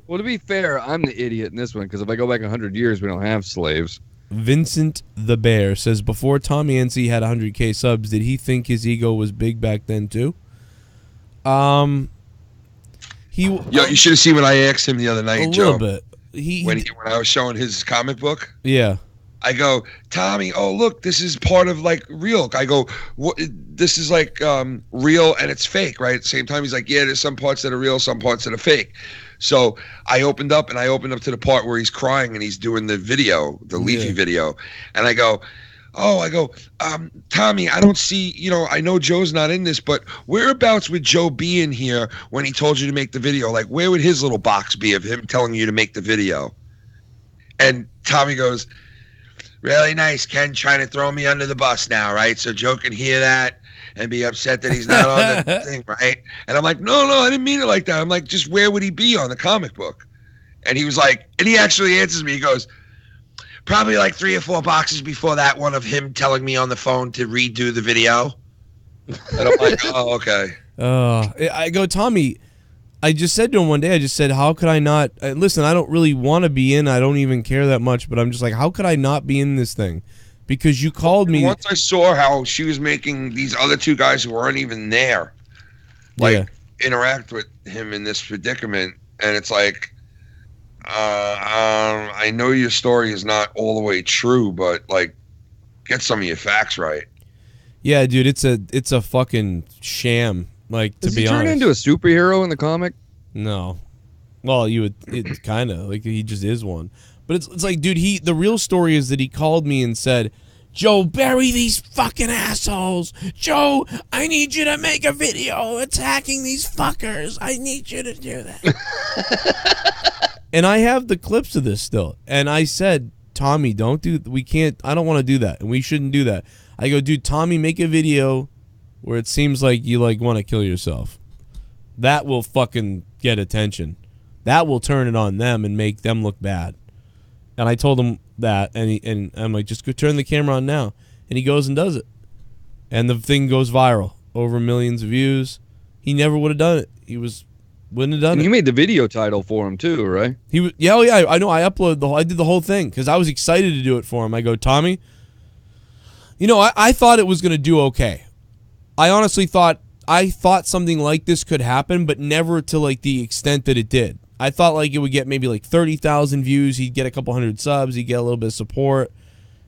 Well, to be fair, I'm the idiot in this one, because if I go back 100 years, we don't have slaves. Vincent the Bear says, before Tom Yancey had 100K subs, did he think his ego was big back then too? You should have seen what I asked him the other night, Joe. A little bit. When I was showing his comic book. Yeah. I go, Tommy, oh, look, this is part of, like, real. I go, what? This is, like, real and it's fake, right? At the same time, he's like, yeah, there's some parts that are real, some parts that are fake. So I opened up to the part where he's crying and he's doing the video, the Leafy video. And I go, Tommy, I don't see, I know Joe's not in this, but whereabouts would Joe be in here when he told you to make the video? Like, where would his little box be of him telling you to make the video? And Tommy goes, really nice, Ken, trying to throw me under the bus now, right? So Joe can hear that and be upset that he's not on the thing, right? And I'm like, no, I didn't mean it like that. I'm like, just where would he be on the comic book? And he was like, and he actually answers me. He goes, probably like 3 or 4 boxes before that one of him telling me on the phone to redo the video. And I'm like, oh, okay. I go, Tommy, I just said to him one day, I just said, how could I not, listen, I don't really want to be in, I don't even care that much, but I'm just like, how could I not be in this thing? Because you called me. Once I saw how she was making these other 2 guys who weren't even there, interact with him in this predicament, and it's like, I know your story is not all the way true, but, like, get some of your facts right. Yeah, dude, it's a fucking sham. Like, to be honest, turn into a superhero in the comic? No. Well, it's kind of like he just is one. But it's like, dude, the real story is that he called me and said, Joe, bury these fucking assholes. Joe, I need you to make a video attacking these fuckers. I need you to do that. And I have the clips of this still. And I said, Tommy, we can't, I don't want to do that, and we shouldn't do that. I go, dude, Tommy, make a video where it seems like you like want to kill yourself. That will fucking get attention. That will turn it on them and make them look bad. And I told him that, and I'm like, just go turn the camera on now. And he goes and does it. And the thing goes viral. Over millions of views. He never would have done it. Wouldn't have done and it. You made the video title for him too, right? Yeah, I know. I did the whole thing because I was excited to do it for him. I go, Tommy, you know, I thought it was going to do okay. I honestly thought something like this could happen, but never to like the extent that it did. I thought like it would get maybe like 30,000 views. He'd get a couple hundred subs. He'd get a little bit of support.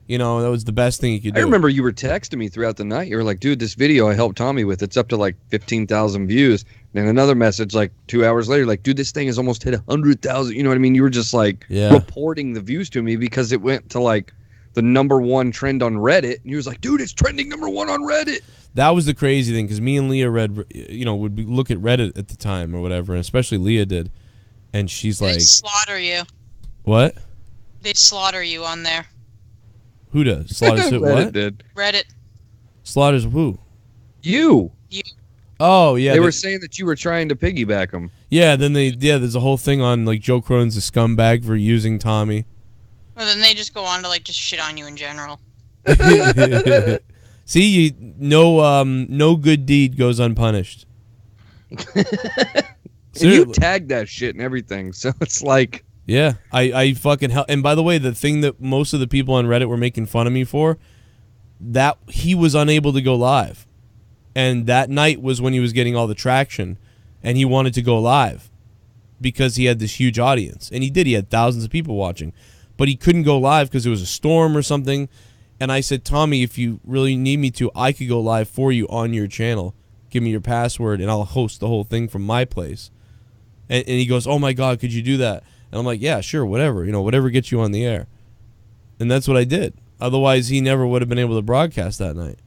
You know, that was the best thing he could do. I remember you were texting me throughout the night. You were like, dude, this video I helped Tommy with, it's up to like 15,000 views. And another message like 2 hours later, like, dude, this thing has almost hit 100,000. You know what I mean? You were just like reporting the views to me because it went to like the #1 trend on Reddit. And he was like, dude, it's trending #1 on Reddit. That was the crazy thing because me and Leah would look at Reddit at the time or whatever, and especially Leah did. And she's like, they slaughter you. What? They slaughter you on there. Who does? Slaughters who? What? Did. Reddit. Slaughters who? You. Oh, yeah. They were saying that you were trying to piggyback them. Yeah, then there's a whole thing on like Joe Cronin's a scumbag for using Tommy. Well, then they just go on to like just shit on you in general. See, no good deed goes unpunished. And you tagged that shit and everything, so it's like... Yeah, I fucking hell. And by the way, the thing that most of the people on Reddit were making fun of me for, that he was unable to go live. And that night was when he was getting all the traction, and he wanted to go live because he had this huge audience. And he did. He had thousands of people watching. But he couldn't go live because it was a storm or something. And I said, Tommy, if you really need me to, I could go live for you on your channel. Give me your password, and I'll host the whole thing from my place. And he goes, oh, my God, could you do that? And I'm like, yeah, sure, whatever. You know, whatever gets you on the air. And that's what I did. Otherwise, he never would have been able to broadcast that night.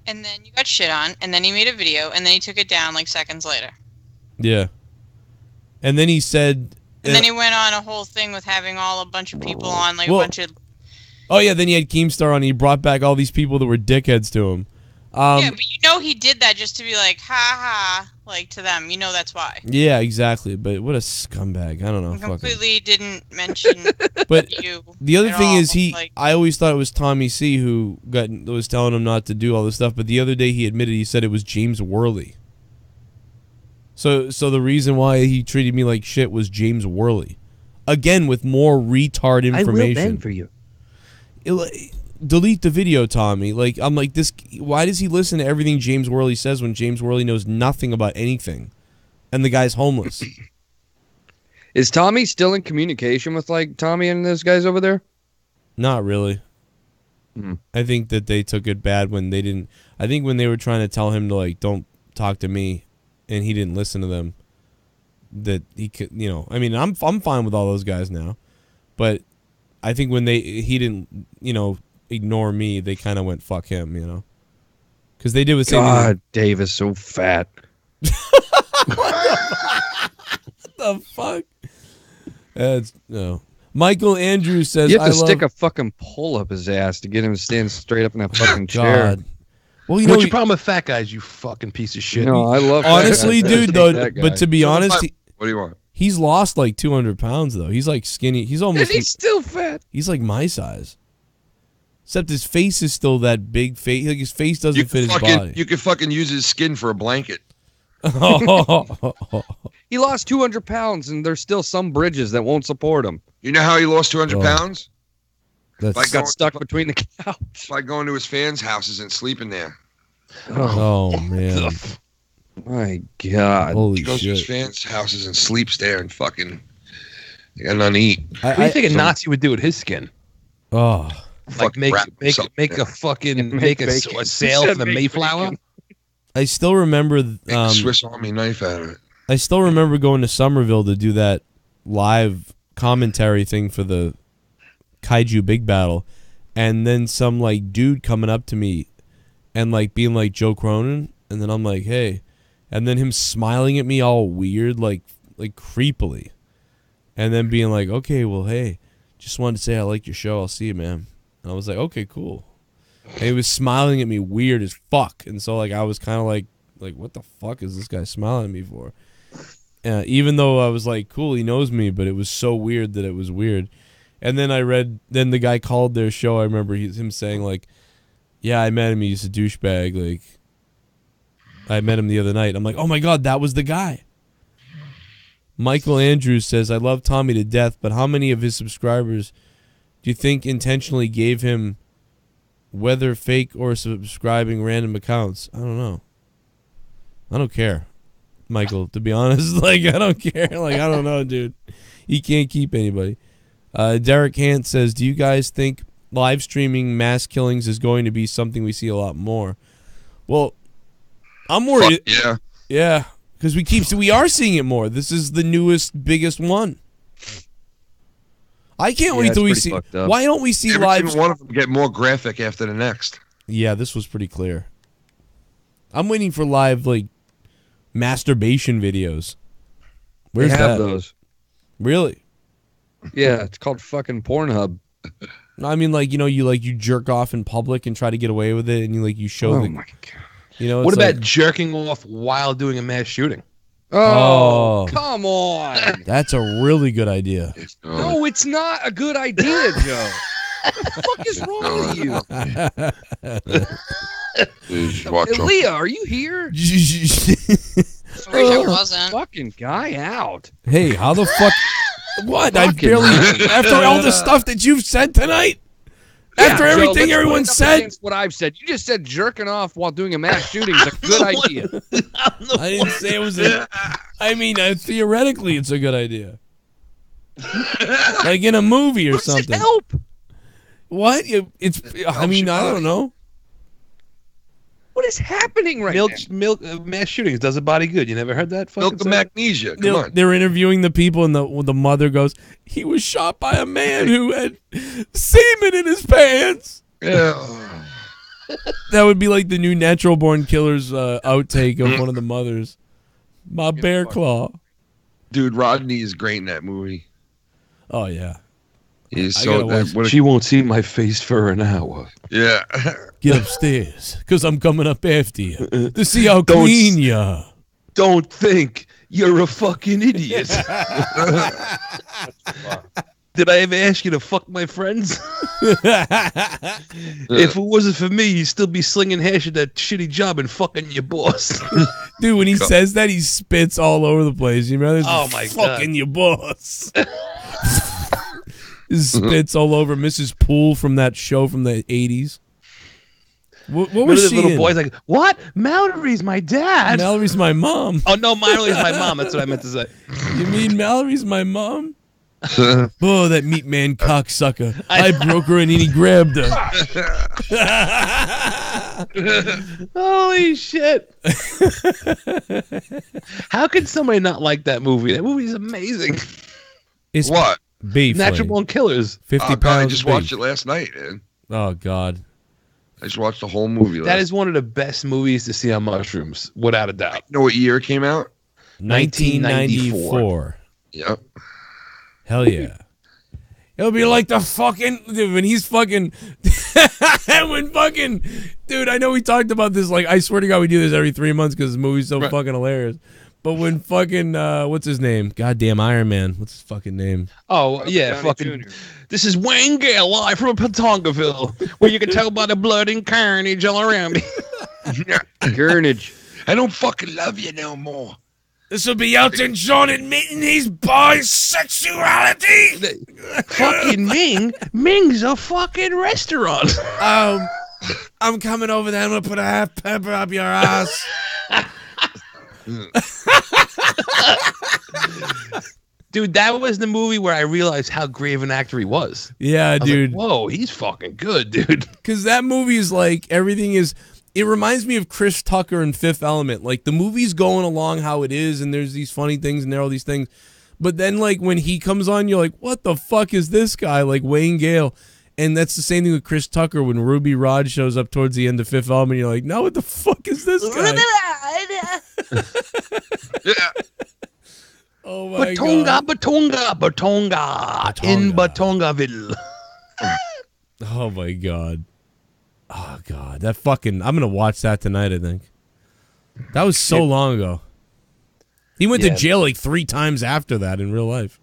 And then you got shit on, and then he made a video, and then he took it down like seconds later. Yeah. And then he said... And then he went on a whole thing with having a bunch of people on, like a bunch of... Oh, yeah, then he had Keemstar on, and he brought back all these people that were dickheads to him. Yeah, but you know he did that just to be like, ha ha, like to them. You know that's why. Yeah, exactly. But what a scumbag. I don't know. He completely didn't mention but you. The other thing is like, I always thought it was Tommy C who was telling him not to do all this stuff. But the other day he admitted he said it was James Worley. So the reason why he treated me like shit was James Worley. Again, with more retard information. I will bend for you. Delete the video, Tommy. Like, I'm like, this. Why does he listen to everything James Worley says when James Worley knows nothing about anything? And the guy's homeless. Is Tommy still in communication with, like, Tommy and those guys over there? Not really. I think that they took it bad when they didn't. I think when they were trying to tell him to, like, don't talk to me, and he didn't listen to them, that he could, you know. I mean, I'm fine with all those guys now. But I think when he didn't, you know, ignore me, they kind of went fuck him, you know, because they did the same thing. God, Dave is so fat. What the fuck? No. Michael Andrews says you have to stick a fucking pole up his ass to get him to stand straight up in that fucking chair. Well, you know what's your problem with fat guys? You fucking piece of shit. No, I love. Honestly, dude, though. But to be honest, what do you want? He's lost like 200 pounds though. He's like skinny. He's almost. And he's still fat. He's like my size. Except his face is still that big face. Like his face doesn't fit his body. You could fucking use his skin for a blanket. He lost 200 pounds, and there's still some bridges that won't support him. You know how he lost 200 pounds? That's got stuck between the couch. By going to his fans' houses and sleeping there. Oh man. My God. Holy he goes to shit. his fans' houses and sleeps there and fucking got nothing to eat. What do you think a Nazi would do with his skin? Oh. Like make a fucking make a sail for the Mayflower? I still remember Swiss Army knife out of it. I still remember going to Somerville to do that live commentary thing for the Kaiju Big Battle, and then some like dude coming up to me and like being like Joe Cronin, and then I'm like, hey, and then him smiling at me all weird, like creepily, and then being like, okay, well, hey, just wanted to say I like your show. I'll see you, man. And I was like, okay, cool. And he was smiling at me weird as fuck. And so, like, I was kind of like, what the fuck is this guy smiling at me for? Even though I was like, cool, he knows me, but it was so weird that it was weird. And then then the guy called their show. I remember him saying, like, yeah, I met him. He's a douchebag. Like, I met him the other night. I'm like, oh my God, that was the guy. Michael Andrews says, I love Tommy to death, but how many of his subscribers do you think intentionally gave him, whether fake or subscribing, random accounts? I don't know. I don't care, Michael, to be honest. Like, I don't care. Like, I don't know, dude. He can't keep anybody. Derek Hant says, do you guys think live streaming mass killings is going to be something we see a lot more? Well, I'm worried. Yeah. Yeah, because we are seeing it more. This is the newest, biggest one. I can't wait till we see. Why don't we see live? Every one of them get more graphic after the next. Yeah, this was pretty clear. I'm waiting for live, like, masturbation videos. Where's they have that? those? Really? Yeah, it's called fucking Pornhub. I mean, like, you jerk off in public and try to get away with it, and you show Oh my God. What about jerking off while doing a mass shooting? Oh, come on. That's a really good idea. No, it's not a good idea, Joe. What the fuck is wrong with you? Leah, are you here? Sorry, I wasn't. Fucking guy out. Hey, how the fuck? What? I barely. After all the stuff that you've said tonight? After everything everyone said? What I've said. You just said jerking off while doing a mass shooting is a good idea. I didn't say it was theoretically it's a good idea. Like in a movie or something. Help. What? I don't know. What is happening right now? Mass shootings does a body good. You never heard that? Milk the magnesia. Come on. They're interviewing the people, and the mother goes, he was shot by a man who had semen in his pants. Yeah. That would be like the new Natural Born Killers outtake of one of the mothers. My bear claw. Dude, Rodney is great in that movie. Oh, yeah. He's so. She won't see my face for an hour. Yeah. Get upstairs, because I'm coming up after you to see how clean you are. Don't think you're a fucking idiot. Did I ever ask you to fuck my friends? If it wasn't for me, you'd still be slinging hash at that shitty job and fucking your boss. Dude, when he says that, he spits all over the place. You remember? Oh, my God. Fucking your boss. Spits all over Mrs. Poole from that show from the 80s. What was she little in? boy's like, what? Mallory's my dad. Mallory's my mom. Oh, no, Mallory's my mom. That's what I meant to say. You mean Mallory's my mom? Oh, that meat man cocksucker. I broke her and he grabbed her. Holy shit. How could somebody not like that movie? That movie's amazing. It's what? Beef. Natural Born Killers. 50 pounds. I just of beef. watched it last night, man. Oh, God. I just watched the whole movie. That is one of the best movies to see on mushrooms, without a doubt. You know what year it came out? 1994. Yep. Hell yeah. It'll be like the fucking, dude, when he's fucking, when fucking, dude, I know we talked about this, like, I swear to God, we do this every 3 months because the movie's so fucking hilarious. But when fucking, what's his name? Goddamn Iron Man. What's his fucking name? Oh, yeah, fucking. This is Wayne Gale live from Pawtuckaville, where you can tell by the blood and carnage all around me. Carnage. I don't fucking love you no more. This will be Elton John admitting his bisexuality. Fucking Ming. Ming's a fucking restaurant. I'm coming over there. I'm gonna put a half pepper up your ass. Dude, that was the movie where I realized how great of an actor he was. Yeah, dude. Like, whoa, he's fucking good, dude. Because that movie is like, everything is, it reminds me of Chris Tucker in Fifth Element. Like, the movie's going along how it is, and there's these funny things, and there are all these things. But then, like, when he comes on, you're like, what the fuck is this guy? Like, Wayne Gale. And that's the same thing with Chris Tucker when Ruby Rod shows up towards the end of Fifth Element. You're like, no, what the fuck is this guy? Yeah. Oh my Batonga, in Batongaville. Oh my god. Oh god, that fucking. I'm gonna watch that tonight. I think that was so long ago. He went to jail like 3 times after that in real life.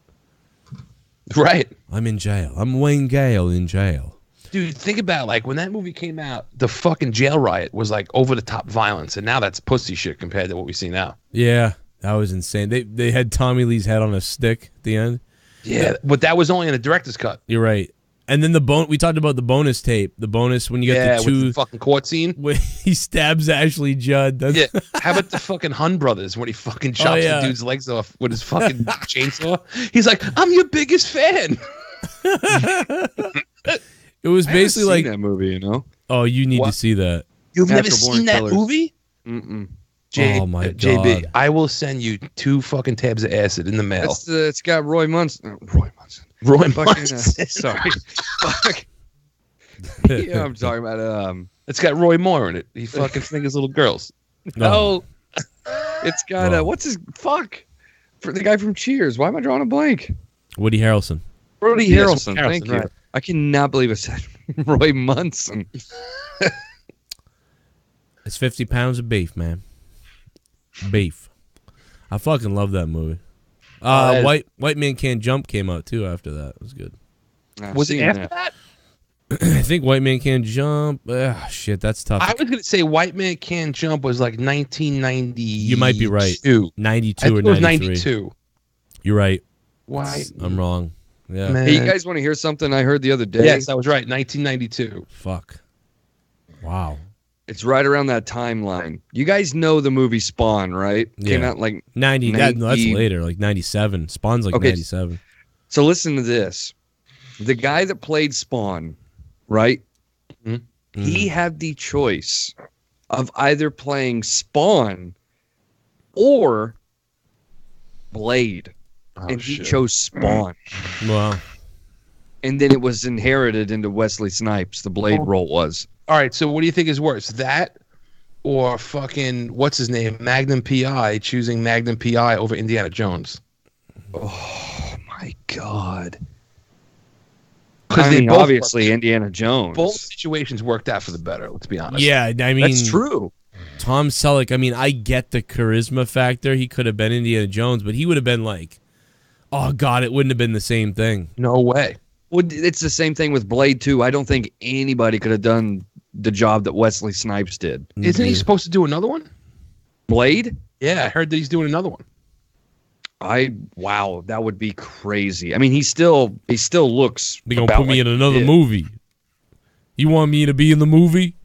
Right. I'm in jail. I'm Wayne Gale in jail. Dude, think about like when that movie came out, the fucking jail riot was like over the top violence, and now that's pussy shit compared to what we see now. Yeah, that was insane. They had Tommy Lee's head on a stick at the end. Yeah, but that was only in the director's cut. You're right. And then we talked about the bonus tape. The bonus when you get the 2 with the fucking court scene when he stabs Ashley Judd. Yeah. How about the fucking Hun brothers when he fucking chops the dude's legs off with his fucking chainsaw? He's like, "I'm your biggest fan." It was basically like that movie, you know. Oh, you need to see that. You've never seen that movie? Mm-mm. Oh my god, JB, I will send you 2 fucking tabs of acid in the mail. It's got Roy Munson. Roy Munson. Sorry. Fuck. Yeah, I'm talking about. It's got Roy Moore in it. He fucking fingers little girls. No. It's got what's his fuck for the guy from Cheers. Why am I drawing a blank? Woody Harrelson. Woody Harrelson. Thank you. Right. I cannot believe it said Roy Munson. It's 50 pounds of beef, man. Beef. I fucking love that movie. White Man Can't Jump came out too after that. It was good. Was it after that? I think White Man Can't Jump. Shit, that's tough. I was gonna say White Man Can't Jump was like 1990. You might be right. 92 I or think it was 93. 92. You're right. Why? I'm wrong. Yeah. Man. Hey, you guys want to hear something I heard the other day? Yes, I was right. 1992. Fuck. Wow. It's right around that timeline. You guys know the movie Spawn, right? Came out like 90. That's later, like 97. Spawn's like 97. So listen to this. The guy that played Spawn, right? Mm-hmm. He had the choice of either playing Spawn or Blade. And he chose Spawn. Wow. And then it was inherited into Wesley Snipes. The Blade role was. All right, so what do you think is worse, that or fucking what's his name, Magnum PI choosing Magnum PI over Indiana Jones? Oh my god! Because they obviously Indiana Jones. Both situations worked out for the better. Let's be honest. Yeah, I mean that's true. Tom Selleck. I mean, I get the charisma factor. He could have been Indiana Jones, but he would have been like, oh god, it wouldn't have been the same thing. No way. Well, it's the same thing with Blade 2. I don't think anybody could have done the job that Wesley Snipes did. Isn't he supposed to do another one? Blade? Yeah, I heard that he's doing another one. Wow, that would be crazy. I mean, he still looks. They're gonna put me in another movie. You want me to be in the movie?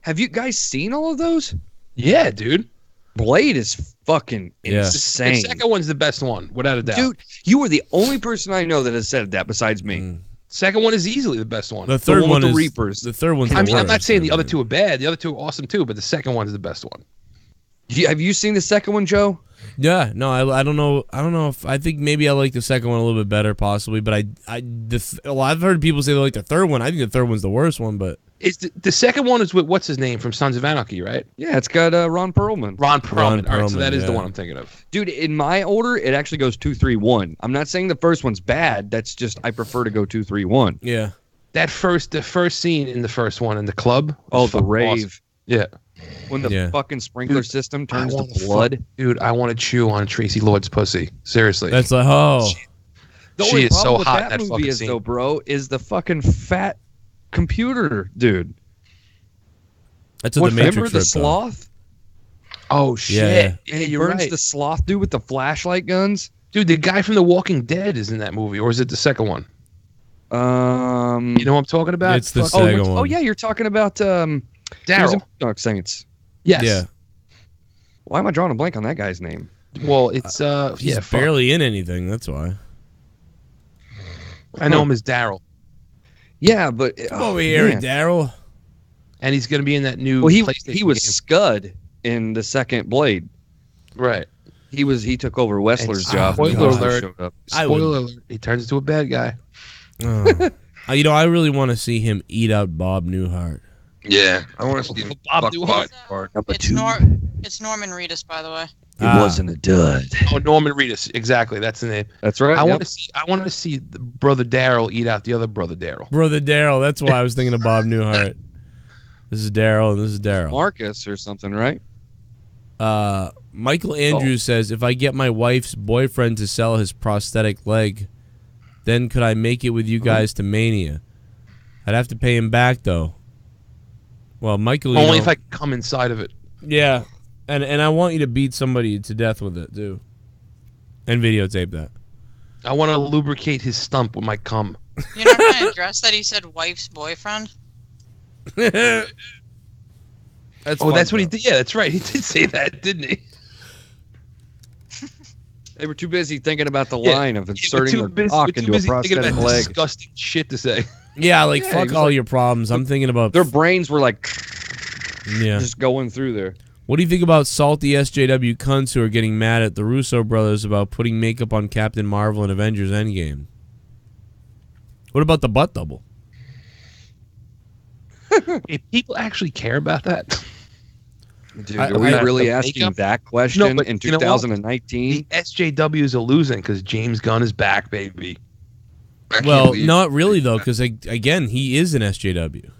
Have you guys seen all of those? Yeah, dude. Blade is fucking insane. The second one's the best one, without a doubt. Dude, you were the only person I know that has said that besides me. Second one is easily the best one. The third one is the Reapers. The third one's. I mean, I'm not saying the other two are bad. The other two are awesome too, but the second one's the best one. Have you seen the second one, Joe? Yeah, no, I don't know. I don't know if I think maybe I like the second one a little bit better, possibly. But I've heard people say they like the third one. I think the third one's the worst one, but it's the second one is with what's his name from Sons of Anarchy, right? Yeah, it's got Ron Perlman. Ron Perlman. All right, so that is the one I'm thinking of. Dude, in my order, it actually goes 2, 3, 1. I'm not saying the first one's bad. That's just I prefer to go 2, 3, 1. Yeah. The first scene in the first one in the club. Oh, the rave. Awesome. Yeah. When the fucking sprinkler system turns to blood. Dude, I want to chew on Tracy Lord's pussy. Seriously. That's like, oh. The she only is so problem with hot in that that movie fucking is, scene. though, bro, is the fucking fat computer dude. That's what the Matrix remember the ripped off. sloth? Oh, shit. Yeah. And he you're burns right. the sloth dude with the flashlight guns. Dude, the guy from The Walking Dead is in that movie, or is it the second one? You know what I'm talking about? It's the second one. Oh, yeah, you're talking about Daryl. Dark Saints. Yes. Yeah. Why am I drawing a blank on that guy's name? Well, it's He's barely in anything. That's why. I know him as Daryl. Yeah, but Come over here, Daryl. And he's going to be in that new Well, he PlayStation was game. Scud in the second Blade. Right. He took over Wessler's job. Spoiler when Wesley alert. showed up. Spoiler alert. He turns into a bad guy. Oh. You know, I really want to see him eat out Bob Newhart. Yeah, I want to see Bob Newhart. part. It's Norman Reedus, by the way. He wasn't a dud. Oh, Norman Reedus. Exactly. That's the name. That's right. I yep. want to see. I want to see the brother Daryl eat out the other brother Daryl. Brother Daryl. That's why I was thinking of Bob Newhart. This is Daryl, and this is Daryl. Marcus or something, right? Michael Andrews says, if I get my wife's boyfriend to sell his prosthetic leg, then could I make it with you guys to Mania? I'd have to pay him back, though. Well, Michael... Only if I come inside of it. Yeah. And I want you to beat somebody to death with it, too. And videotape that. I want to lubricate his stump with my cum. You're not going to address that he said wife's boyfriend? That's what he did. Yeah, that's right. He did say that, didn't he? They were too busy thinking about the line of inserting their cock into a thinking prosthetic about leg. disgusting shit to say. Yeah, like, Yeah, fuck he all was your problems. I'm thinking about... Their brains were like... Yeah. Just going through there. What do you think about salty SJW cunts who are getting mad at the Russo brothers about putting makeup on Captain Marvel and Avengers Endgame? What about the butt double? If people actually care about that... Dude, are we really asking that question in 2019? The SJWs are losing because James Gunn is back, baby. Well, not really, though, because, again, he is an SJW.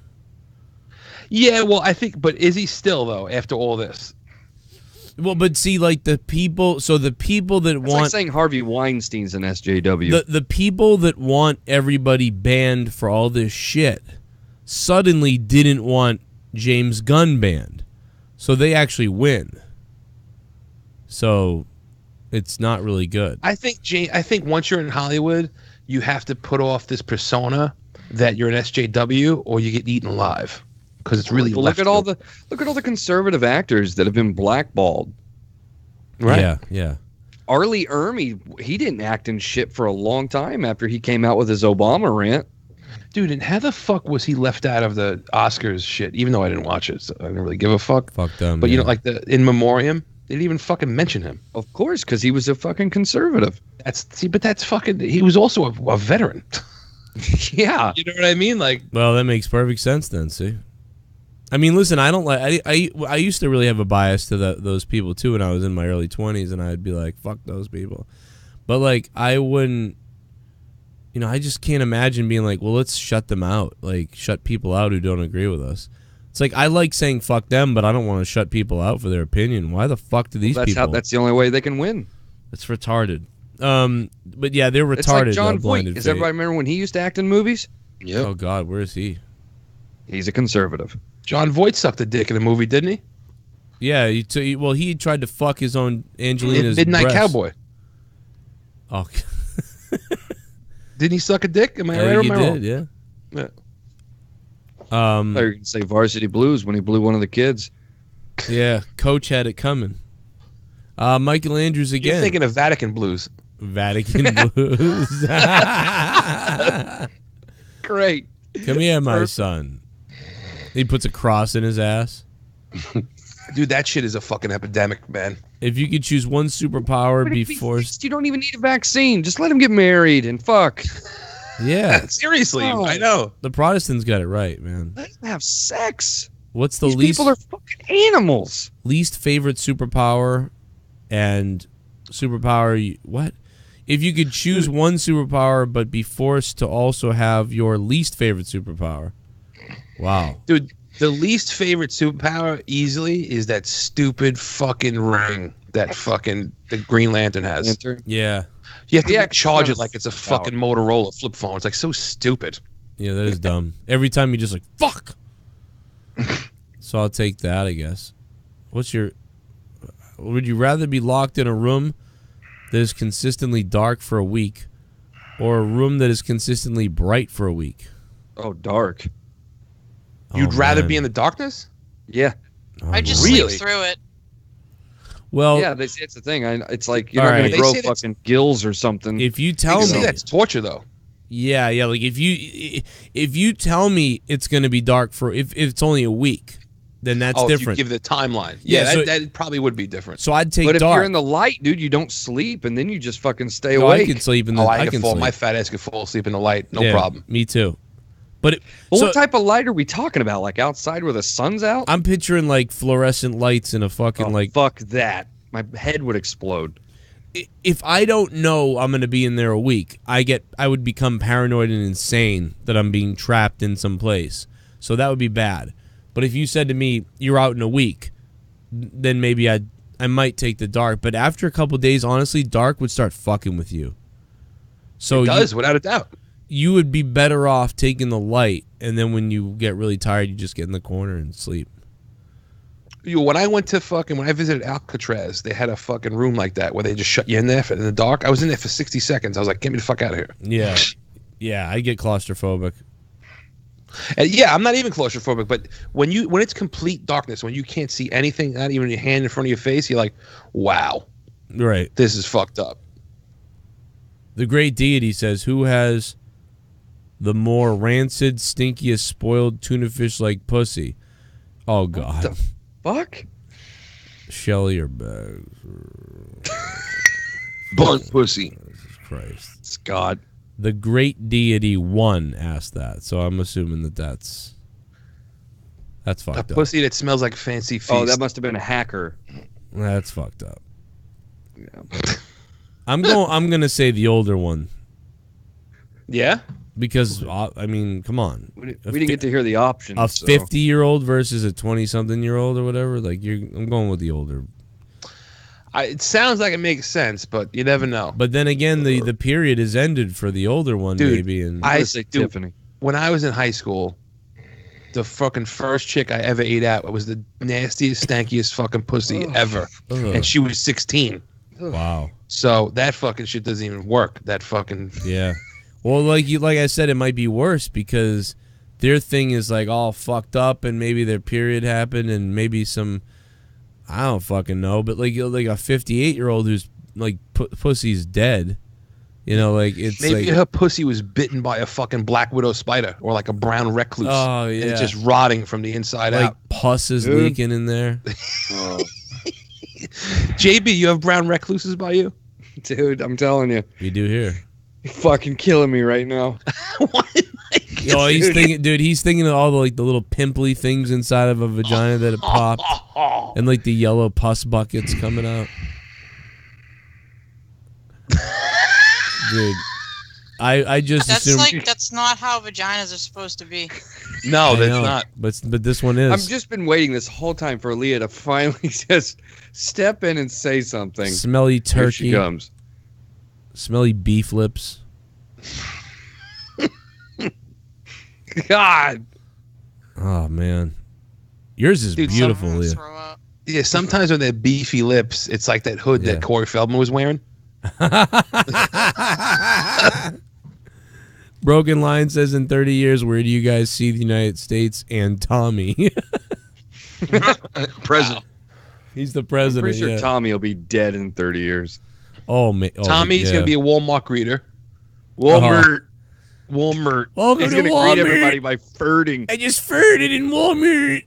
Yeah, well, I think, but is he still, though, after all this? Well, but see, like, the people that It's want... like saying Harvey Weinstein's an SJW. The people that want everybody banned for all this shit suddenly didn't want James Gunn banned. So they actually win. So it's not really good. I think once you're in Hollywood, you have to put off this persona that you're an SJW or you get eaten alive. Because it's really look at all the conservative actors that have been blackballed. Right? Yeah. Arlie Ermy, he didn't act in shit for a long time after he came out with his Obama rant. Dude, and how the fuck was he left out of the Oscars shit? Even though I didn't watch it, so I didn't really give a fuck. Fuck them. But you know, like the In Memoriam, they didn't even fucking mention him. Of course, because he was a fucking conservative. But that's fucking. He was also a veteran. Yeah, you know what I mean? Like, well, that makes perfect sense then. See, I mean, listen, I don't like. I used to really have a bias to those people too when I was in my early 20s, and I'd be like, fuck those people. But like, I wouldn't. You know, I just can't imagine being like, well, let's shut them out. Like, shut people out who don't agree with us. It's like, I like saying fuck them, but I don't want to shut people out for their opinion. Why the fuck do these people? That's the only way they can win. It's retarded. But yeah, they're retarded. It's like John Voight. Blinded Does Fate. everybody remember when he used to act in movies? Yeah. Oh, God, where is he? He's a conservative. John Voight sucked a dick in a movie, didn't he? Yeah, he tried to fuck his own Angelina's Midnight breast. Cowboy. Oh, didn't he suck a dick? Am I right? I Or think am he I did, wrong? yeah. I thought you could say Varsity Blues when he blew one of the kids. Yeah, Coach had it coming. Michael Andrews again. You're thinking of Vatican Blues. Vatican Blues. Great. Come here, my son. He puts a cross in his ass. Dude, that shit is a fucking epidemic, man. If you could choose one superpower But if before... you don't even need a vaccine. Just let him get married and fuck. Yeah. Seriously, Oh. I know. The Protestants got it right, man. Let him have sex. What's the These least... people are fucking animals. Least favorite superpower and superpower... What? If you could choose one superpower but be forced to also have your least favorite superpower. Wow. Dude, the least favorite superpower easily is that stupid fucking ring that fucking the Green Lantern has. Yeah. You have to Yeah, charge it it's like it's a power. fucking Motorola flip phone. It's like so stupid. Yeah, that is dumb. Every time you just like, fuck! So I'll take that, I guess. What's your... Would you rather be locked in a room that is consistently dark for a week or a room that is consistently bright for a week? Oh, dark. You'd rather man. be in the darkness? Yeah. I just Really? sleep through it. Well, Yeah, it's the thing. It's like you're All not right. going They to grow say that's- fucking gills or something. if you tell You see, me... that's torture, though. Yeah, like if you tell me it's going to be dark for... If it's only a week, then that's If different. you give the timeline. Yeah, Yeah, so- that probably would be different. So I'd take But if dark. you're in the light, dude, you don't sleep, and then you just fucking stay No, I awake. can sleep in the... Oh, I I can can fall. sleep. My fat ass could fall asleep in the light. No Yeah, problem. Me too. But Well, so what type of light are we talking about? Like outside where the sun's out? I'm picturing like fluorescent lights in a fucking Oh, like... fuck that. My head would explode. If I don't know I'm going to be in there a week, I would become paranoid and insane that I'm being trapped in some place. So that would be bad. But if you said to me, you're out in a week, then maybe I might take the dark. But after a couple of days, honestly, dark would start fucking with you. So it does, without a doubt. You would be better off taking the light, and then when you get really tired, you just get in the corner and sleep. When I visited Alcatraz, they had a fucking room like that where they just shut you in there in the dark. I was in there for 60 seconds. I was like, get me the fuck out of here. Yeah. Yeah, I get claustrophobic. And yeah, I'm not even claustrophobic, but when it's complete darkness, when you can't see anything, not even your hand in front of your face, you're like, wow. Right. This is fucked up. The Great Deity says, who has the more rancid, stinkiest, spoiled tuna fish-like pussy? Oh, God. What the fuck? Shelly or Bags? Bunt pussy. Jesus Christ. Scott. The Great Deity 1 asked that, so I'm assuming that's fucked up. A pussy that smells like fancy feast. Oh, that must have been a hacker. That's fucked up. Yeah. I'm gonna say the older one. Yeah? Because I mean, come on. We didn't get to hear the options. A 50-year-old versus a 20-something-year-old or whatever. Like I'm going with the older. It sounds like it makes sense, but you never know. But then again, the period is ended for the older one, Dude, maybe. And Tiffany. When I was in high school, the fucking first chick I ever ate out was the nastiest, stankiest fucking pussy ever, and she was 16. Wow. So that fucking shit doesn't even work. That fucking yeah. Well, like I said, it might be worse because their thing is like all fucked up, and maybe their period happened, and maybe some. I don't fucking know, but like a 58-year-old who's like pussy's dead, you know, like it's maybe like, her pussy was bitten by a fucking black widow spider or like a brown recluse. Oh, and yeah. it's just rotting from the inside like out. pus is Dude. leaking in there. JB, you have brown recluses by you? Dude, I'm telling you. We do here. You're fucking killing me right now. Oh, he's thinking of all the little pimply things inside of a vagina that have popped, and like the yellow pus buckets coming out. Dude, I just assume that's not how vaginas are supposed to be. No, that's not. But this one is. I've just been waiting this whole time for Leah to finally just step in and say something. Smelly turkey. Here she comes. Smelly beef lips. God. Oh man, yours is beautiful, Leah. Yeah, sometimes when they're beefy lips, it's like that hood that Corey Feldman was wearing. Broken Line says, in 30 years, where do you guys see the United States and Tommy? President. He's the I'm president. pretty sure yeah. Tommy will be dead in 30 years. Oh man, Tommy's yeah. gonna be a Walmart greeter. Walmart. Walmart. Welcome He's to gonna Walmart. greet everybody by furting. I just farted in Walmart.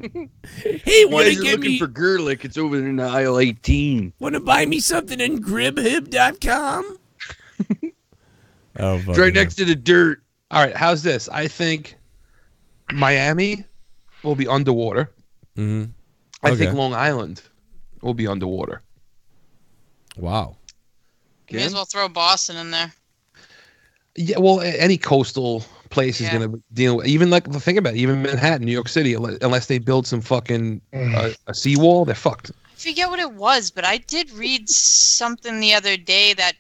Hey, You want guys to are get looking me? for Gerlich? It's over in aisle 18. Want to buy me something on gribhib.com? Oh, It's right next to the dirt. All right, how's this? I think Miami will be underwater. Mm-hmm. I think Long Island will be underwater. Wow. May as well throw Boston in there. Yeah, well, any coastal place is going to deal with, even like, think about it, even Manhattan, New York City, unless they build some fucking a seawall, they're fucked. I forget what it was, but I did read something the other day that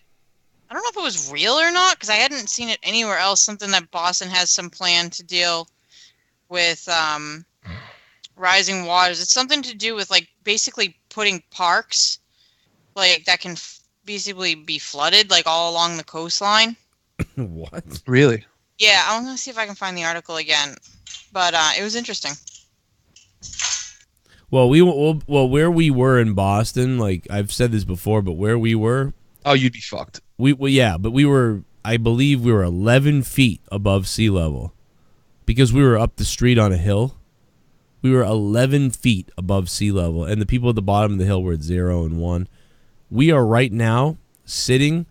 I don't know if it was real or not because I hadn't seen it anywhere else. Something that Boston has some plan to deal with rising waters. It's something to do with like basically putting parks like that can basically be flooded like all along the coastline. What? Really? Yeah, I'm gonna see if I can find the article again, but it was interesting. Well, where we were in Boston, like I've said this before, but where we were, oh, you'd be fucked. But we were, I believe, we were 11 feet above sea level, because we were up the street on a hill. We were 11 feet above sea level, and the people at the bottom of the hill were at 0 and 1. We are right now sitting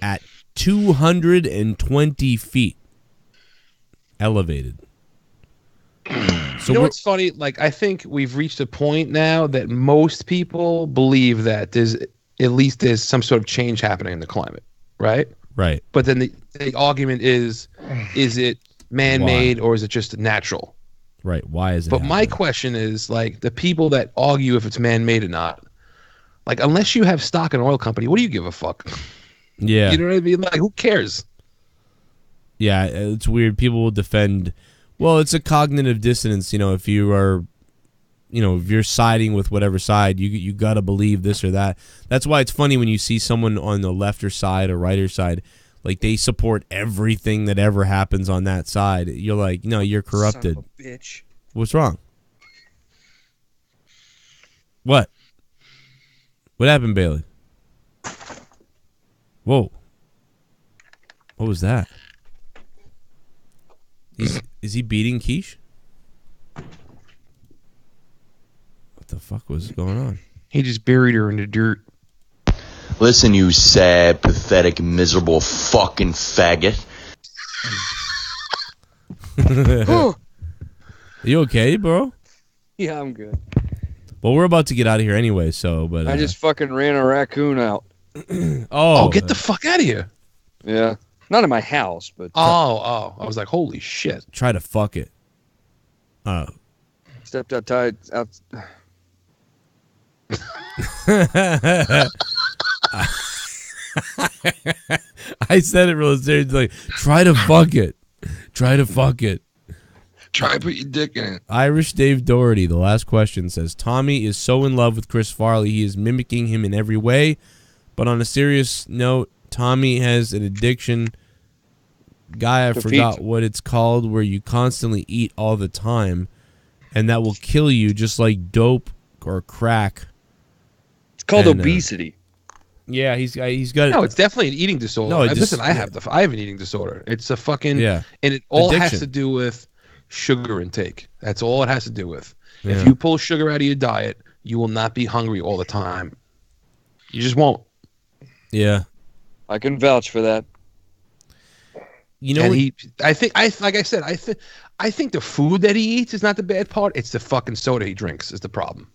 at 220 feet elevated. So you know what's funny? Like, I think we've reached a point now that most people believe that there's some sort of change happening in the climate, right? Right. But then the argument is it man-made or is it just natural? Right. Why is it? But my question is, like, the people that argue if it's man-made or not, like, unless you have stock in an oil company, what do you give a fuck? Yeah. You know what I mean? Like, who cares? Yeah, it's weird. People will defend. Well, it's a cognitive dissonance. You know, if you are, if you're siding with whatever side, you gotta believe this or that. That's why it's funny when you see someone on the lefter side or righter side, like they support everything that ever happens on that side. You're like, no, you're corrupted. Son of a bitch. What's wrong? What? What happened, Bailey? Whoa. What was that? Is he beating Quiche? What the fuck was going on? He just buried her in the dirt. Listen, you sad, pathetic, miserable fucking faggot. Are you okay, bro? Yeah, I'm good. Well, we're about to get out of here anyway, so, but... I just fucking ran a raccoon out. Oh, get the fuck out of here. Yeah. Not in my house, but... I was like, holy shit. Try to fuck it. Stepped outside... I said it real serious, like, try to fuck it. Try to fuck it. Try to put your dick in it. Irish Dave Doherty, the last question, says, Tommy is so in love with Chris Farley, he is mimicking him in every way. But on a serious note, Tommy has an addiction. Guy, I forgot what it's called, where you constantly eat all the time, and that will kill you just like dope or crack. It's called obesity. Yeah, he's got. No, it's definitely an eating disorder. No, Listen, I have an eating disorder. It's a fucking and it all Addiction. has to do with sugar intake. That's all it has to do with. Yeah. If you pull sugar out of your diet, you will not be hungry all the time. You just won't. Yeah, I can vouch for that. You know, and I think the food that he eats is not the bad part. It's the fucking soda he drinks is the problem.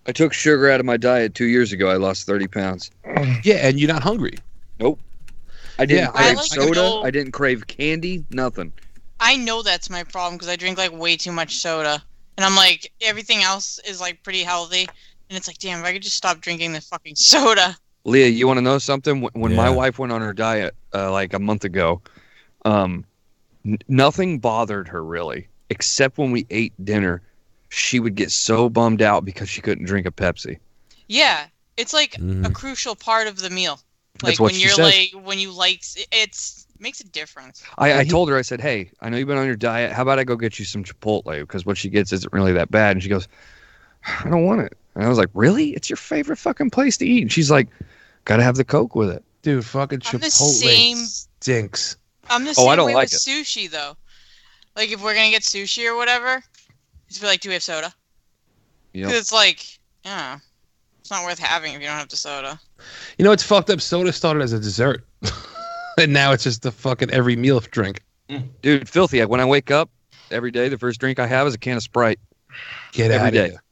I took sugar out of my diet 2 years ago. I lost 30 pounds. Yeah, and you're not hungry. Nope. I didn't crave like soda. know- I didn't crave candy. Nothing. I know that's my problem because I drink like way too much soda, and I'm like everything else is like pretty healthy, and it's like, damn, if I could just stop drinking the fucking soda. Leah, you want to know something? When my Yeah. wife went on her diet like a month ago, nothing bothered her really, except when we ate dinner. She would get so bummed out because she couldn't drink a Pepsi. Yeah, it's like a crucial part of the meal. That's Like what when she you're says. like when you like it's makes a difference. I told her, I said, hey, I know you've been on your diet. How about I go get you some Chipotle? Because what she gets isn't really that bad. And she goes, I don't want it. And I was like, really? It's your favorite fucking place to eat. And she's like, got to have the Coke with it. Dude, fucking I'm the Chipotle same- stinks. I'm the Oh, I same don't way like with it. sushi though. Like if we're gonna get sushi or whatever, just be like, do we have soda? Yep. 'Cause it's like, yeah, it's not worth having if you don't have the soda. You know what's fucked up? Soda started as a dessert, and now it's just the fucking every meal drink. Dude, filthy. When I wake up every day, the first drink I have is a can of Sprite. Get Every out day. of here.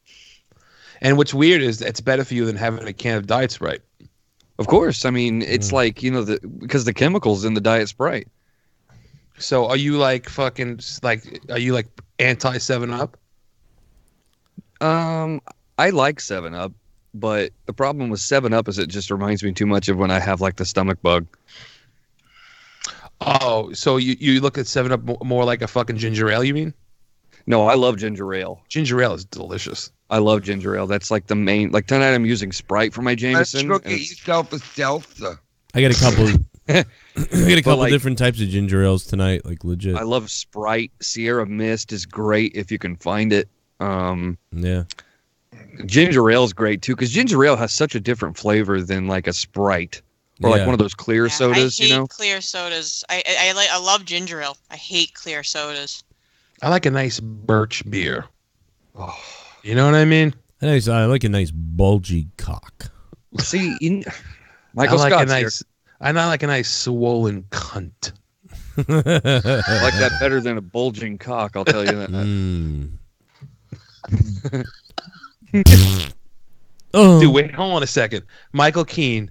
And what's weird is it's better for you than having a can of Diet Sprite. Of course. I mean, it's like, because the chemicals in the Diet Sprite. So are you like fucking are you like anti 7-Up? I like 7-Up, but the problem with 7-Up is it just reminds me too much of when I have like the stomach bug. Oh, so you look at 7-Up more like a fucking ginger ale, you mean? No, I love ginger ale. Ginger ale is delicious. I love ginger ale. That's like the main. Like tonight, I'm using Sprite for my Let's Jameson. go and get it's- yourself a seltzer. I got a couple. I got a couple like- different types of ginger ales tonight, like legit. I love Sprite. Sierra Mist is great if you can find it. Yeah. Ginger ale is great too because ginger ale has such a different flavor than like a Sprite or like Yeah. one of those clear sodas. I hate You know, clear sodas. I love ginger ale. I hate clear sodas. I like a nice birch beer. Oh, you know what I mean? I like a nice bulgy cock. see, Michael I like Scott's a here. nice. I like a nice swollen cunt. I like that better than a bulging cock. I'll tell you that. Dude, wait, hold on a second. Michael Keane,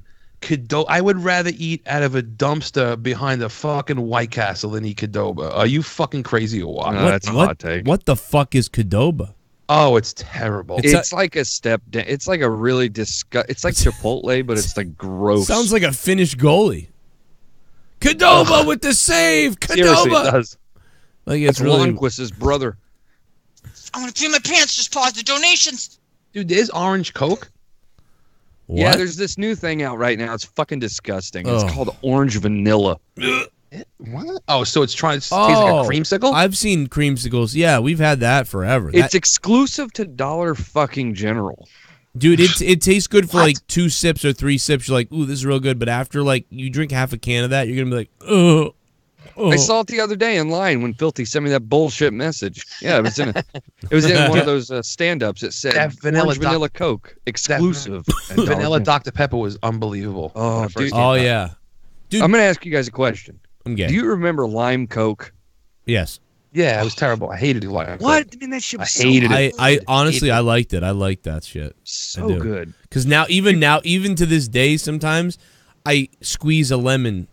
I would rather eat out of a dumpster behind a fucking White Castle than eat Qdoba. Are you fucking crazy or what? That's a hot take. What the fuck is Qdoba? Oh, it's terrible. It's like a step down. It's like a really It's like Chipotle, but it's like gross. Sounds like a Finnish goalie. Qdoba with the save. Seriously, Qdoba. it does. Like it's That's really Lundqvist's brother. I'm gonna pee my pants. Just pause the donations. Dude, there's orange Coke. Yeah, What? there's this new thing out right now. It's fucking disgusting. Oh. It's called orange vanilla. What? Oh, so it's trying to taste like a creamsicle? I've seen creamsicles. Yeah, we've had that forever. It's exclusive to Dollar fucking General. Dude, it tastes good for like 2 sips or 3 sips. You're like, ooh, this is real good. But after like you drink half a can of that, you're gonna be like, oh. I saw it the other day in line when Filthy sent me that bullshit message. Yeah, it was in one of those stand-ups. It said That vanilla Coke exclusive. at Dollar Vanilla General. Dr. Pepper was unbelievable. Oh, dude. Oh yeah. Dude, I'm gonna ask you guys a question. I'm gay. Do you remember lime Coke? Yes. Yeah, it was terrible. I hated lime. What? I mean, that shit was I hated so it. I honestly I liked it. I liked that shit. So good. Because even to this day, sometimes I squeeze a lemon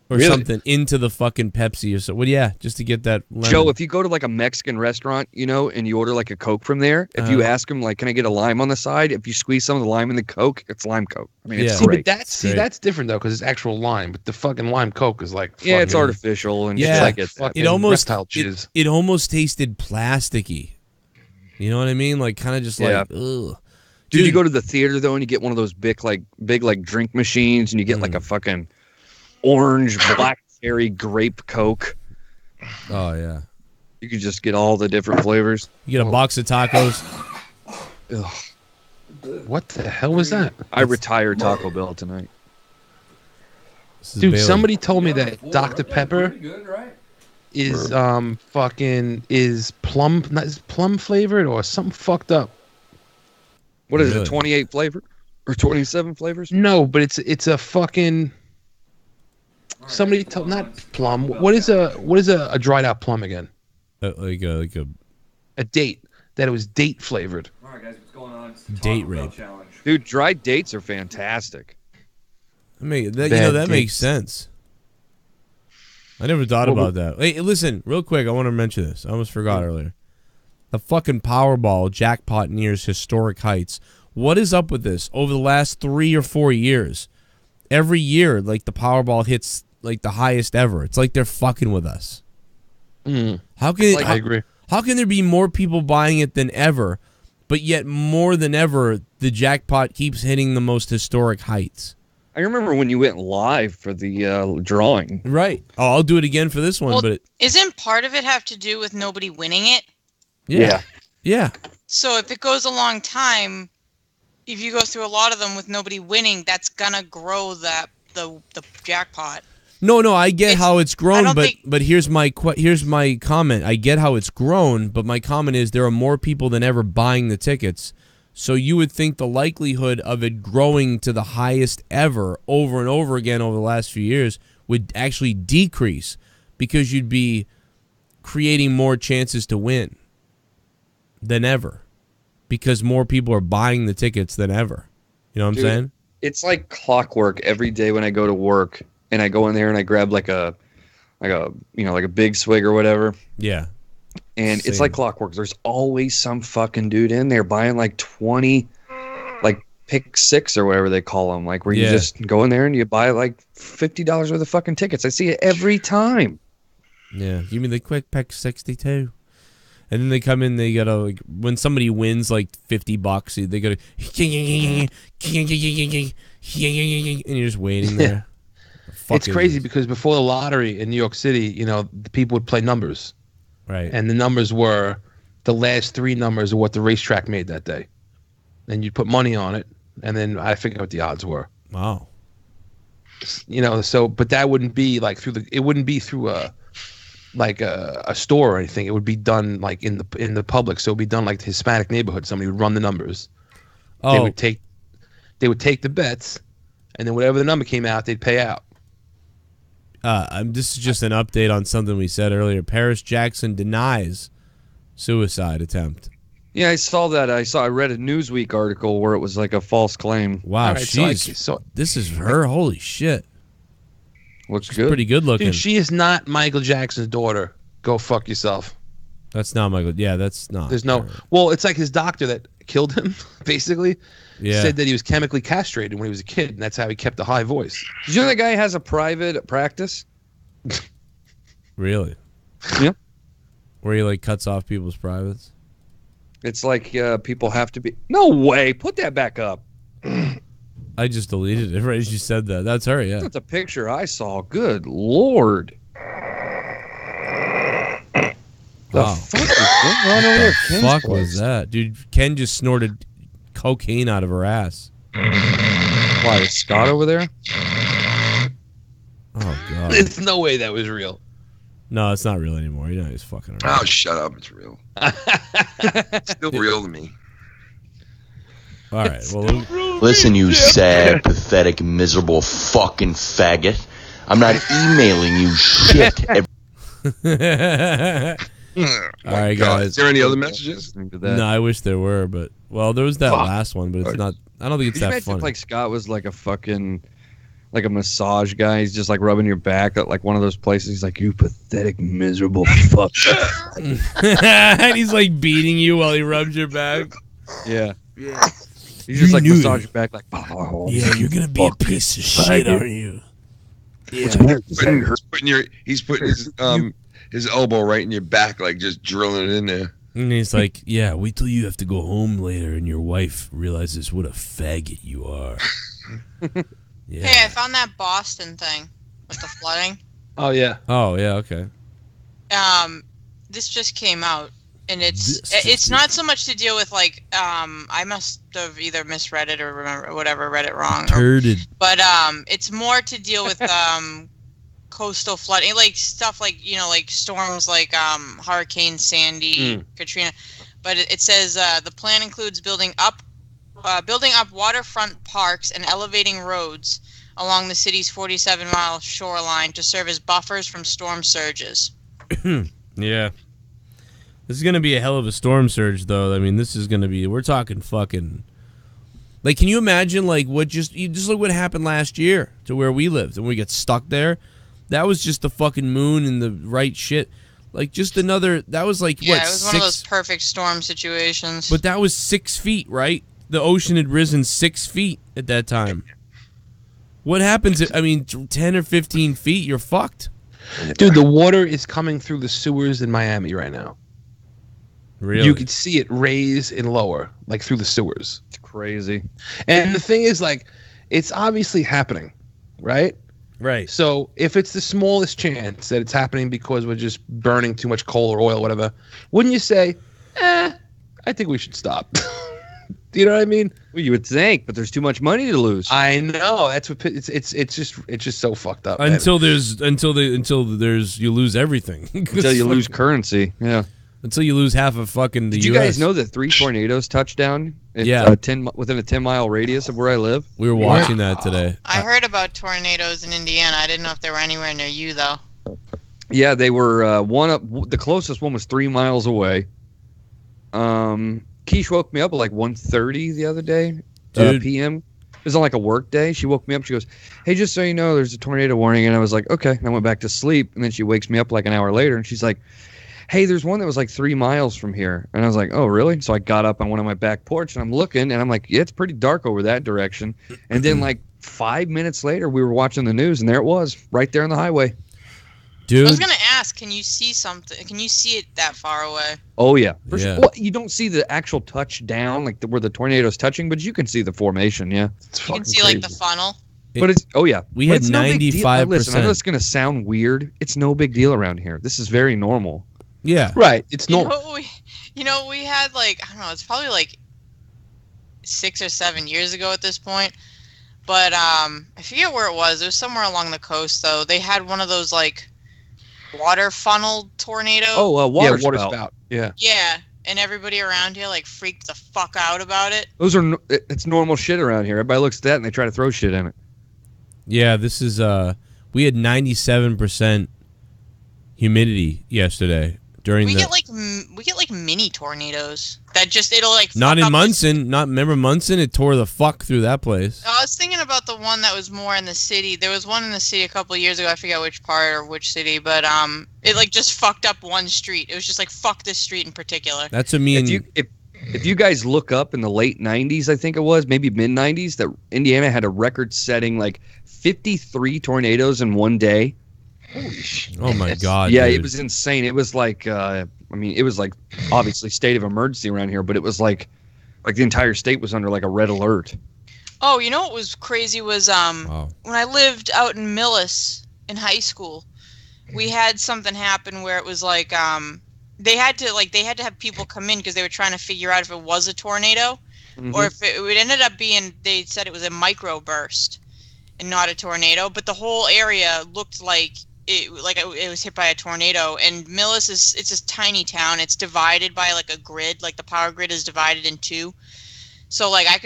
or Really? something into the fucking Pepsi or so. Well, yeah, just to get that lemon. Joe, if you go to like a Mexican restaurant, and you order like a Coke from there, if you ask them like, "Can I get a lime on the side?" If you squeeze some of the lime in the Coke, it's lime Coke. I mean, it's See, great. but that's different though because it's actual lime. But the fucking lime Coke is like Yeah, it's fucking- artificial and Yeah, shit. I get that. fucking it almost reptile jizz. it almost tasted plasticky. You know what I mean? Like kind of just Yeah. like ugh. Dude, you go to the theater though, and you get one of those big drink machines, and you get like a fucking orange, blackberry, grape Coke. Oh yeah. You could just get all the different flavors. You get a box of tacos. Ugh. What the hell was that? I retired Taco Bell tonight. Dude, somebody told me that Dr. Pepper is plum flavored or something fucked up. What is it? 28 flavor or 27 flavors? No, but it's a fucking. Somebody told not plum. What is a dried out plum again? Like a date that it was date flavored. All right, guys, what's going on? It's Date rape. Challenge. Dude, dried dates are fantastic. I mean, that Bad makes dates. sense. I never thought about that. Hey, listen, real quick, I want to mention this. I almost forgot earlier. The fucking Powerball jackpot nears historic heights. What is up with this? Over the last 3 or 4 years, every year, like the Powerball hits like the highest ever. It's like they're fucking with us. How can I agree? How can there be more people buying it than ever, but yet more than ever the jackpot keeps hitting the most historic heights? I remember when you went live for the drawing. Right. Oh, I'll do it again for this one, Well, but isn't part of it have to do with nobody winning it? yeah. So if it goes a long time, if you go through a lot of them with nobody winning, that's gonna grow the jackpot. No, I get how it's grown, don't but think- but here's my comment. I get how it's grown, but my comment is there are more people than ever buying the tickets. So you would think the likelihood of it growing to the highest ever over and over again over the last few years would actually decrease because you'd be creating more chances to win than ever because more people are buying the tickets than ever. You know what I'm Dude, saying? It's like clockwork every day when I go to work and I go in there and I grab like a big swig or whatever. Yeah. And it's Same. like clockwork. There's always some fucking dude in there buying like 20, like pick six or whatever they call them. Like where you Yeah. just go in there and you buy like $50 worth of fucking tickets. I see it every time. Yeah, give me the quick pick 62. And then they come in, they gotta, like, when somebody wins like $50, they gotta, and you're just waiting there. It's Fucking- crazy because before the lottery in New York City, the people would play numbers. Right. And the numbers were the last 3 numbers of what the racetrack made that day. And you'd put money on it, and then I forget what the odds were. Wow. So but that wouldn't be like it wouldn't be through a store or anything. It would be done like in the public. So it'd be done like the Hispanic neighborhood. Somebody would run the numbers. They Oh. would take the bets, and then whatever the number came out, they'd pay out. This is just an update on something we said earlier. Paris Jackson denies suicide attempt. Yeah, I saw that. I read a Newsweek article where it was like a false claim. Wow, All right, this is her. Holy shit. Looks She's good. pretty good looking. Dude, she is not Michael Jackson's daughter. Go fuck yourself. That's not Michael. Yeah, that's not. There's no. Well, it's like his doctor that killed him, basically. Yeah. Said that he was chemically castrated when he was a kid, and that's how he kept a high voice. Did you know that guy has a private practice? Really? Yep. Where he like cuts off people's privates? It's like people have to be. No way. Put that back up. I just deleted it right as you said that. That's her, yeah. That's a picture I saw. Good Lord. The Wow. fuck is going on over there? The Ken's fuck place? was that? Dude, Ken just snorted cocaine out of her ass. Why, is Scott over there? Oh, God. There's no way that was real. No, it's not real anymore. You know he's fucking around. Oh, shut up. It's real. It's still real to me. All right. Well, Listen, you sad, pathetic, miserable fucking faggot. I'm not emailing you shit. All right, God. guys. Is there any other messages? No, I wish there were, but well, there was that last one, but it's not. I don't think it's Did you that imagine funny. if, like, Scott was like a fucking, like a massage guy? He's just like rubbing your back at like one of those places. He's like, you pathetic, miserable fuck. And he's like beating you while he rubs your back. Yeah. He's just like massage your back, like. Yeah, you're gonna be a piece of shit, aren't you? He's putting his elbow right in your back, like just drilling it in there. And he's like, yeah, wait till you have to go home later and your wife realizes what a faggot you are. Yeah. Hey, I found that Boston thing with the flooding. Oh yeah. Oh yeah. Okay. This just came out, and it's not so much to deal with like I must have either misread it or read it wrong. Turded. But it's more to deal with coastal flooding, like stuff like like storms like Hurricane Sandy, Katrina. But it says the plan includes building up waterfront parks and elevating roads along the city's 47-mile shoreline to serve as buffers from storm surges. Yeah. This is going to be a hell of a storm surge, though. I mean, this is going to be... We're talking fucking... Like, can you imagine, like, just look what happened last year to where we lived and we get stuck there? That was just the fucking moon and the right shit. Like, just another... That was like, yeah, what, it was one of those perfect storm situations. But that was 6 feet, right? The ocean had risen 6 feet at that time. What happens? I mean, 10 or 15 feet, you're fucked. Dude, the water is coming through the sewers in Miami right now. Really? You could see it raise and lower, like through the sewers. It's crazy. And the thing is, like, it's obviously happening, right? Right. So if it's the smallest chance that it's happening because we're just burning too much coal or oil, whatever, wouldn't you say, I think we should stop? Do you know what I mean? Well, you would think, but there's too much money to lose. I know. That's what it's just so fucked up. Until you lose everything. Until you lose currency. Yeah. Until you lose half of fucking the Did you guys know that 3 tornadoes touched down? Yeah. Within a 10-mile radius of where I live? We were watching that today. I heard about tornadoes in Indiana. I didn't know if they were anywhere near you, though. Yeah, they were the closest one was 3 miles away. Keish woke me up at like 1:30 the other day, p.m. It was on like a work day. She woke me up. She goes, "Hey, just so you know, there's a tornado warning." And I was like, "Okay." And I went back to sleep. And then she wakes me up like an hour later, and she's like, "Hey, there's one that was like 3 miles from here." And I was like, "Oh, really?" So I got up on one of my back porch, and I'm looking, and I'm like, "Yeah, it's pretty dark over that direction." And then like 5 minutes later, we were watching the news, and there it was, right there on the highway. Dude. I was gonna ask, can you see something? Can you see it that far away? Oh yeah. Yeah. Well, you don't see the actual touch down, like where the tornado's touching, but you can see the formation. Yeah. You can see like the funnel. But it's We But had it's no big deal. 95%. Listen, I know it's gonna sound weird. It's no big deal around here. This is very normal. Yeah. Right. It's You normal. know, we had like, I don't know, it's probably like 6 or 7 years ago at this point. But I forget where it was. It was somewhere along the coast, though. They had one of those like water funnel tornado. Oh, water spout. spout. Yeah. Yeah, and everybody around here like freaked the fuck out about it. Those are it's normal shit around here. Everybody looks at that and they try to throw shit in it. Yeah, this is we had 97% humidity yesterday. during we the. get like mini tornadoes that just it'll like. Not fuck in up Munson. Remember Munson? It tore the fuck through that place. I was thinking about the one that was more in the city. There was one in the city a couple of years ago. I forget which part or which city, but it like just fucked up one street. It was just like fuck this street in particular. That's what me and if you guys look up in the late 90s, I think it was, maybe mid 90s, that Indiana had a record-setting like 53 tornadoes in one day. Holy shit. Oh my god! Yeah, dude. it was insane. It was like, I mean, it was like obviously state of emergency around here, but it was like the entire state was under like a red alert. Oh, you know what was crazy was when I lived out in Millis in high school, we had something happen where it was like they had to have people come in because they were trying to figure out if it was a tornado or if it ended up being, they said it was a microburst and not a tornado, but the whole area looked like it was hit by a tornado. And Millis it's this tiny town. It's divided by like a grid, like the power grid is divided in two. So like I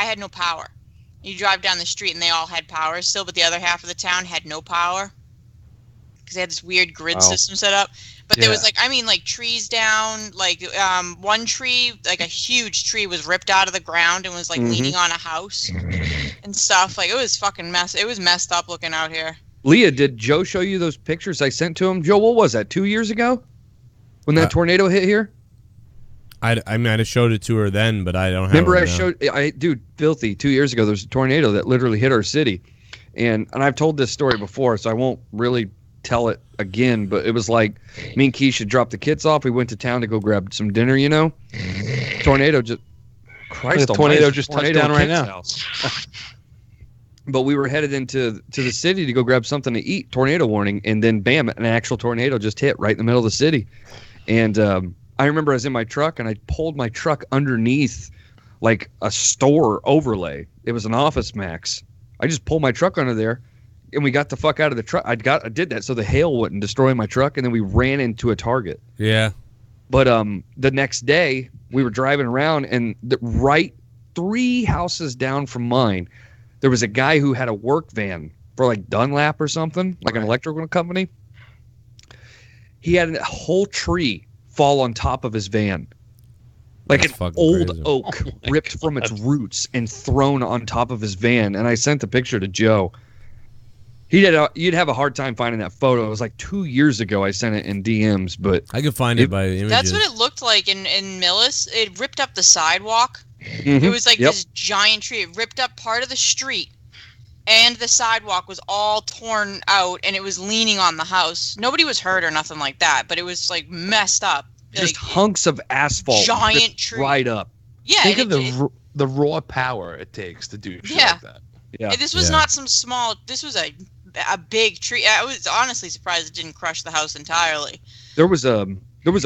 had no power. You drive down the street and they all had power still, but the other half of the town had no power because they had this weird grid system set up. But there was like trees down, like one tree, like a huge tree was ripped out of the ground and was like leaning on a house and stuff. Like it was fucking it was messed up looking out here. Leah, did Joe show you those pictures I sent to him? Joe, what was that, 2 years ago? When that tornado hit here? I mean, I showed it to her then, but I don't have Remember it now. dude, filthy, 2 years ago, there was a tornado that literally hit our city. And I've told this story before, so I won't really tell it again, but it was like me and Keisha dropped the kids off. We went to town to go grab some dinner, you know? Tornado just... Christ the tornado almighty, just touched down right now. But we were headed into the city to go grab something to eat, tornado warning, and then bam, an actual tornado just hit right in the middle of the city. And I remember I was in my truck and I pulled my truck underneath like a store overlay. It was an Office Max. I just pulled my truck under there and we got the fuck out of the truck. I did that so the hail wouldn't destroy my truck, and then we ran into a Target. Yeah. But the next day we were driving around, and right 3 houses down from mine, there was a guy who had a work van for like Dunlap or something, like an electrical company. He had a whole tree fall on top of his van. Like an old oak ripped from its roots and thrown on top of his van. And I sent the picture to Joe. You'd have a hard time finding that photo. It was like 2 years ago I sent it in DMs, but I could find it by images. That's what it looked like in Millis. It ripped up the sidewalk. It was like this giant tree. It ripped up part of the street, and the sidewalk was all torn out, and it was leaning on the house. Nobody was hurt or nothing like that, but it was like messed up. Just hunks of asphalt, giant tree right up. Yeah, think of the raw power it takes to do shit like that. Yeah, and this was not some small. This was a big tree. I was honestly surprised it didn't crush the house entirely. There was a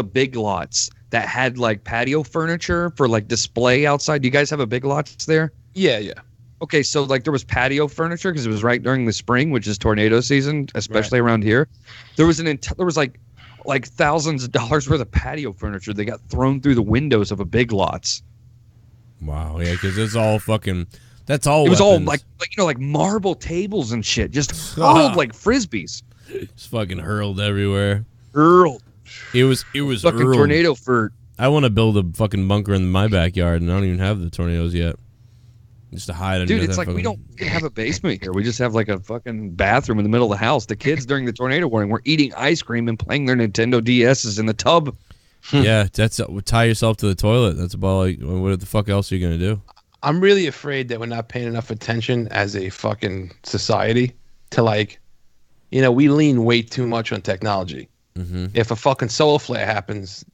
Big Lots that had like patio furniture for like display outside. Do you guys have a Big Lots there? Yeah. Okay, so like there was patio furniture because it was right during the spring, which is tornado season, especially around here. There was like thousands of dollars worth of patio furniture that got thrown through the windows of a Big Lots. Wow, yeah, because it's all fucking. That's all. It was all weapons. like marble tables and shit, just hurled like frisbees. It's fucking hurled everywhere. Hurled. It was fucking hurled. tornado for. I want to build a fucking bunker in my backyard, and I don't even have the tornadoes yet. Just to hide underneath. Dude, it's like we don't have a basement here. We just have like a fucking bathroom in the middle of the house. The kids during the tornado warning were eating ice cream and playing their Nintendo DSs in the tub. Yeah, that's tie yourself to the toilet. That's about like what the fuck else are you gonna do? I'm really afraid that we're not paying enough attention as a fucking society to like, we lean way too much on technology. Mm-hmm. If a fucking solar flare happens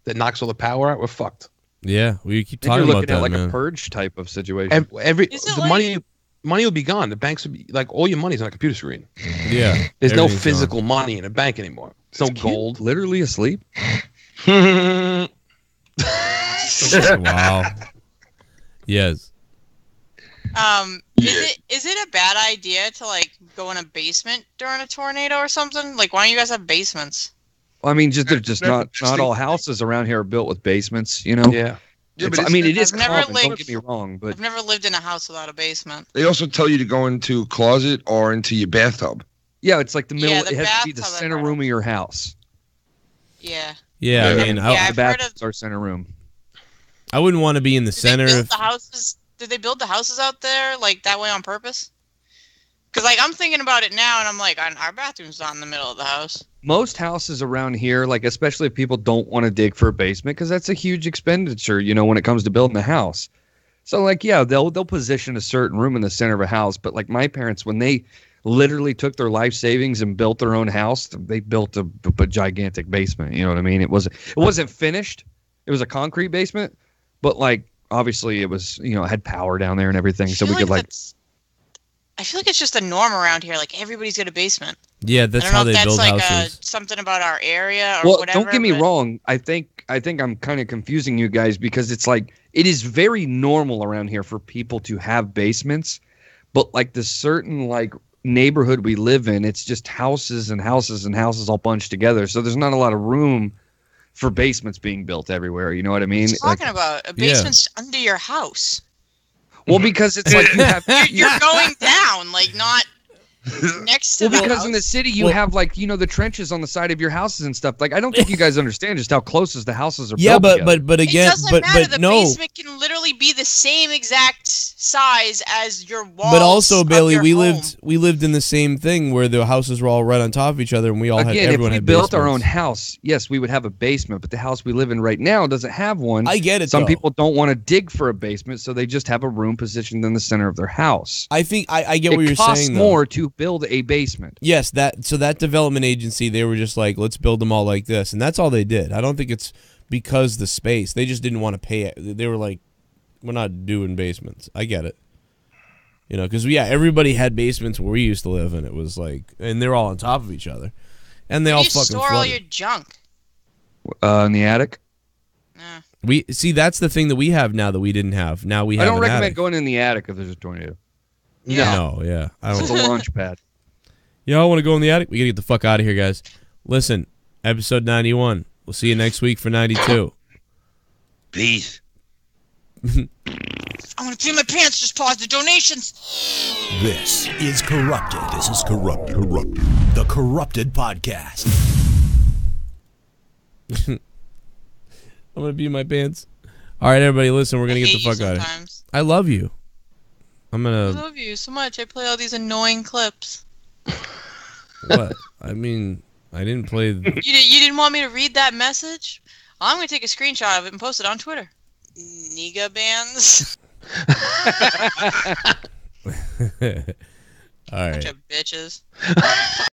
that knocks all the power out, we're fucked. Yeah, we keep You're talking looking about that, at like man. a purge type of situation. Money will be gone. The banks will be like all your money's on a computer screen. Yeah, there's no everything's physical money in a bank anymore. It's no gold. Literally asleep. Wow. Yes. Is it a bad idea to like go in a basement during a tornado or something? Like, why don't you guys have basements? Well, I mean, they're just not all houses around here are built with basements, Yeah. But I mean, it is I've never common. Don't get me wrong, but I've never lived in a house without a basement. They also tell you to go into a closet or into your bathtub. yeah, it's like the middle. Yeah, the it has to be the bathtub I've center heard room of your house. Yeah. Yeah, I mean, Yeah, I've the heard of- bathroom's our center room. I wouldn't want to be in the center. Build the houses. Did they build the houses out there like that way on purpose? Because like I'm thinking about it now, and I'm like, our bathroom's not in the middle of the house. Most houses around here, like especially if people don't want to dig for a basement, because that's a huge expenditure, you know, when it comes to building a house. So like, yeah, they'll position a certain room in the center of a house. But like my parents, when they literally took their life savings and built their own house, they built a gigantic basement. You know what I mean? It wasn't finished. It was a concrete basement, but like obviously it was, you know, it had power down there and everything, so we could like. I feel like it's just a norm around here. Like everybody's got a basement. Yeah, that's how they build like houses. Something about our area or Well, whatever. don't get me wrong. I think I'm kind of confusing you guys because it's like it is very normal around here for people to have basements, but like the certain like neighborhood we live in, it's just houses and houses and houses all bunched together. So there's not a lot of room for basements being built everywhere. You know what I mean? What are you talking about? A basement's under your house. Well, because it's like you have You're going down, like not next to well, the because house. in the city you have like, you know, the trenches on the side of your houses and stuff. Like I don't think you guys understand just how close the houses are. Yeah, built together. but again, it doesn't matter. The no. basement can literally be the same exact size as your walls. But also, of Bailey, your we home. lived in the same thing where the houses were all right on top of each other, and we all had Again, if everyone we had built our own basements. house, yes, we would have a basement. But the house we live in right now doesn't have one. I get it, Some though. people don't want to dig for a basement, so they just have a room positioned in the center of their house. I think I get what you're It costs saying. though. more to build a basement. Yes, that development agency, they were just like, let's build them all like this, and that's all they did. I don't think it's because the space. They just didn't want to pay it. They were like, we're not doing basements. I get it. You know, because everybody had basements where we used to live, and it was like, and they're all on top of each other, and they Where all do you fucking store all flooded. your junk? In the attic. We see that's the thing that we have now that we didn't have. Now we I have. don't an recommend attic. going in the attic if there's a tornado. No, yeah, I It's don't. a launch pad. Y'all want to go in the attic? We gotta get the fuck out of here, guys. Listen, episode 91. We'll see you next week for 92. Peace. I want to pee my pants. Just pause the donations. This is Corrupted. This is Corrupted. The Corrupted Podcast. I'm gonna pee my pants. All right, everybody, listen. We're gonna get the fuck out of here. I love you. I'm I gonna. love you so much. I play all these annoying clips. What? I mean, I didn't play. You didn't want me to read that message? I'm going to take a screenshot of it and post it on Twitter. Nigga bands. All right. Bunch of bitches.